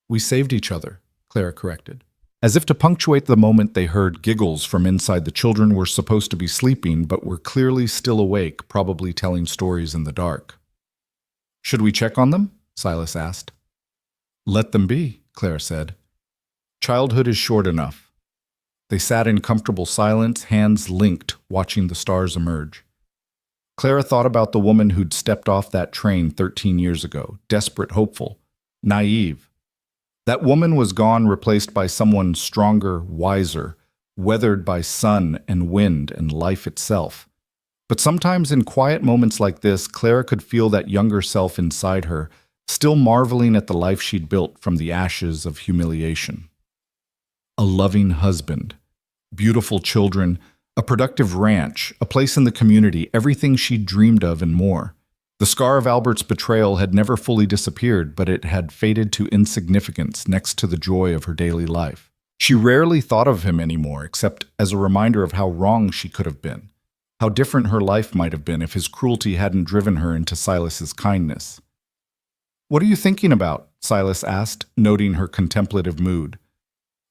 We saved each other, Clara corrected. As if to punctuate the moment, they heard giggles from inside. The children were supposed to be sleeping, but were clearly still awake, probably telling stories in the dark. Should we check on them? Silas asked. Let them be, Clara said. Childhood is short enough. They sat in comfortable silence, hands linked, watching the stars emerge. Clara thought about the woman who'd stepped off that train 13 years ago, desperate, hopeful, naive. That woman was gone, replaced by someone stronger, wiser, weathered by sun and wind and life itself. But sometimes in quiet moments like this, Clara could feel that younger self inside her, still marveling at the life she'd built from the ashes of humiliation. A loving husband, beautiful children, a productive ranch, a place in the community, everything she'd dreamed of and more. The scar of Albert's betrayal had never fully disappeared, but it had faded to insignificance next to the joy of her daily life. She rarely thought of him anymore, except as a reminder of how wrong she could have been, how different her life might have been if his cruelty hadn't driven her into Silas's kindness. What are you thinking about? Silas asked, noting her contemplative mood.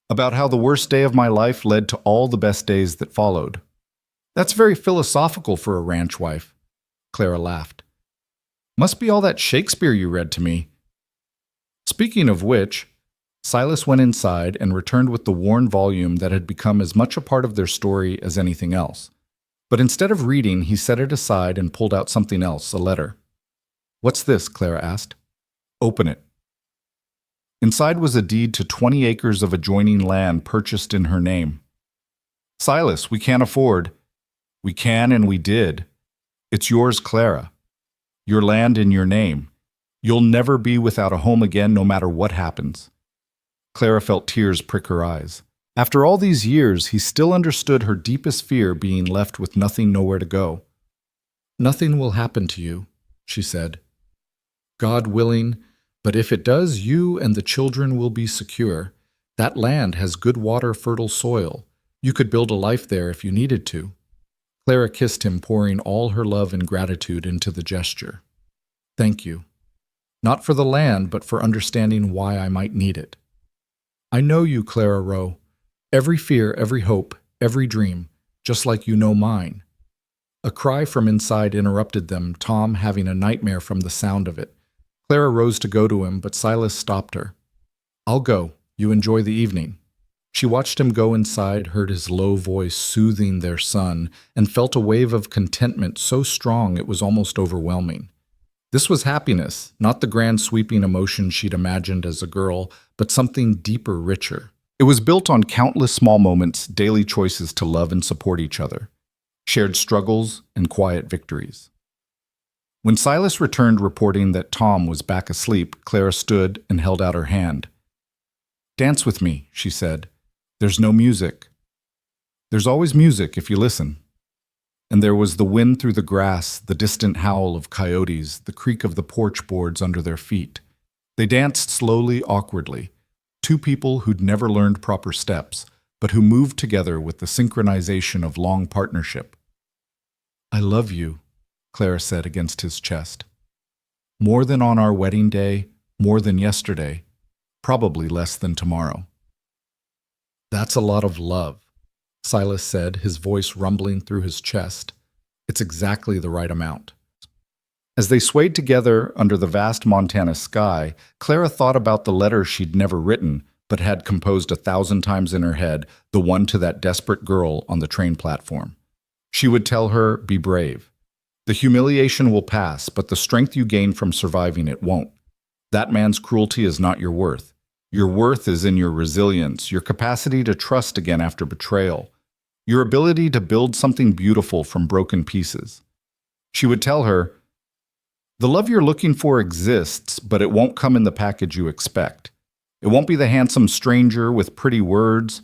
About how the worst day of my life led to all the best days that followed. That's very philosophical for a ranch wife. Clara laughed. Must be all that Shakespeare you read to me. Speaking of which, Silas went inside and returned with the worn volume that had become as much a part of their story as anything else. But instead of reading, he set it aside and pulled out something else, a letter. What's this? Clara asked. Open it. Inside was a deed to 20 acres of adjoining land purchased in her name. Silas, we can't afford. We can and we did. It's yours, Clara. Your land in your name. You'll never be without a home again, no matter what happens. Clara felt tears prick her eyes. After all these years, he still understood her deepest fear, being left with nothing, nowhere to go. Nothing will happen to you, she said. God willing, but if it does, you and the children will be secure. That land has good water, fertile soil. You could build a life there if you needed to. Clara kissed him, pouring all her love and gratitude into the gesture. Thank you. Not for the land, but for understanding why I might need it. I know you, Clara Rowe. Every fear, every hope, every dream, just like you know mine. A cry from inside interrupted them, Tom having a nightmare from the sound of it. Clara rose to go to him, but Silas stopped her. I'll go. You enjoy the evening. She watched him go inside, heard his low voice soothing their son, and felt a wave of contentment so strong it was almost overwhelming. This was happiness, not the grand sweeping emotion she'd imagined as a girl, but something deeper, richer. It was built on countless small moments, daily choices to love and support each other, shared struggles and quiet victories. When Silas returned reporting that Tom was back asleep, Clara stood and held out her hand. Dance with me, she said. There's no music. There's always music if you listen. And there was the wind through the grass, the distant howl of coyotes, the creak of the porch boards under their feet. They danced slowly, awkwardly. Two people who'd never learned proper steps, but who moved together with the synchronization of long partnership. I love you, Clara said against his chest. More than on our wedding day, more than yesterday, probably less than tomorrow. That's a lot of love, Silas said, his voice rumbling through his chest. It's exactly the right amount. As they swayed together under the vast Montana sky, Clara thought about the letter she'd never written, but had composed 1,000 times in her head, the one to that desperate girl on the train platform. She would tell her, be brave. The humiliation will pass, but the strength you gain from surviving it won't. That man's cruelty is not your worth. Your worth is in your resilience, your capacity to trust again after betrayal, your ability to build something beautiful from broken pieces. She would tell her, "The love you're looking for exists, but it won't come in the package you expect. It won't be the handsome stranger with pretty words,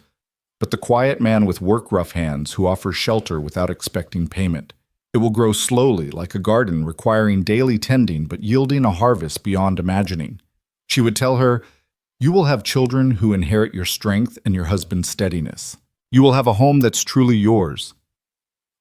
but the quiet man with work-rough hands who offers shelter without expecting payment. It will grow slowly, like a garden requiring daily tending but yielding a harvest beyond imagining." She would tell her, "You will have children who inherit your strength and your husband's steadiness. You will have a home that's truly yours.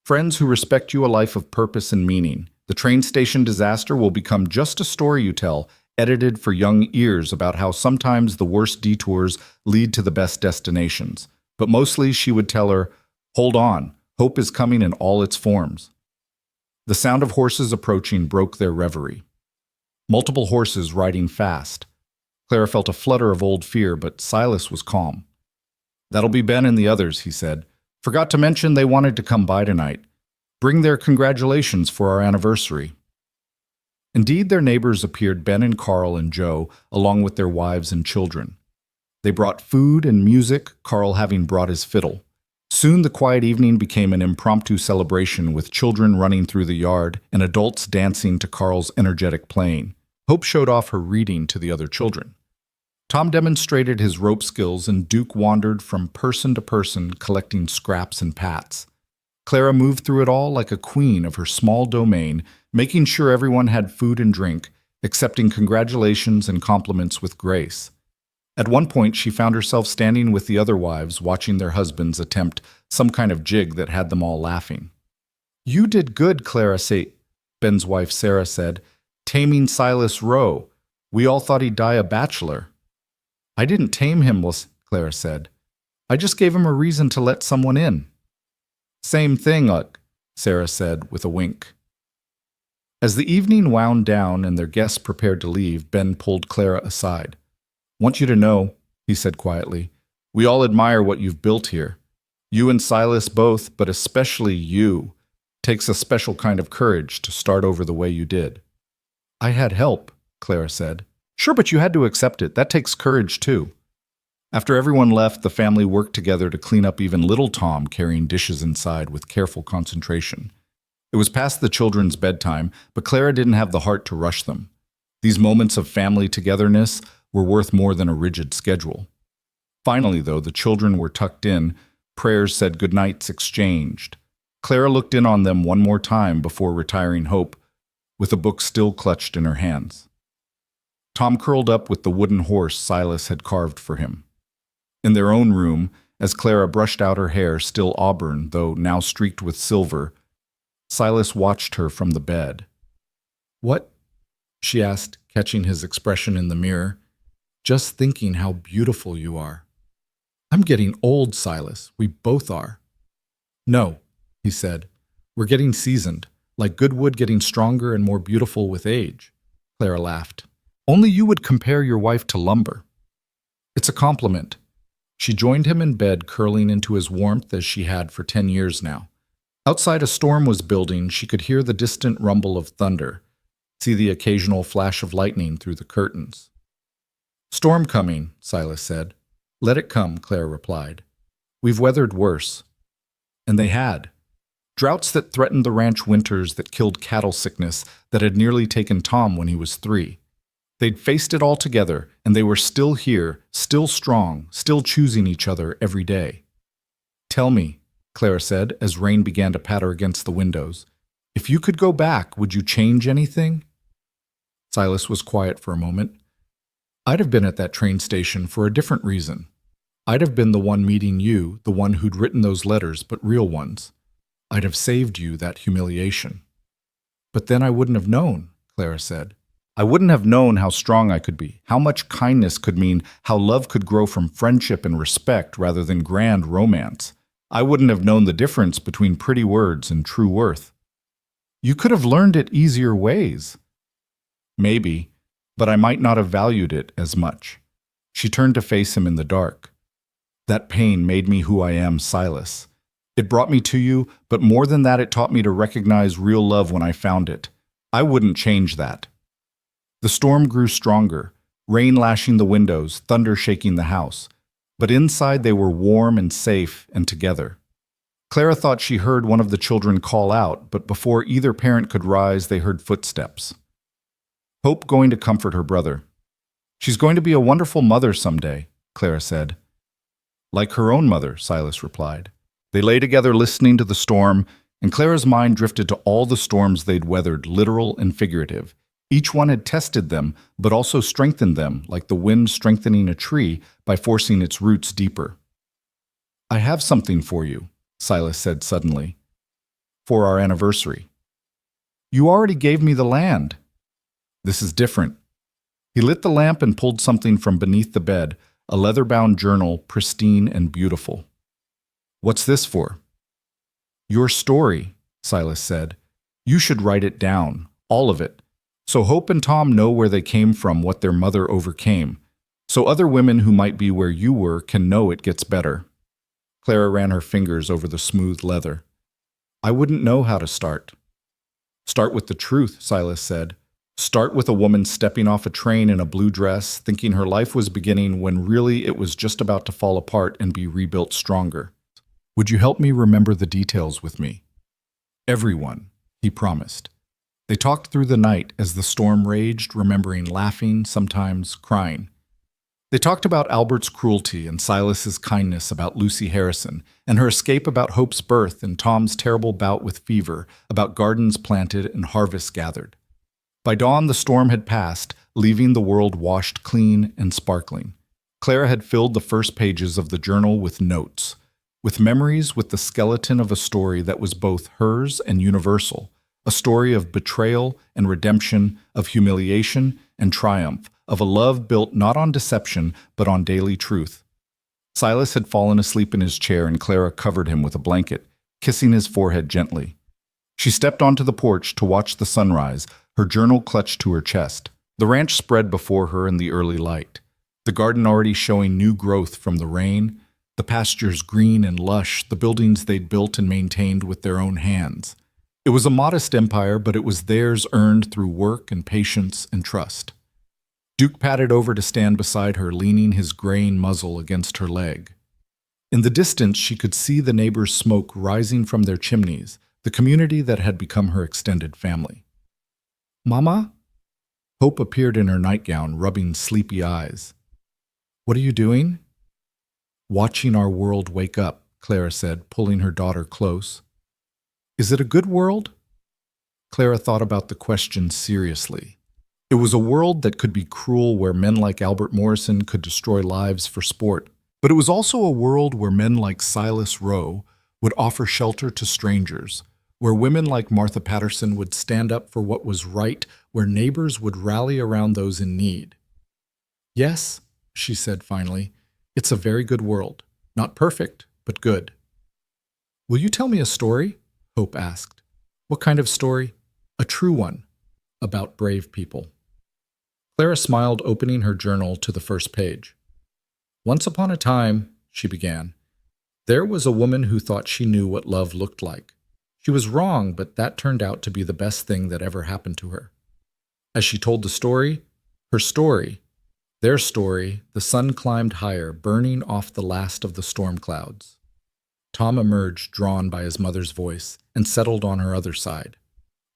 Friends who respect you a life of purpose and meaning. The train station disaster will become just a story you tell, edited for young ears about how sometimes the worst detours lead to the best destinations." But mostly she would tell her, "Hold on, hope is coming in all its forms." The sound of horses approaching broke their reverie. Multiple horses riding fast. Clara felt a flutter of old fear, but Silas was calm. "That'll be Ben and the others," he said. "Forgot to mention they wanted to come by tonight. Bring their congratulations for our anniversary." Indeed, their neighbors appeared, Ben and Carl and Joe, along with their wives and children. They brought food and music, Carl having brought his fiddle. Soon the quiet evening became an impromptu celebration with children running through the yard and adults dancing to Carl's energetic playing. Hope showed off her reading to the other children. Tom demonstrated his rope skills and Duke wandered from person to person collecting scraps and pats. Clara moved through it all like a queen of her small domain, making sure everyone had food and drink, accepting congratulations and compliments with grace. At one point, she found herself standing with the other wives, watching their husbands attempt some kind of jig that had them all laughing. "You did good, Clara," Ben's wife Sarah said, "taming Silas Rowe. We all thought he'd die a bachelor." "I didn't tame him," Clara said. "I just gave him a reason to let someone in." "Same thing, Sarah said with a wink. As the evening wound down and their guests prepared to leave, Ben pulled Clara aside. "Want you to know," he said quietly, "we all admire what you've built here. You and Silas both, but especially you. Takes a special kind of courage to start over the way you did." "I had help," Clara said. "Sure, but you had to accept it. That takes courage, too." After everyone left, the family worked together to clean up even little Tom carrying dishes inside with careful concentration. It was past the children's bedtime, but Clara didn't have the heart to rush them. These moments of family togetherness were worth more than a rigid schedule. Finally, though, the children were tucked in, prayers said goodnights exchanged. Clara looked in on them one more time before retiring Hope, with a book still clutched in her hands. Tom curled up with the wooden horse Silas had carved for him. In their own room, as Clara brushed out her hair, still auburn, though now streaked with silver, Silas watched her from the bed. "What?" she asked, catching his expression in the mirror. "Just thinking how beautiful you are." "I'm getting old, Silas. We both are." "No," he said. "We're getting seasoned, like good wood getting stronger and more beautiful with age." Clara laughed. "Only you would compare your wife to lumber." "It's a compliment." She joined him in bed, curling into his warmth as she had for 10 years now. Outside a storm was building. She could hear the distant rumble of thunder, see the occasional flash of lightning through the curtains. "Storm coming," Silas said. "Let it come," Clara replied. "We've weathered worse." And they had. Droughts that threatened the ranch winters, that killed cattle sickness, that had nearly taken Tom when he was 3. They'd faced it all together, and they were still here, still strong, still choosing each other every day. "Tell me," Clara said as rain began to patter against the windows, "if you could go back, would you change anything?" Silas was quiet for a moment. "I'd have been at that train station for a different reason. I'd have been the one meeting you, the one who'd written those letters, but real ones. I'd have saved you that humiliation." "But then I wouldn't have known," Clara said. "I wouldn't have known how strong I could be, how much kindness could mean, how love could grow from friendship and respect rather than grand romance. I wouldn't have known the difference between pretty words and true worth." "You could have learned it easier ways." "Maybe, but I might not have valued it as much." She turned to face him in the dark. "That pain made me who I am, Silas. It brought me to you, but more than that, it taught me to recognize real love when I found it. I wouldn't change that." The storm grew stronger, rain lashing the windows, thunder shaking the house. But inside they were warm and safe and together. Clara thought she heard one of the children call out, but before either parent could rise, they heard footsteps. Hope going to comfort her brother. She's going to be a wonderful mother someday, Clara said. Like her own mother, Silas replied. They lay together listening to the storm, and Clara's mind drifted to all the storms they'd weathered, literal and figurative. Each one had tested them, but also strengthened them, like the wind strengthening a tree by forcing its roots deeper. I have something for you, Silas said suddenly. For our anniversary. You already gave me the land. This is different. He lit the lamp and pulled something from beneath the bed, a leather-bound journal, pristine and beautiful. What's this for? Your story, Silas said. You should write it down, all of it. So Hope and Tom know where they came from, what their mother overcame. So other women who might be where you were can know it gets better. Clara ran her fingers over the smooth leather. I wouldn't know how to start. Start with the truth, Silas said. Start with a woman stepping off a train in a blue dress, thinking her life was beginning when really it was just about to fall apart and be rebuilt stronger. Would you help me remember the details with me? Everyone, he promised. They talked through the night as the storm raged, remembering laughing, sometimes crying. They talked about Albert's cruelty and Silas's kindness about Lucy Harrison, and her escape about Hope's birth and Tom's terrible bout with fever, about gardens planted and harvests gathered. By dawn, the storm had passed, leaving the world washed clean and sparkling. Clara had filled the first pages of the journal with notes, with memories, with the skeleton of a story that was both hers and universal, a story of betrayal and redemption, of humiliation and triumph, of a love built not on deception, but on daily truth. Silas had fallen asleep in his chair, and Clara covered him with a blanket, kissing his forehead gently. She stepped onto the porch to watch the sunrise, her journal clutched to her chest. The ranch spread before her in the early light, the garden already showing new growth from the rain, the pastures green and lush, the buildings they'd built and maintained with their own hands. It was a modest empire, but it was theirs earned through work and patience and trust. Duke padded over to stand beside her, leaning his graying muzzle against her leg. In the distance, she could see the neighbors' smoke rising from their chimneys, the community that had become her extended family. Mama? Hope appeared in her nightgown, rubbing sleepy eyes. What are you doing? Watching our world wake up, Clara said, pulling her daughter close. Is it a good world? Clara thought about the question seriously. It was a world that could be cruel, where men like Albert Morrison could destroy lives for sport, but it was also a world where men like Silas Rowe would offer shelter to strangers, where women like Martha Patterson would stand up for what was right, where neighbors would rally around those in need. Yes, she said finally, it's a very good world. Not perfect, but good. Will you tell me a story? Hope asked. What kind of story? A true one, about brave people. Clara smiled, opening her journal to the first page. Once upon a time, she began, there was a woman who thought she knew what love looked like. She was wrong, but that turned out to be the best thing that ever happened to her. As she told the story, her story, their story, the sun climbed higher, burning off the last of the storm clouds. Tom emerged, drawn by his mother's voice, and settled on her other side.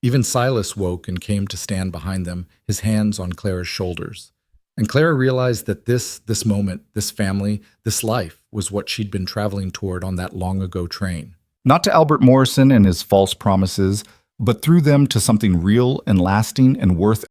Even Silas woke and came to stand behind them, his hands on Clara's shoulders. And Clara realized that this moment, this family, this life was what she'd been traveling toward on that long-ago train. Not to Albert Morrison and his false promises, but through them to something real and lasting and worth